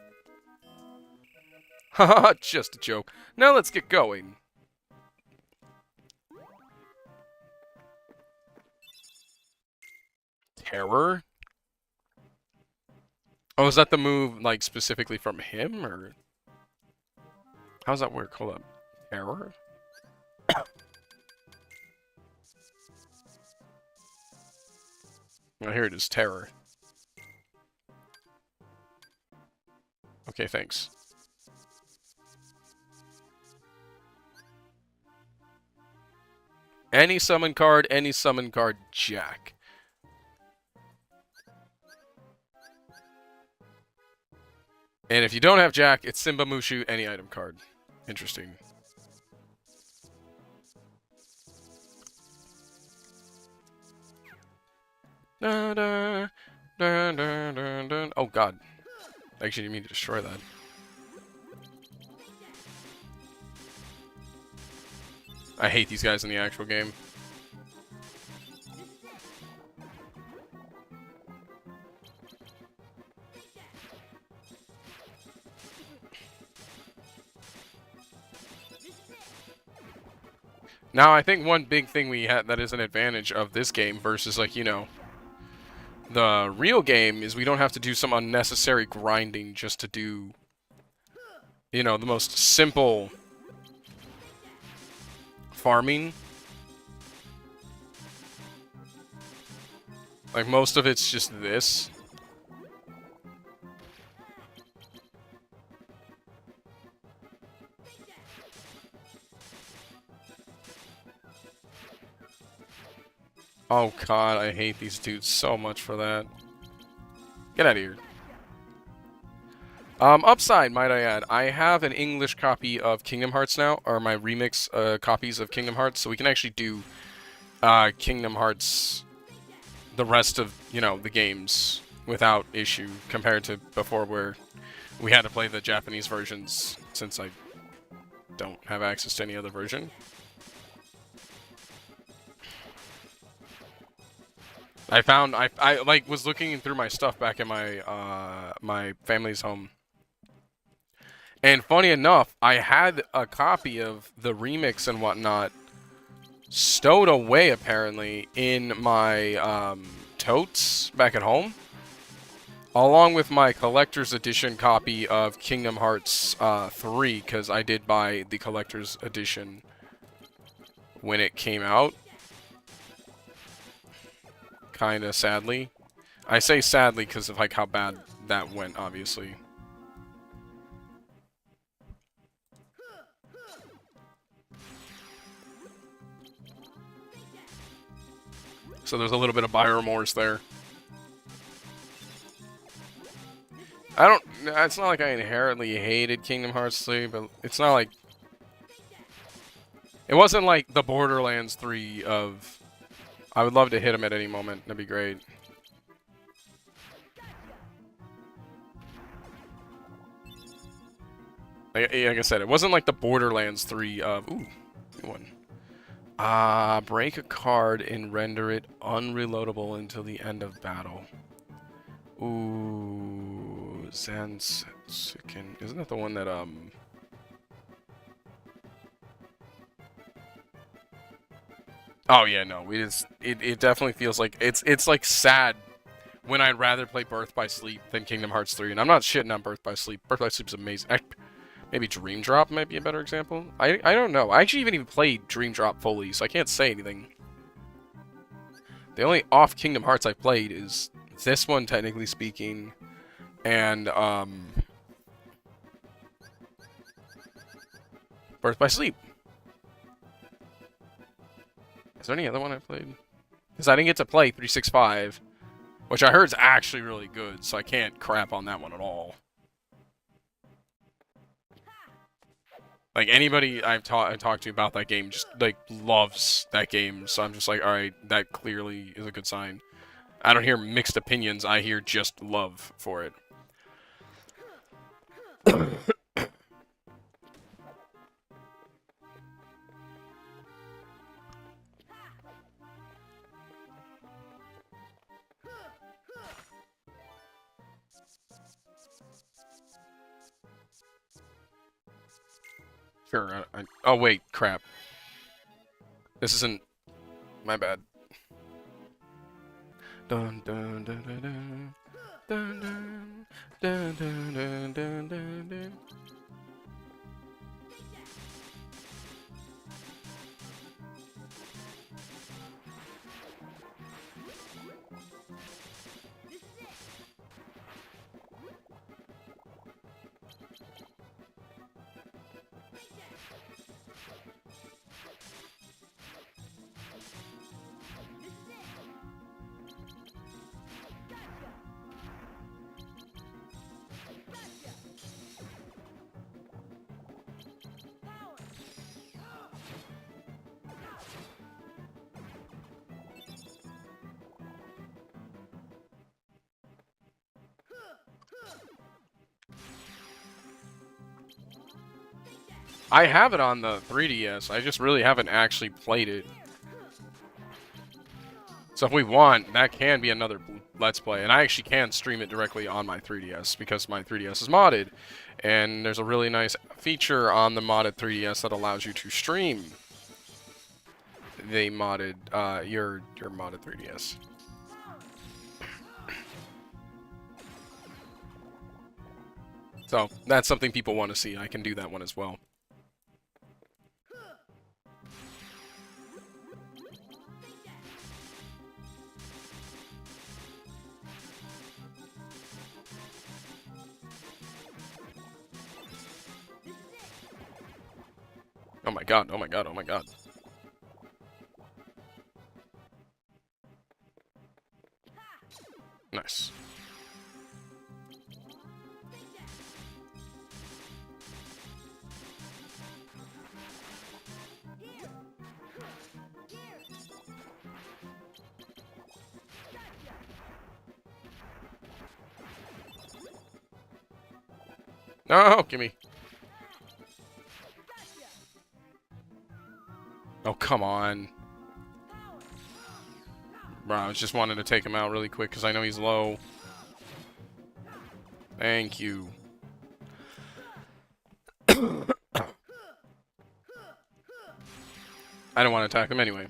Haha, just a joke. Now let's get going. Terror? Oh, is that the move, like, specifically from him, or... How's that work? Hold up. Terror? Oh, here it is, terror. Okay, thanks. Any summon card, Jack. And if you don't have Jack, it's Simba Mushu, any item card. Interesting. Dun, dun, dun, dun, dun, dun. Oh god. I actually didn't mean to destroy that. I hate these guys in the actual game. Now, I think one big thing we had that is an advantage of this game versus, like, you know, the real game is we don't have to do some unnecessary grinding just to do, you know, the most simple farming. Like, most of it's just this. Oh god, I hate these dudes so much for that. Get out of here. Upside, might I add, I have an English copy of Kingdom Hearts now, or my remix copies of Kingdom Hearts, so we can actually do Kingdom Hearts, the rest of, you know, the games without issue, compared to before where we had to play the Japanese versions, since I don't have access to any other version. I found, I like, was looking through my stuff back in my, my family's home. And funny enough, I had a copy of the remix and whatnot stowed away, apparently, in my, totes back at home. Along with my collector's edition copy of Kingdom Hearts, 3, because I did buy the collector's edition when it came out. Kinda sadly. I say sadly because of like how bad that went, obviously. So there's a little bit of buyer remorse there. I don't... It's not like I inherently hated Kingdom Hearts 3, but it's not like... It wasn't like the Borderlands 3 of... I would love to hit him at any moment. That'd be great. Like I said, it wasn't like the Borderlands 3 of... Ooh, new one. Break a card and render it unreloadable until the end of battle. Ooh, Zansetsuken. Isn't that the one that, Oh yeah, no, it definitely feels like it's like sad when I'd rather play Birth by Sleep than Kingdom Hearts 3, and I'm not shitting on Birth by Sleep. Birth by Sleep is amazing. Maybe Dream Drop might be a better example. I don't know. I actually even played Dream Drop fully, so I can't say anything. The only off Kingdom Hearts I've played is this one, technically speaking, and Birth by Sleep. Is there any other one I played? Because I didn't get to play 365, which I heard is actually really good, so I can't crap on that one at all. Like, anybody I've talked to about that game just, like, loves that game, so I'm just like, alright, that clearly is a good sign. I don't hear mixed opinions, I hear just love for it. Sure, oh wait, crap. This isn't... My bad. Dun dun dun dun dun dun dun dun dun dun dun dun. I have it on the 3DS. I just really haven't actually played it. So if we want, that can be another Let's Play. And I actually can stream it directly on my 3DS because my 3DS is modded. And there's a really nice feature on the modded 3DS that allows you to stream the modded, your modded 3DS. So that's something people want to see. I can do that one as well. Oh my god, oh my god, oh my god. Nice. No, gimme. Oh, come on. Bro, I was just wanting to take him out really quick because I know he's low. Thank you. I don't want to attack him anyway.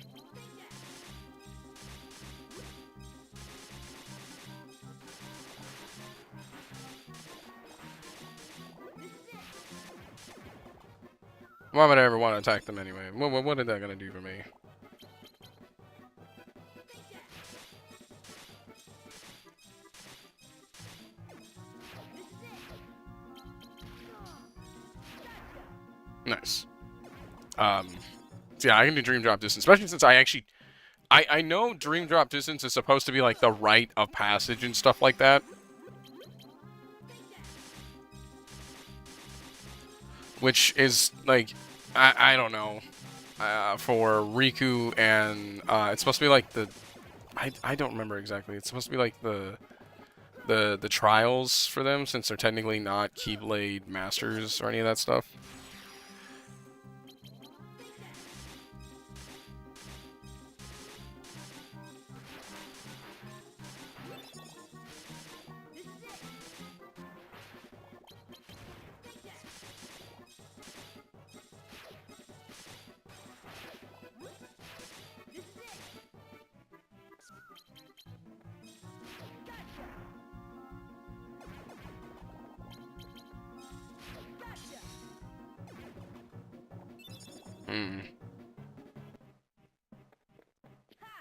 Why would I ever want to attack them anyway? What is that gonna do for me? Nice. So yeah, I can do Dream Drop Distance, especially since I know Dream Drop Distance is supposed to be like the rite of passage and stuff like that. Which is, like, I don't know, for Riku and, it's supposed to be like the, I don't remember exactly, it's supposed to be like the trials for them, since they're technically not Keyblade Masters or any of that stuff.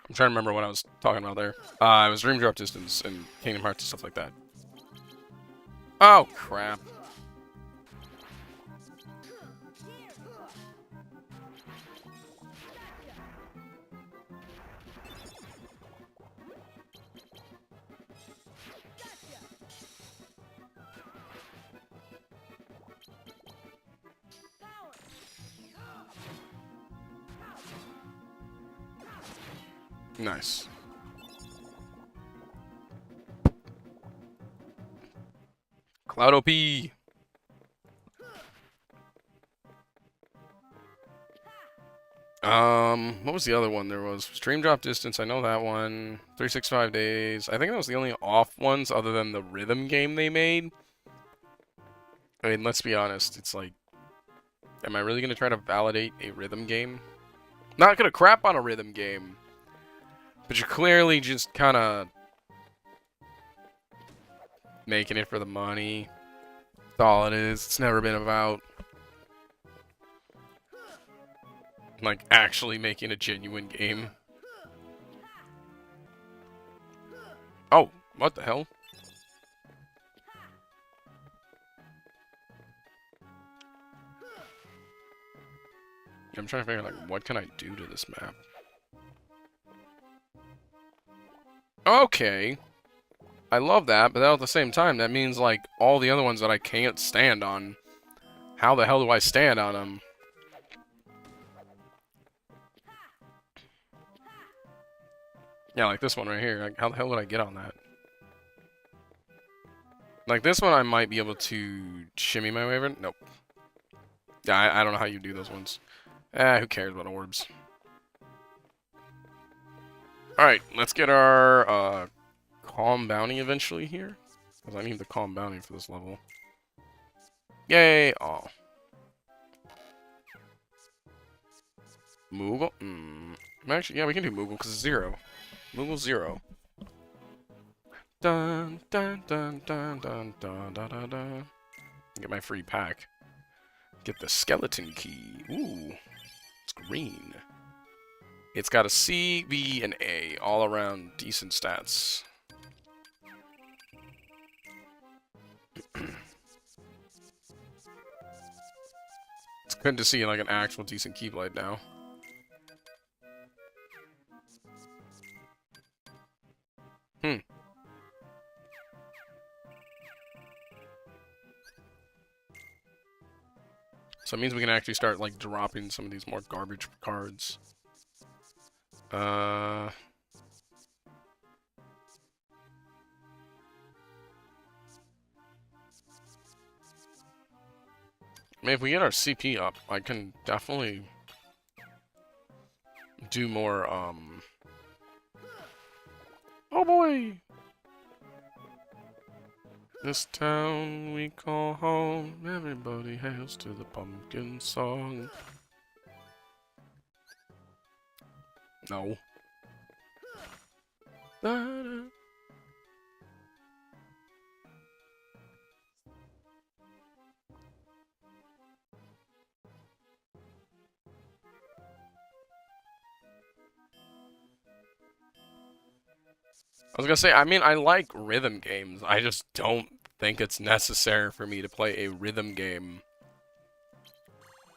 I'm trying to remember what I was talking about there. It was Dream Drop Distance and Kingdom Hearts and stuff like that. Oh, crap. Nice. Cloud OP. What was the other one there was? Dream Drop Distance, I know that one. 365 Days. I think that was the only off ones other than the rhythm game they made. I mean, let's be honest, it's like, am I really going to try to validate a rhythm game? Not going to crap on a rhythm game. But you're clearly just kind of making it for the money. That's all it is. It's never been about, like, actually making a genuine game. Oh, what the hell? I'm trying to figure out, like, what can I do to this map? Okay. I love that, but at the same time, that means, like, all the other ones that I can't stand on. How the hell do I stand on them? Yeah, like this one right here. Like, how the hell would I get on that? Like, this one I might be able to shimmy my way over. Nope. Yeah, I don't know how you do those ones. Who cares about orbs? Alright, let's get our calm bounty eventually here. Because I need the calm bounty for this level. Yay! Oh. Moogle? Actually, yeah, we can do Moogle because it's 0. Moogle 0. Dun dun dun dun dun dun dun dun dun. Get my free pack. Get the skeleton key. Ooh. It's green. It's got a C, B, and A. All around decent stats. It's good to see like an actual decent Keyblade now. So it means we can actually start like dropping some of these more garbage cards. I mean, if we get our CP up, I can definitely do more, Oh boy! This town we call home, everybody hails to the pumpkin song. No. Da-da. I was gonna say, I mean, I like rhythm games. I just don't think it's necessary for me to play a rhythm game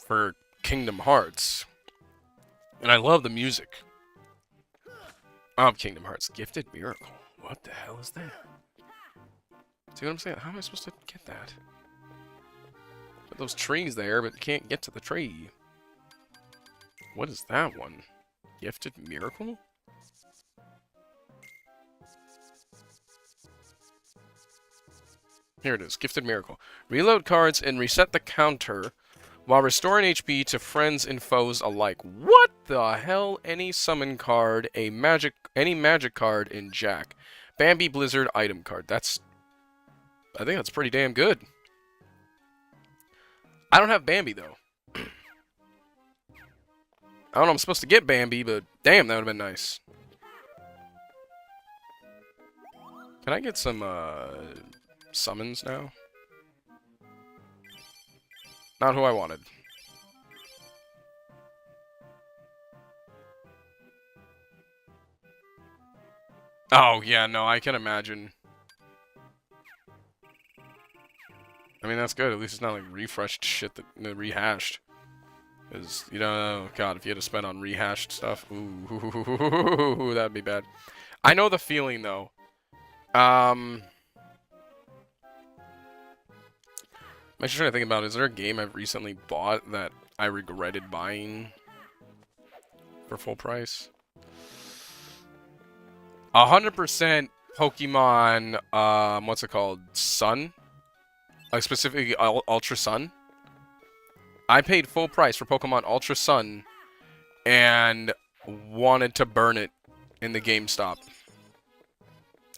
for Kingdom Hearts. And I love the music of Kingdom Hearts. Gifted Miracle. What the hell is that? See what I'm saying? How am I supposed to get that? Put those trees there, but can't get to the tree. What is that one? Gifted Miracle? Here it is, Gifted Miracle. Reload cards and reset the counter while restoring HP to friends and foes alike. What the hell? Any summon card, any magic card in Jack. Bambi Blizzard item card. I think that's pretty damn good. I don't have Bambi, though. I don't know, I'm supposed to get Bambi, but damn, that would have been nice. Can I get some, summons now? Not who I wanted. Oh, yeah, no, I can imagine. I mean, that's good. At least it's not like refreshed shit that rehashed. Because, you know, God, if you had to spend on rehashed stuff, ooh, that'd be bad. I know the feeling, though. I'm actually trying to think about, is there a game I've recently bought that I regretted buying for full price? 100% Pokemon, what's it called? Sun? Like, specifically Ultra Sun. I paid full price for Pokemon Ultra Sun and wanted to burn it in the GameStop.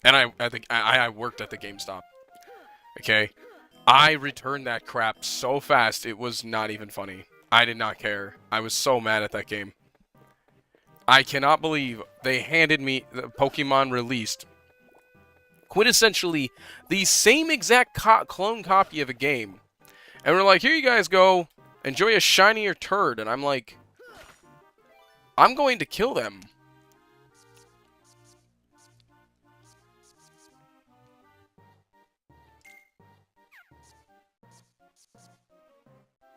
And I think I worked at the GameStop. Okay? I returned that crap so fast, it was not even funny. I did not care. I was so mad at that game. I cannot believe they handed me the Pokemon released quintessentially the same exact clone copy of a game. And we're like, here you guys go. Enjoy a shinier turd. And I'm like, I'm going to kill them.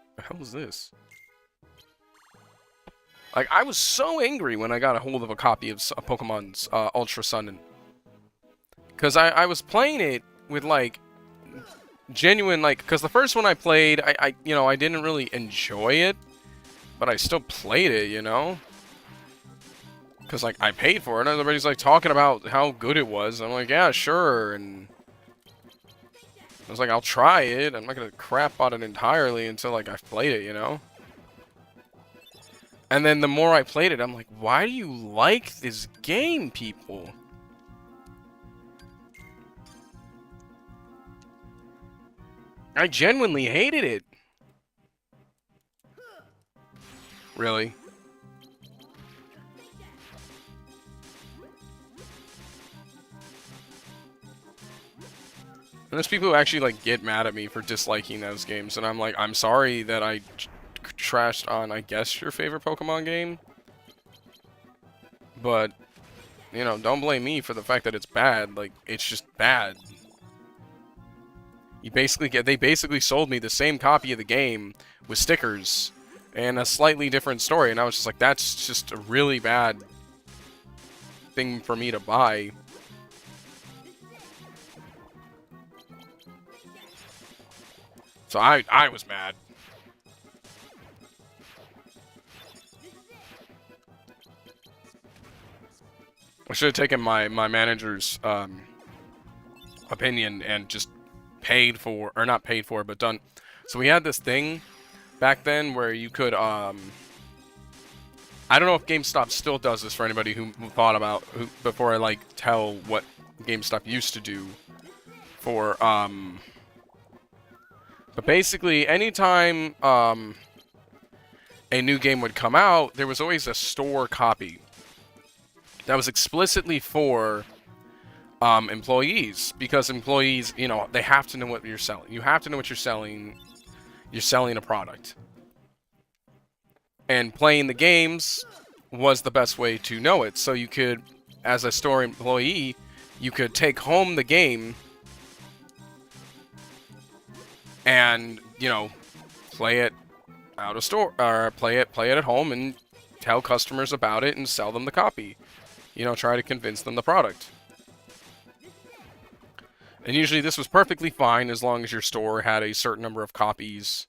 What the hell is this? Like, I was so angry when I got a hold of a copy of Pokemon's Ultra Sun. Because I was playing it with, like, genuine, like, because the first one I played, I didn't really enjoy it. But I still played it, you know? Because, like, I paid for it, and everybody's, like, talking about how good it was. I'm like, yeah, sure, and... I was like, I'll try it. I'm not gonna crap on it entirely until like I've played it, you know? And then the more I played it, I'm like, why do you like this game, people? I genuinely hated it. Really? And there's people who actually like get mad at me for disliking those games, and I'm like, I'm sorry that I trashed on, I guess, your favorite Pokemon game. But, you know, don't blame me for the fact that it's bad. Like, it's just bad. They basically sold me the same copy of the game with stickers and a slightly different story, and I was just like, that's just a really bad thing for me to buy. So I was mad. I should have taken my manager's opinion and just paid for, or not paid for, but done. So we had this thing back then where you could I don't know if GameStop still does this for anybody who thought about before I like tell what GameStop used to do for but basically anytime a new game would come out, there was always a store copy that was explicitly for employees, because employees, you know, they have to know what you're selling. You have to know what you're selling. You're selling a product. And playing the games was the best way to know it. So you could, as a store employee, you could take home the game and, you know, play it out of store, or play it at home and tell customers about it and sell them the copy. You know, try to convince them the product. And usually this was perfectly fine as long as your store had a certain number of copies.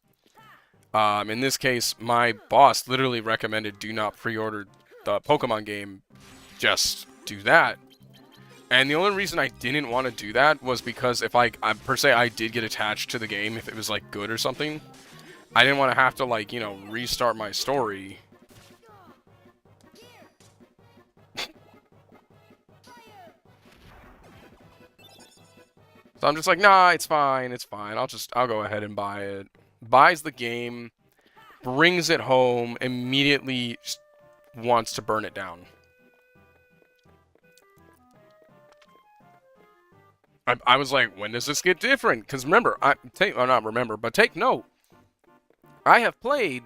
In this case, my boss literally recommended do not pre-order the Pokemon game. Just do that. And the only reason I didn't want to do that was because if per se, I did get attached to the game, if it was, like, good or something, I didn't want to have to, like, you know, restart my story. So I'm just like, nah, it's fine, it's fine. I'll go ahead and buy it. Buys the game, brings it home, immediately wants to burn it down. I was like, when does this get different? Because remember, take note. I have played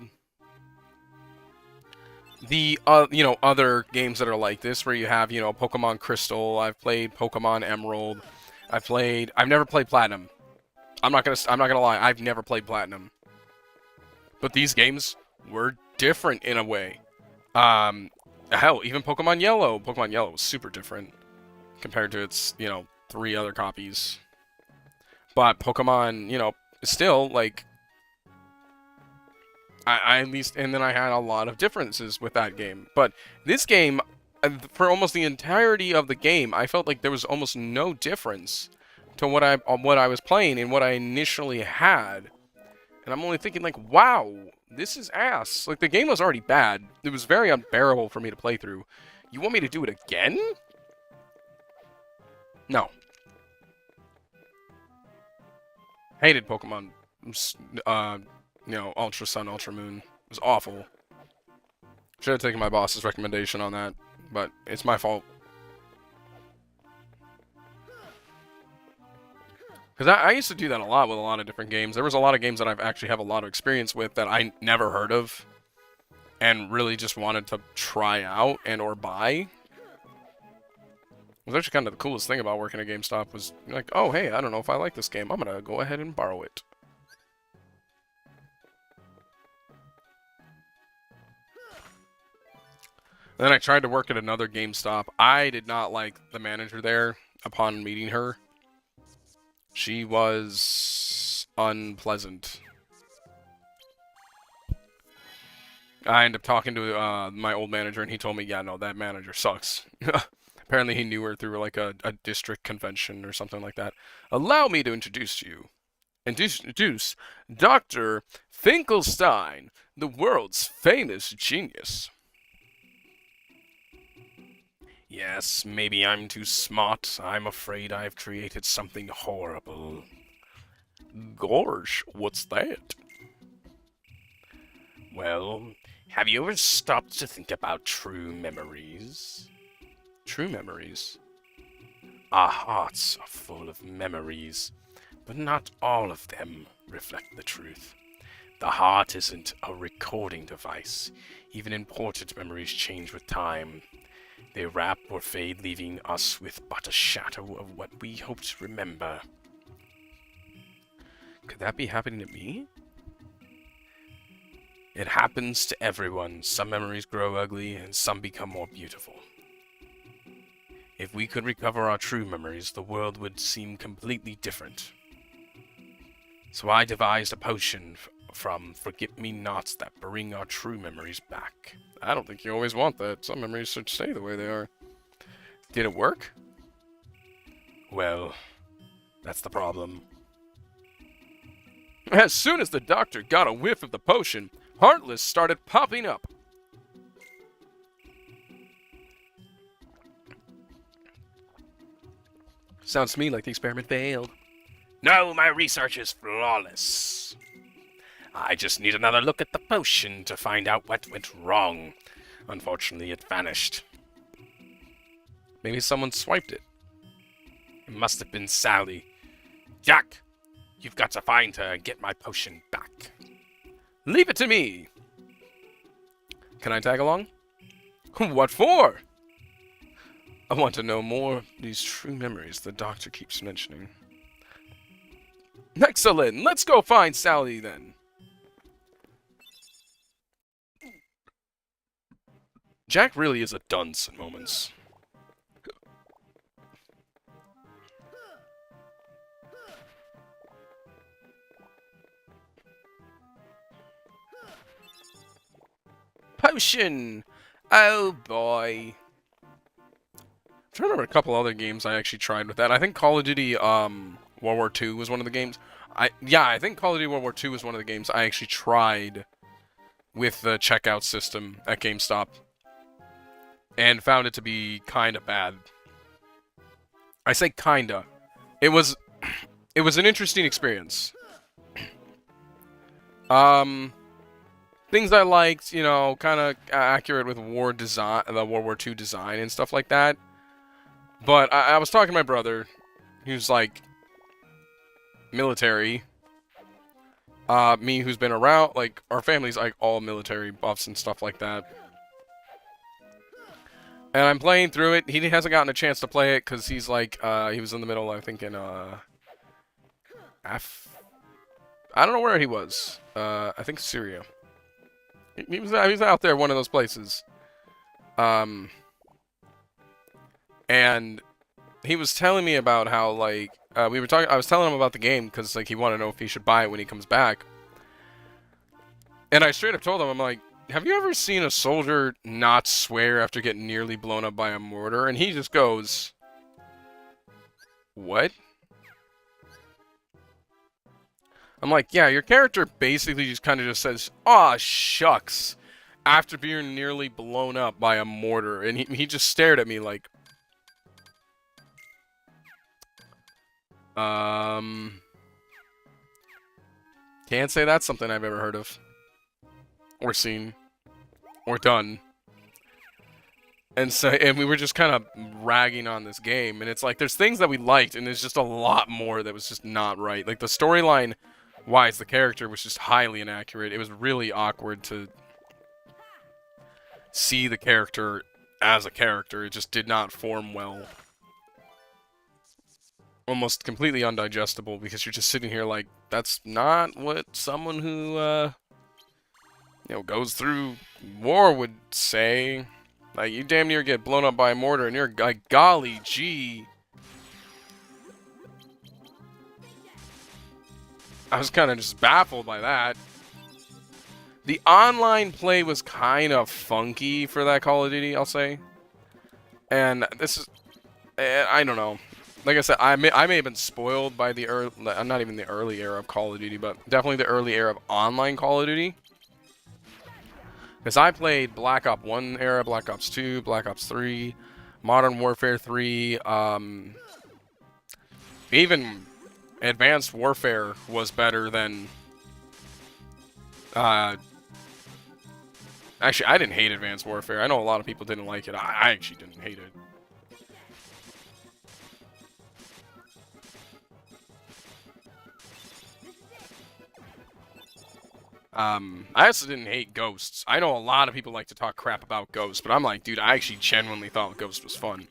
the, you know, other games that are like this, where you have, you know, Pokemon Crystal. I've played Pokemon Emerald. I've never played Platinum. I'm not gonna lie, I've never played Platinum. But these games were different in a way. Hell, even Pokemon Yellow. Pokemon Yellow was super different compared to its, you know, 3 other copies. But Pokemon, you know, still, like, I at least, and then I had a lot of differences with that game. But this game, for almost the entirety of the game, I felt like there was almost no difference to what I was playing and what I initially had. And I'm only thinking, like, wow, this is ass. Like, the game was already bad. It was very unbearable for me to play through. You want me to do it again? No. Hated Pokemon, you know, Ultra Sun, Ultra Moon. It was awful. Should have taken my boss's recommendation on that, but it's my fault. Because I used to do that a lot with a lot of different games. There was a lot of games that I've actually have a lot of experience with that I never heard of and really just wanted to try out and or buy. It was actually kind of the coolest thing about working at GameStop was like, oh, hey, I don't know if I like this game. I'm going to go ahead and borrow it. And then I tried to work at another GameStop. I did not like the manager there upon meeting her. She was unpleasant. I ended up talking to my old manager, and he told me, yeah, no, that manager sucks. Apparently he knew her through like a district convention or something like that. Allow me to introduce you. Introduce Dr. Finkelstein, the world's famous genius. Yes, maybe I'm too smart. I'm afraid I've created something horrible. Gosh, what's that? Well, have you ever stopped to think about true memories? True memories? Our hearts are full of memories, but not all of them reflect the truth. The heart isn't a recording device. Even important memories change with time. They wrap or fade, leaving us with but a shadow of what we hoped to remember. Could that be happening to me? It happens to everyone. Some memories grow ugly, and some become more beautiful. If we could recover our true memories, the world would seem completely different. So I devised a potion from Forget-Me-Nots that bring our true memories back. I don't think you always want that. Some memories should stay the way they are. Did it work? Well, that's the problem. As soon as the doctor got a whiff of the potion, Heartless started popping up. Sounds to me like the experiment failed. No, my research is flawless. I just need another look at the potion to find out what went wrong. Unfortunately, it vanished. Maybe someone swiped it. It must have been Sally. Jack, you've got to find her and get my potion back. Leave it to me. Can I tag along? What for? I want to know more of these true memories the doctor keeps mentioning. Excellent! Let's go find Sally then. Jack really is a dunce at moments. Potion! Oh boy. I'm trying to remember a couple other games I actually tried with that. I think Call of Duty World War II was one of the games. I think Call of Duty World War II was one of the games I actually tried with the checkout system at GameStop. And found it to be kinda bad. I say kinda. It was an interesting experience. Things I liked, you know, kind of accurate with war design, the World War II design and stuff like that. But I was talking to my brother, who's like military. Me, who's been around, like our family's like all military buffs and stuff like that. And I'm playing through it. He hasn't gotten a chance to play it because he's like, he was in the middle, I think, in I don't know where he was. I think Syria. He was out there, one of those places. And he was telling me about how, like, I was telling him about the game because, like, he wanted to know if he should buy it when he comes back. And I straight up told him, I'm like, have you ever seen a soldier not swear after getting nearly blown up by a mortar? And he just goes, what? I'm like, yeah, your character basically just kind of just says, aw, shucks, after being nearly blown up by a mortar. And he just stared at me like, can't say that's something I've ever heard of. Or seen. Or done. And so, and we were just kind of ragging on this game. And it's like, there's things that we liked, and there's just a lot more that was just not right. Like, the storyline-wise, the character was just highly inaccurate. It was really awkward to see the character as a character. It just did not form well. Almost completely undigestible, because you're just sitting here like, that's not what someone who, you know, goes through war would say. Like, you damn near get blown up by a mortar, and you're like, golly gee. I was kind of just baffled by that. The online play was kind of funky for that Call of Duty, I'll say. And this is, I don't know. like I said, I may have been spoiled by the early, not even the early era of Call of Duty, but definitely the early era of online Call of Duty. Because I played Black Ops 1 era, Black Ops 2, Black Ops 3, Modern Warfare 3, even Advanced Warfare was better than... actually, I didn't hate Advanced Warfare. I know a lot of people didn't like it. I actually didn't hate it. I also didn't hate Ghosts. I know a lot of people like to talk crap about Ghosts, but I'm like, dude, I actually genuinely thought Ghost was fun.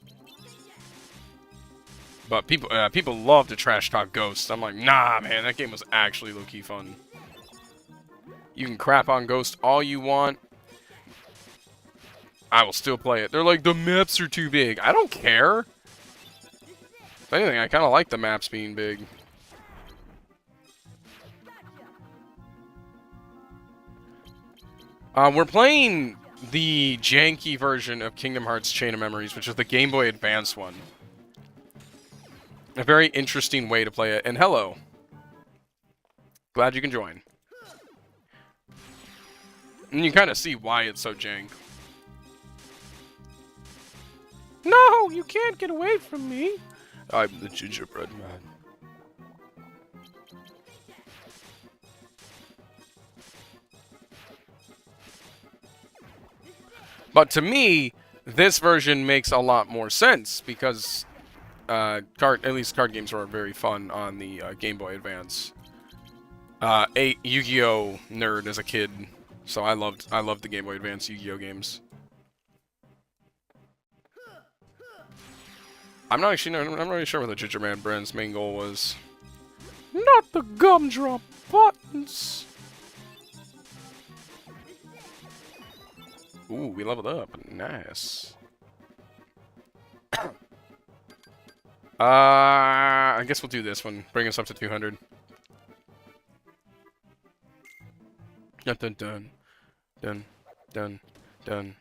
But people love to trash talk Ghosts. I'm like, nah, man, that game was actually low-key fun. You can crap on Ghost all you want. I will still play it. They're like, the maps are too big. I don't care. If anything, I kind of like the maps being big. We're playing the janky version of Kingdom Hearts Chain of Memories, which is the Game Boy Advance one. A very interesting way to play it. And hello. Glad you can join. And you kind of see why it's so jank. No, you can't get away from me. I'm the gingerbread man. But to me, this version makes a lot more sense because at least card games were very fun on the Game Boy Advance. A Yu-Gi-Oh nerd as a kid, so I loved the Game Boy Advance Yu-Gi-Oh games. I'm not really sure what the Ginger Man brand's main goal was. Not the gumdrop buttons. Ooh, we leveled up. Nice. I guess we'll do this one. Bring us up to 200. Dun dun dun. Dun dun dun.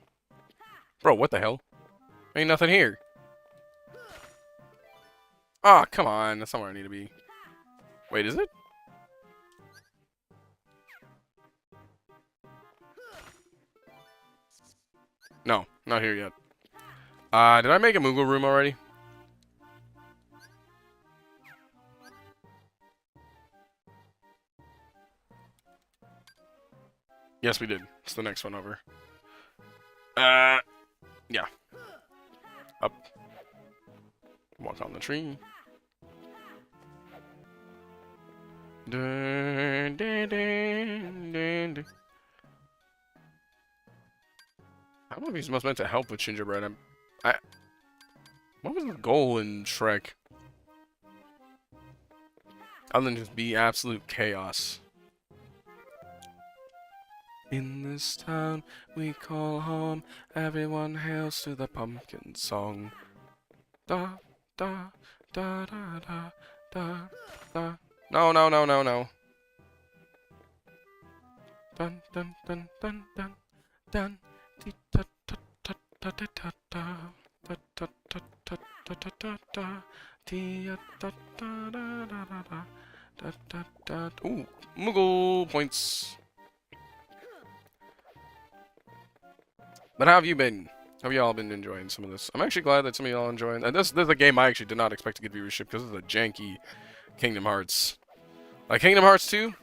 Bro, what the hell? Ain't nothing here. Ah, oh, come on. That's not where I need to be. Wait, is it? No, not here yet. Did I make a Moogle room already? Yes, we did. It's the next one over. Yeah. Up. Walk on the tree. Dun, dun, dun, dun, dun. I don't know if he's meant to help with Gingerbread. What was the goal in Shrek? Other than just be absolute chaos. In this town we call home, everyone hails to the pumpkin song. Da da da da da da da. No no no no no. Dun dun dun dun dun dun. Da da da da da da da. Da da da da da da da da. Da da da da da da. Da da da. Ooh, Moogle points. But how have you been? Have y'all been enjoying some of this? I'm actually glad that some of y'all enjoying. And this is a game I actually did not expect to get viewership because it's a janky Kingdom Hearts. Like Kingdom Hearts 2,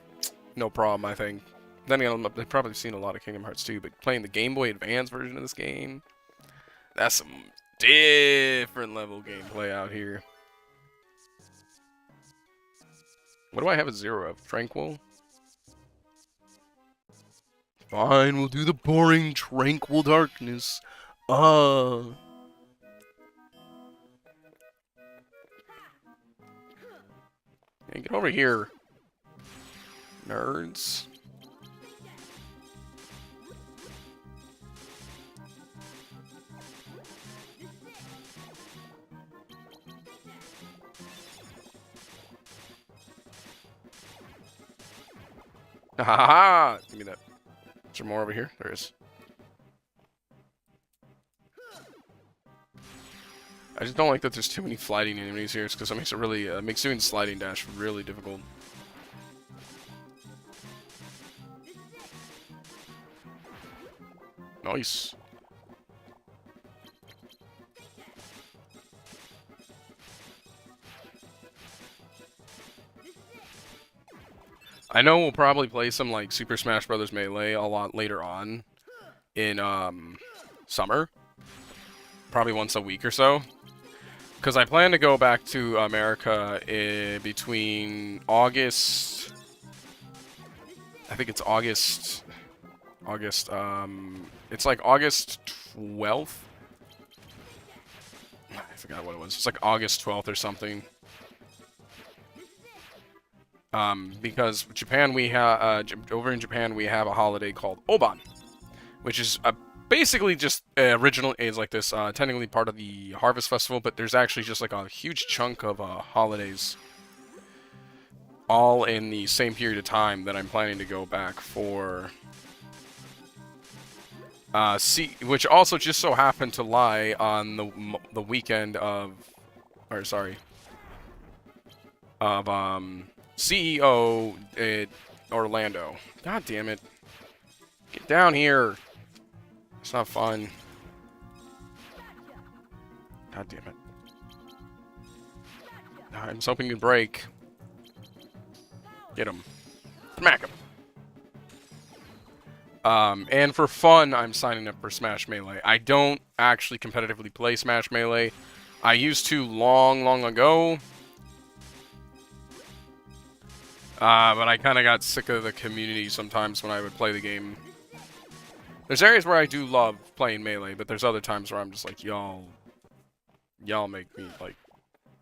no problem, I think. Then again, I've probably seen a lot of Kingdom Hearts 2, but playing the Game Boy Advance version of this game, that's some different level gameplay out here. What do I have a 0 of? Tranquil? Fine, we'll do the boring Tranquil Darkness. Hey, get over here, nerds. Ha ha ha! Give me that. Is there more over here? There is. I just don't like that there's too many sliding enemies here, because it makes it really, makes doing sliding dash really difficult. Nice. I know we'll probably play some, like, Super Smash Bros. Melee a lot later on in, summer. Probably once a week or so. Because I plan to go back to America between August... I think it's August... it's like August 12th? I forgot what it was. It's like August 12th or something. Because Japan, we have over in Japan we have a holiday called Oban, which is basically just original is like this technically part of the Harvest Festival, but there's actually just like a huge chunk of holidays, all in the same period of time that I'm planning to go back for. Which also just so happened to lie on the weekend of, or sorry, of CEO at Orlando. God damn it. Get down here. It's not fun. God damn it. I'm just hoping you break. Get him. Smack him. And for fun, I'm signing up for Smash Melee. I don't actually competitively play Smash Melee. I used to long ago. But I kind of got sick of the community sometimes when I would play the game. There's areas where I do love playing Melee, but there's other times where I'm just like, y'all make me, like,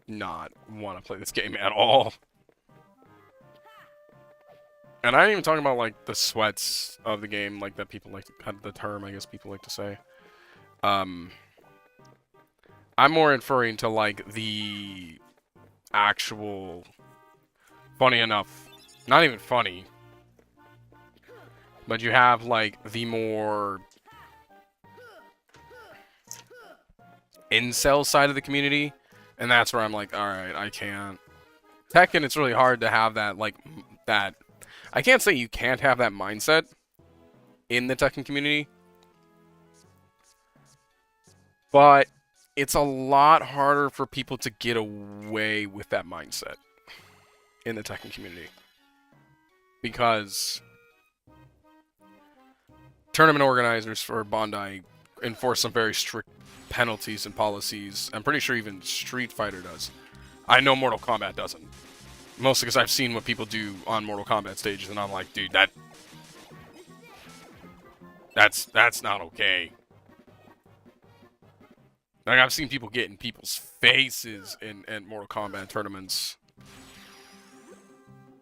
not want to play this game at all. And I ain't even talking about, like, the sweats of the game, like, that people like, the term, I guess people like to say. I'm more referring to, like, the actual, funny enough, not even funny, but you have, like, the more incel side of the community, and that's where I'm like, alright, I can't. Tekken, it's really hard to have that, like, that... I can't say you can't have that mindset in the Tekken community, but it's a lot harder for people to get away with that mindset in the Tekken community. Because tournament organizers for Bandai enforce some very strict penalties and policies. I'm pretty sure even Street Fighter does. I know Mortal Kombat doesn't. Mostly because I've seen what people do on Mortal Kombat stages, and I'm like, dude, that's not okay. Like, I've seen people get in people's faces in Mortal Kombat tournaments.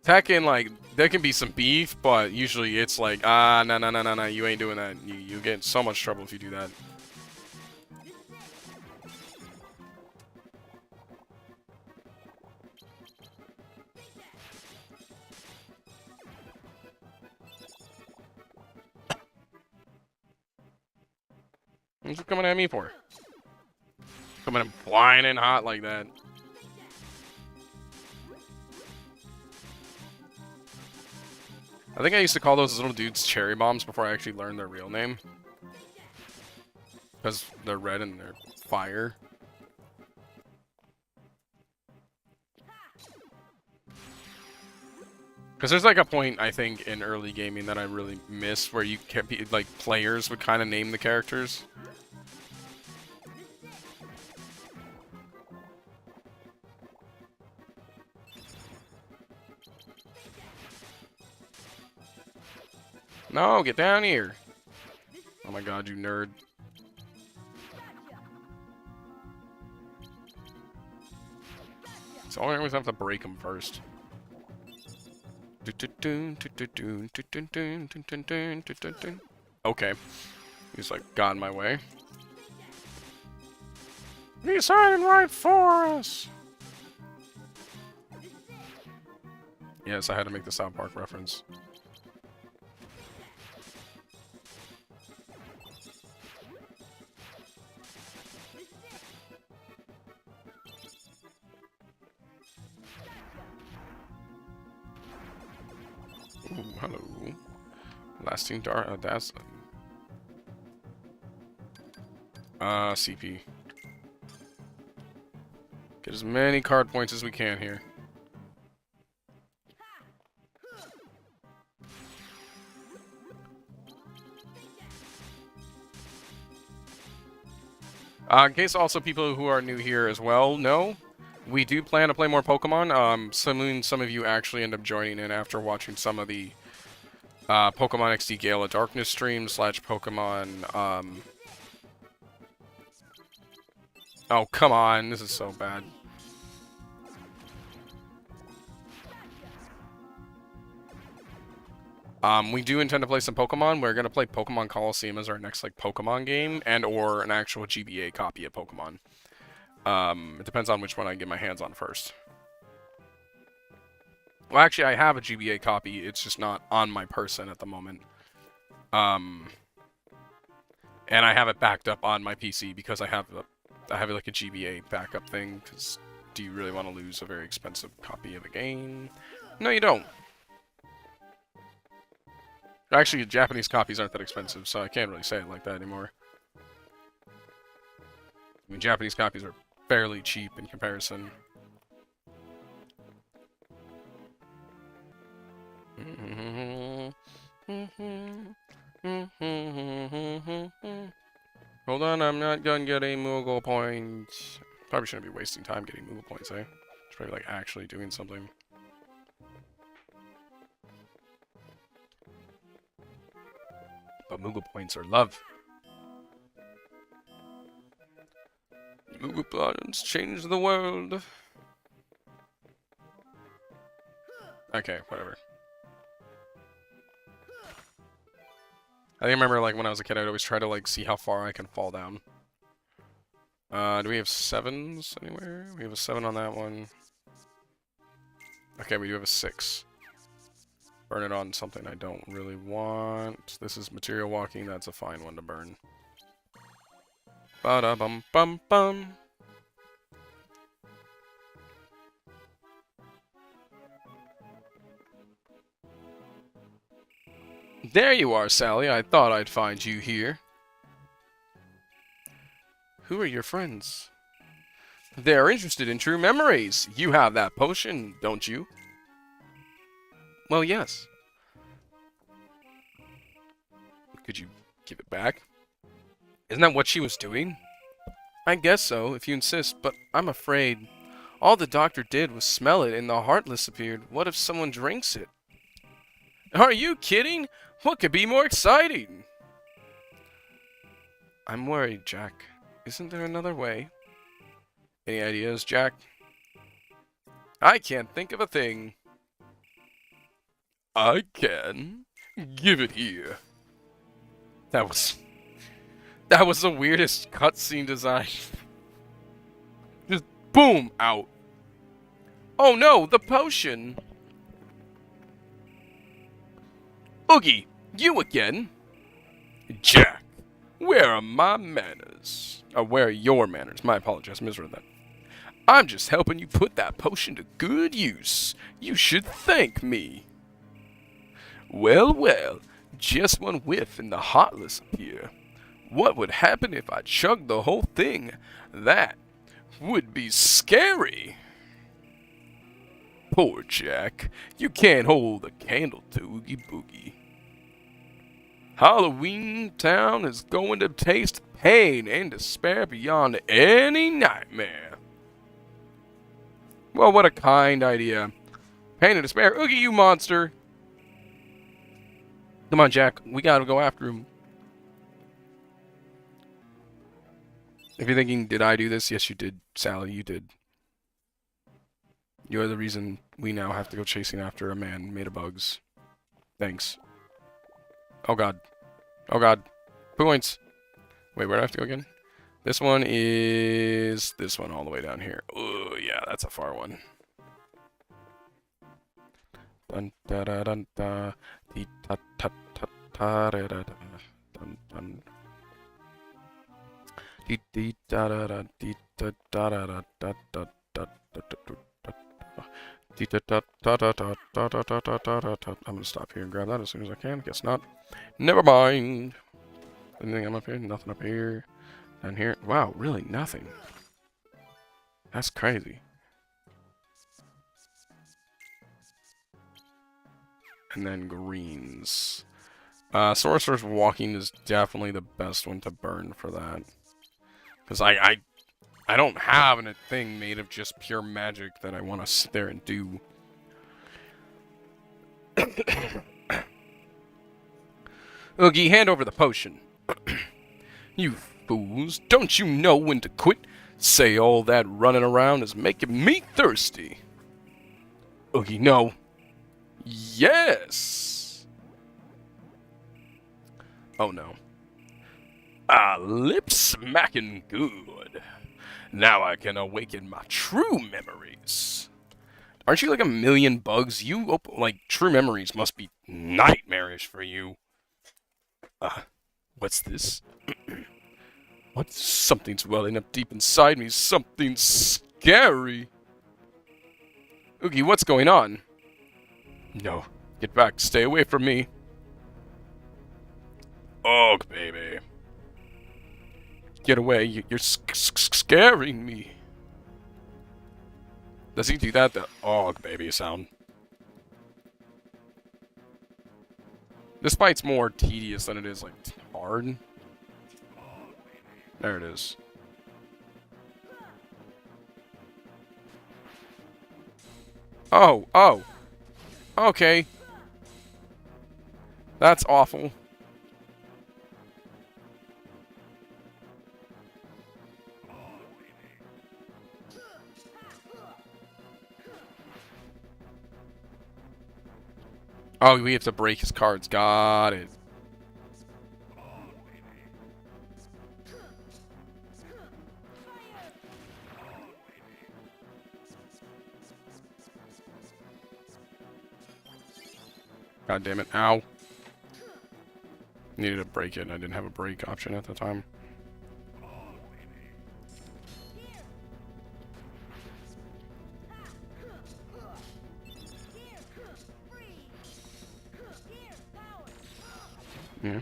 Tekken, like, there can be some beef, but usually it's like, no, you ain't doing that. You get in so much trouble if you do that. What's you coming at me for? Coming in flying in hot like that. I think I used to call those little dudes cherry bombs before I actually learned their real name. Because they're red and they're fire. Because there's like a point, I think, in early gaming that I really missed where you can't be, like, players would kind of name the characters. No, get down here. Oh my god, you nerd. So I always have to break him first. Okay. He's like, got in my way. He's hiding right for us! Yes, I had to make the South Park reference. hello. Lasting dark. That's CP. Get as many card points as we can here. In case also people who are new here as well know, we do plan to play more Pokemon. Some of you actually end up joining in after watching some of the Pokemon XD Gale of Darkness streams / Pokemon. Oh, come on. This is so bad. We do intend to play some Pokemon. We're going to play Pokemon Coliseum as our next, like, Pokemon game and or an actual GBA copy of Pokemon. It depends on which one I get my hands on first. Well, actually, I have a GBA copy. It's just not on my person at the moment. And I have it backed up on my PC because I have like a GBA backup thing. Because do you really want to lose a very expensive copy of a game? No, you don't. Actually, Japanese copies aren't that expensive, so I can't really say it like that anymore. I mean, Japanese copies are fairly cheap in comparison. Hold on, I'm not gonna get a Moogle point. Probably shouldn't be wasting time getting Moogle points, eh? It's probably like actually doing something. But Moogle points are love. Moogle points change the world. Okay, whatever. I remember, like, when I was a kid, I'd always try to, like, see how far I can fall down. Do we have 7s anywhere? We have a 7 on that one. Okay, we do have a 6. Burn it on something I don't really want. This is material walking. That's a fine one to burn. Ba-da-bum-bum-bum. There you are, Sally. I thought I'd find you here. Who are your friends? They're interested in true memories. You have that potion, don't you? Well, yes. Could you give it back? Isn't that what she was doing? I guess so, if you insist, but I'm afraid. All the doctor did was smell it and the Heartless appeared. What if someone drinks it? Are you kidding? What could be more exciting? I'm worried, Jack. Isn't there another way? Any ideas, Jack? I can't think of a thing. I can. Give it here. That was the weirdest cutscene design. Just boom, out. Oh no, the potion. Oogie, you again? Jack, where are my manners? Where are your manners? My apologies, I misread that. I'm just helping you put that potion to good use. You should thank me. Well, well, just one whiff and the Heartless appear. What would happen if I chugged the whole thing? That would be scary. Poor Jack. You can't hold a candle to Oogie Boogie. Halloween Town is going to taste pain and despair beyond any nightmare. Well, what a kind idea. Pain and despair. Oogie, you monster. Come on, Jack. We gotta go after him. If you're thinking, did I do this? Yes, you did, Sally. You did. You're the reason we now have to go chasing after a man made of bugs. Thanks. Oh, God. Oh, God. Points. Wait, where do I have to go again? This one is this one all the way down here. Oh, yeah, that's a far one. Dun da da dun da dee ta ta ta ta da da da dun dun dee dee da da da dee da da da da da da da da da I'm gonna stop here and grab that as soon as I can. Guess not. Never mind. Anything I'm up here? Nothing up here. Down here. Wow, really nothing. That's crazy. And then greens. Sorcerer's Walking is definitely the best one to burn for that. Because I don't have a thing made of just pure magic that I want to sit there and do. Oogie, hand over the potion. You fools, don't you know when to quit? Say all that running around is making me thirsty. Oogie, no. Yes! Oh no. Ah, lip smacking good. Now I can awaken my true memories. Aren't you like a million bugs? You, like, true memories must be nightmarish for you. What's this? What? Something's welling up deep inside me. Something scary. Oogie, what's going on? No. Get back. Stay away from me. Ugh, baby. Get away. You're scaring me. Does he do that? The ugh, baby sound. This fight's more tedious than it is, like, hard. There it is. Oh, oh. Okay. That's awful. Oh, we have to break his cards. Got it. God damn it. Ow. Needed to break it. I didn't have a break option at the time. Yeah.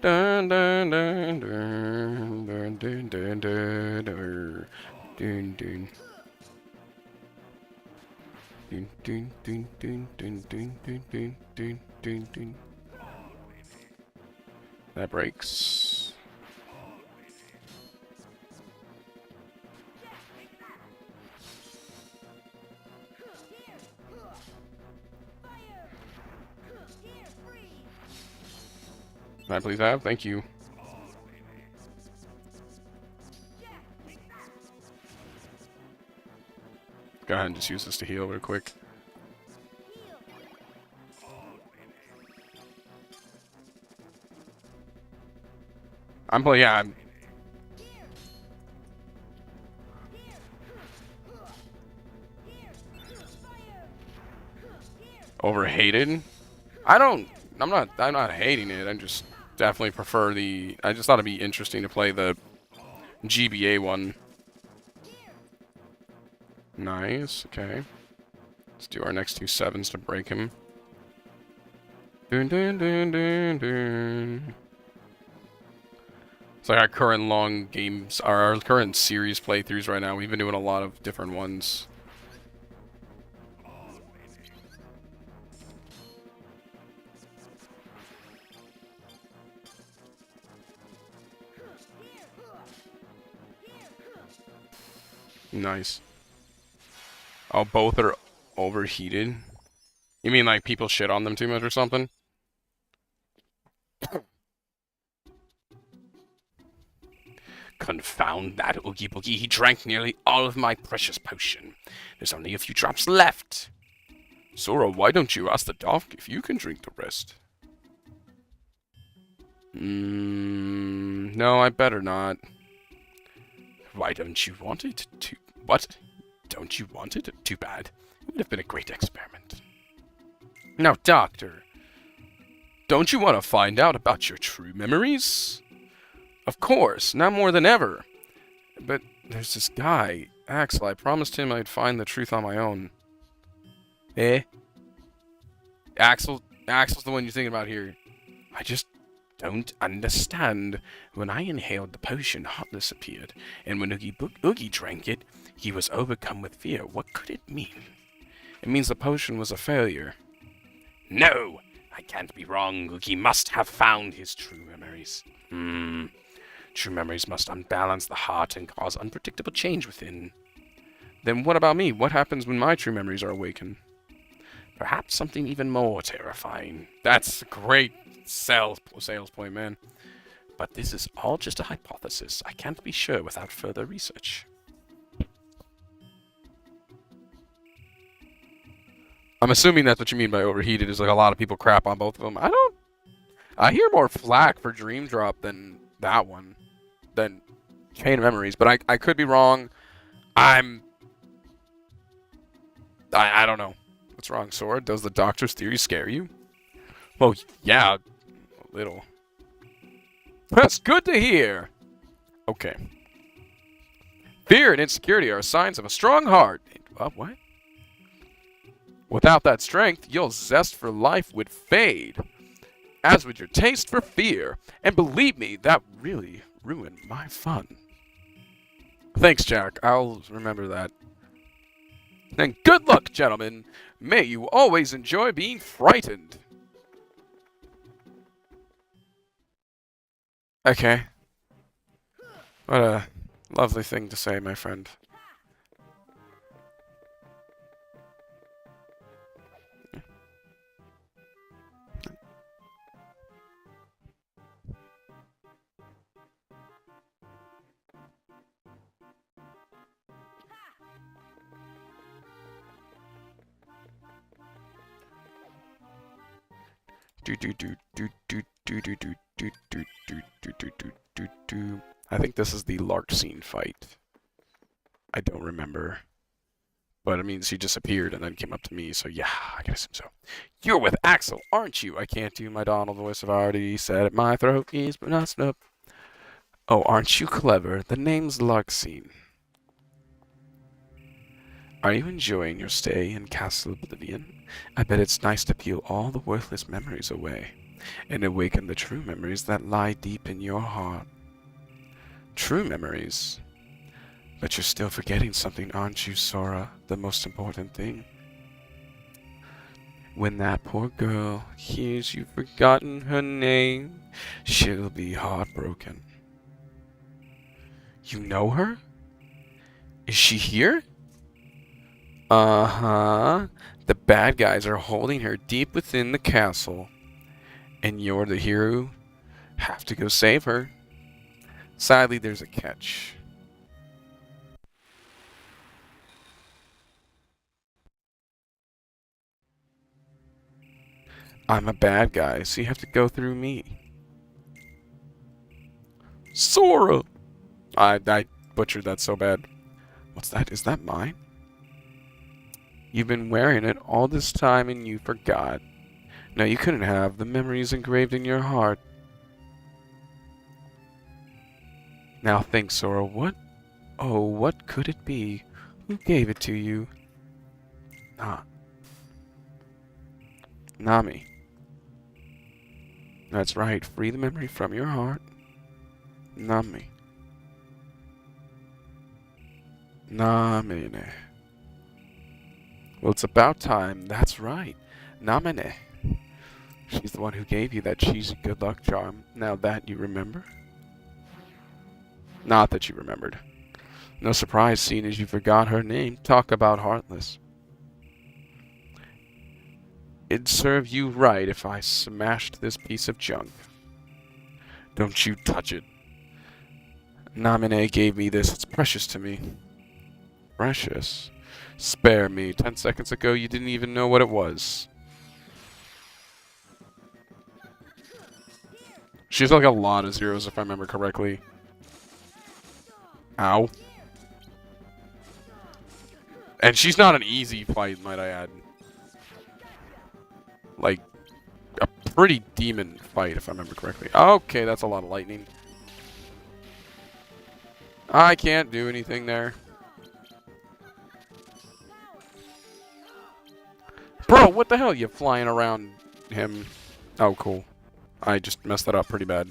Dun, dun, dun, dun, dun, dun, dun, dun, dun, dun, dun. Dun, dun, dun, dun, dun, dun, dun, dun, dun, dun, dun. That breaks. Can I please have? Thank you. Go ahead and just use this to heal real quick. Yeah, I'm... Overhated? I'm not hating it. I just definitely prefer the... I just thought it'd be interesting to play the GBA one. Nice, okay. Let's do our next two sevens to break him. Dun dun dun dun dun. It's like our current long games, our current series playthroughs right now. We've been doing a lot of different ones. Nice. Oh, both are overheated? You mean like people shit on them too much or something? Confound that Oogie Boogie. He drank nearly all of my precious potion. There's only a few drops left. Sora, why don't you ask the dog if you can drink the rest? No, I better not. Why don't you want it? What? Don't you want it? Too bad. It would have been a great experiment. Now, Doctor, Don't you want to find out about your true memories? Of course, now more than ever. But there's this guy, Axel. I promised him I'd find the truth on my own. Eh? Axel's the one you're thinking about here. I just don't understand. When I inhaled the potion, Heartless appeared, and when Oogie drank it, he was overcome with fear. What could it mean? It means the potion was a failure. No! I can't be wrong. Oogie must have found his true memories. True memories must unbalance the heart and cause unpredictable change within. Then what about me? What happens when my true memories are awakened? Perhaps something even more terrifying. That's a great sales point, man. But this is all just a hypothesis. I can't be sure without further research. I'm assuming that's what you mean by overheated, is like a lot of people crap on both of them. I hear more flack for Dream Drop than that one. Than Chain of Memories, but I could be wrong. I don't know. What's wrong, Sora? Does the Doctor's theory scare you? Well, yeah, a little. That's good to hear. Okay. Fear and insecurity are signs of a strong heart. What? Without that strength, your zest for life would fade, as would your taste for fear. And believe me, that really ruined my fun. Thanks, Jack. I'll remember that. And good luck, gentlemen. May you always enjoy being frightened. Okay. What a lovely thing to say, my friend. I think this is the Larkscene fight. I don't remember. But it means she disappeared and then came up to me, so yeah, I guess so. You're with Axel, aren't you? I can't do my Donald voice. I've already said it. My throat is but not snup. Oh, aren't you clever? The name's Larkscene. Are you enjoying your stay in Castle Oblivion? I bet it's nice to peel all the worthless memories away and awaken the true memories that lie deep in your heart. True memories? But you're still forgetting something, aren't you, Sora? The most important thing. When that poor girl hears you've forgotten her name, she'll be heartbroken. You know her? Is she here? Uh-huh. The bad guys are holding her deep within the castle. And you're the hero. Have to go save her. Sadly, there's a catch. I'm a bad guy, so you have to go through me. Sora! I butchered that so bad. What's that? Is that mine? You've been wearing it all this time and you forgot. No, you couldn't have. The memories engraved in your heart. Now think, Sora, what? Oh, what could it be? Who gave it to you? Nami. That's right, free the memory from your heart. Nami. Namine. Well, it's about time. That's right. Namine. She's the one who gave you that cheesy good luck charm. Now that you remember? Not that you remembered. No surprise, seeing as you forgot her name. Talk about heartless. It'd serve you right if I smashed this piece of junk. Don't you touch it. Namine gave me this. It's precious to me. Precious? Spare me. 10 seconds ago, you didn't even know what it was. She's like a lot of zeros, if I remember correctly. Ow. And she's not an easy fight, might I add. Like, a pretty demon fight, if I remember correctly. Okay, that's a lot of lightning. I can't do anything there. Bro, what the hell? You flying around him? Oh, cool. I just messed that up pretty bad.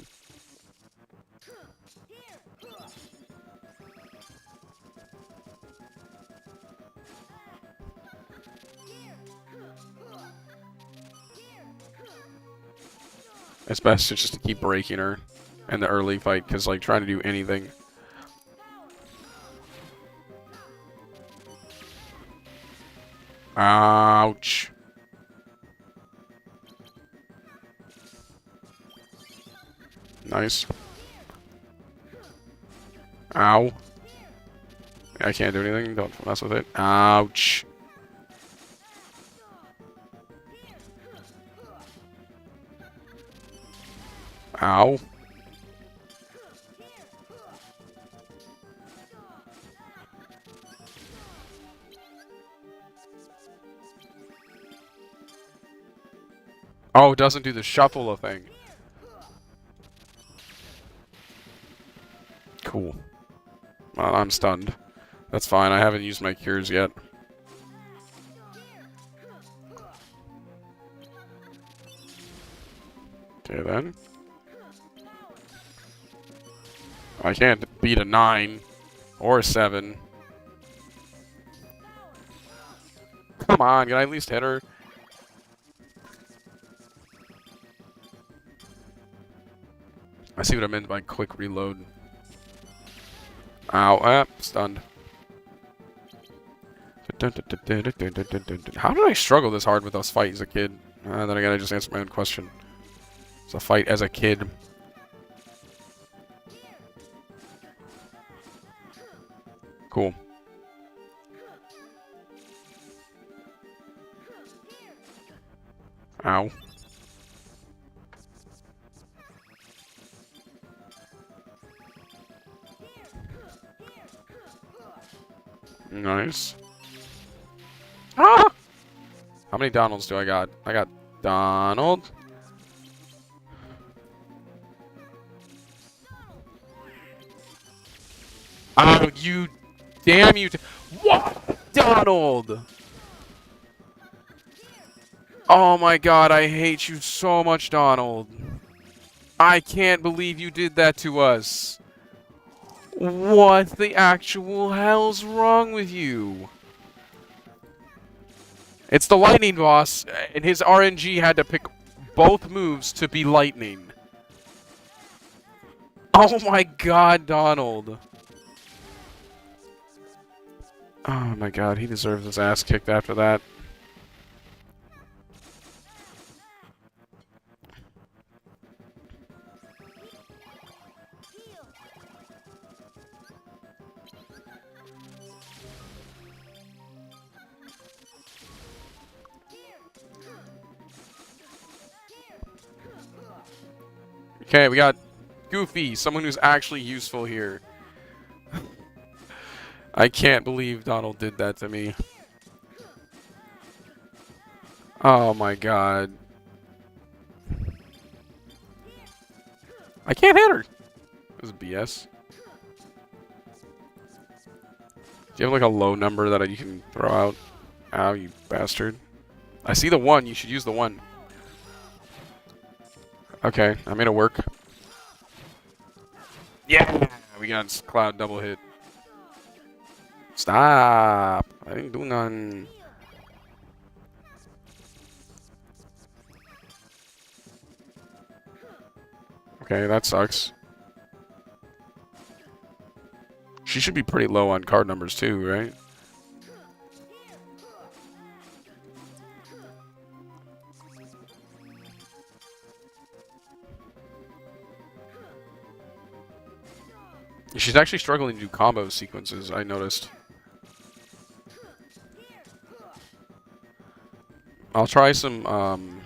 It's best just to keep breaking her in the early fight, because, like, trying to do anything... Ouch. Nice. Ow. I can't do anything. Don't mess with it. Ouch. Ow. Oh, it doesn't do the shuffle thing. Cool. Well, I'm stunned. That's fine. I haven't used my cures yet. Okay, then. I can't beat a 9 or a 7. Come on, can I at least hit her? I see what I meant by quick reload. Ow, stunned. How did I struggle this hard with those fights as a kid? Then again, I just answered my own question. It's a fight as a kid. Cool. Ow. Nice. Ah! How many Donalds do I got? I got Donald. Oh, you... Damn you... What? Donald! Oh my god, I hate you so much, Donald. I can't believe you did that to us. What the actual hell's wrong with you? It's the lightning boss, and his RNG had to pick both moves to be lightning. Oh my god, Donald. Oh my god, he deserves his ass kicked after that. Okay, we got Goofy, someone who's actually useful here. I can't believe Donald did that to me. Oh my god. I can't hit her! This is BS. Do you have like a low number that you can throw out? Ow, you bastard. I see the 1, you should use the 1. Okay, I made it work. Yeah! We got Cloud double hit. Stop! I didn't do none. Okay, that sucks. She should be pretty low on card numbers too, right? She's actually struggling to do combo sequences, I noticed. I'll try some,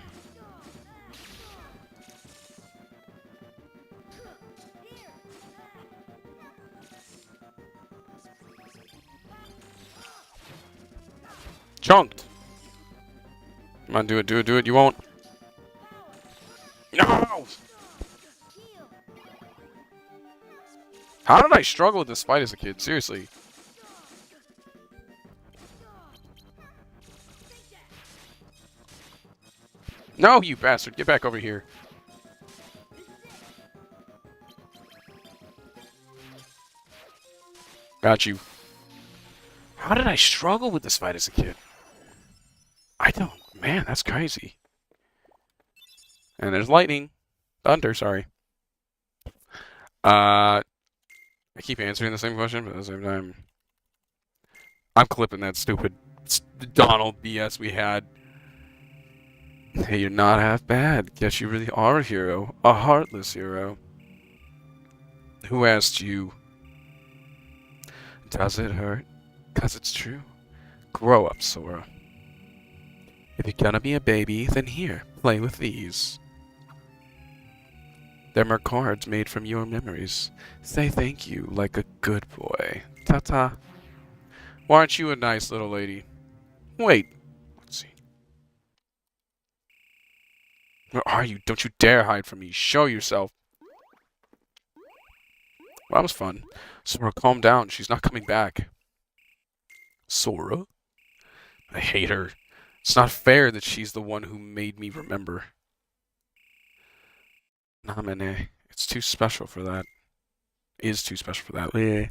Chunked! Come on, do it, do it, do it. You won't. No! How did I struggle with this fight as a kid? Seriously. No, you bastard. Get back over here. Got you. How did I struggle with this fight as a kid? I don't... Man, that's crazy. And there's lightning. Thunder, sorry. I keep answering the same question, but at the same time... I'm clipping that stupid Donald BS we had. Hey, you're not half bad. Guess you really are a hero. A heartless hero. Who asked you? Does it hurt? 'Cause it's true. Grow up, Sora. If you're gonna be a baby, then here, play with these. Them are cards made from your memories. Say thank you like a good boy. Ta-ta. Why aren't you a nice little lady? Wait. Let's see. Where are you? Don't you dare hide from me. Show yourself. Well, that was fun. Sora, calm down. She's not coming back. Sora? I hate her. It's not fair that she's the one who made me remember. Namine. It's too special for that. Is too special for that. Yeah.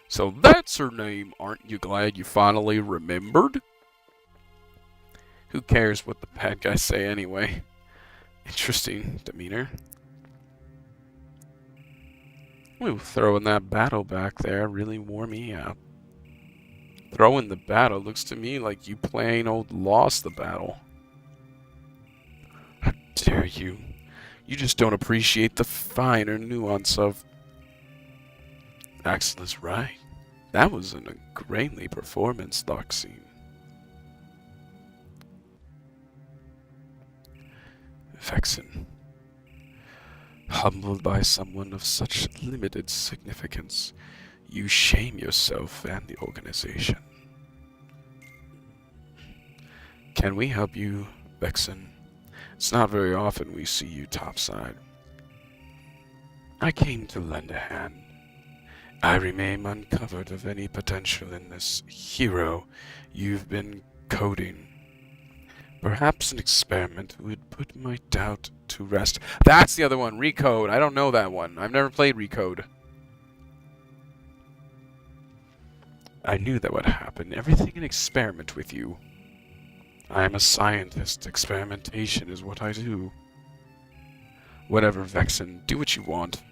So that's her name. Aren't you glad you finally remembered? Who cares what the bad guys say anyway? Interesting demeanor. Ooh, throwing that battle back there really wore me out. Throwing the battle looks to me like you plain old lost the battle. How dare you? You just don't appreciate the finer nuance of... Axel is right. That was an greatly performance, Thoxine. Vexen. Humbled by someone of such limited significance, you shame yourself and the organization. Can we help you, Vexen? It's not very often we see you topside. I came to lend a hand. I remain uncovered of any potential in this hero you've been coding. Perhaps an experiment would put my doubt to rest. That's the other one, Recode. I don't know that one. I've never played Recode. I knew that would happen. Everything an experiment with you. I am a scientist. Experimentation is what I do. Whatever, Vexen. Do what you want.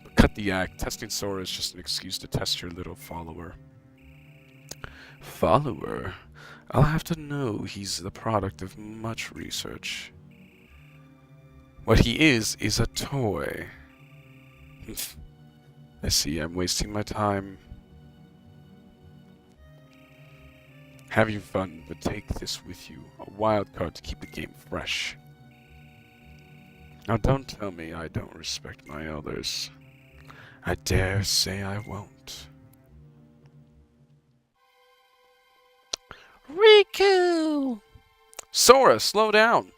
But cut the act. Testing Sora is just an excuse to test your little follower. Follower? I'll have to know he's the product of much research. What he is a toy. I see I'm wasting my time. Have your fun, but take this with you. A wild card to keep the game fresh. Now don't tell me I don't respect my elders. I dare say I won't. Riku! Sora, slow down.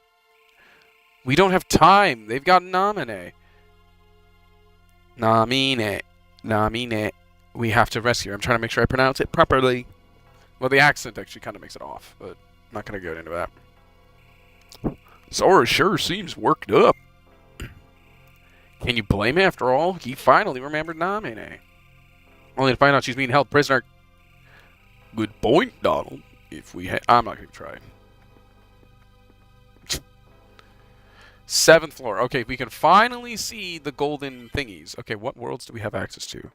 We don't have time. They've got Namine. Namine. We have to rescue her. I'm trying to make sure I pronounce it properly. Well, the accent actually kind of makes it off, but I'm not going to go into that. Sora sure seems worked up. Can you blame him after all? He finally remembered Namine. Only to find out she's being held prisoner. Good point, Donald. If we I'm not going to try. 7th floor. Okay, we can finally see the golden thingies. Okay, what worlds do we have access to?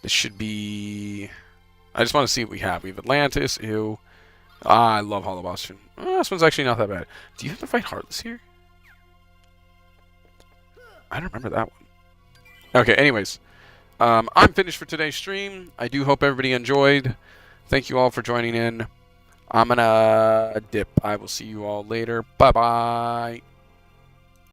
This should be... I just want to see what we have. We have Atlantis, ew. Ah, I love Hollow Bastion. Oh, this one's actually not that bad. Do you have to fight Heartless here? I don't remember that one. Okay, anyways. I'm finished for today's stream. I do hope everybody enjoyed. Thank you all for joining in. I'm gonna dip. I will see you all later. Bye-bye.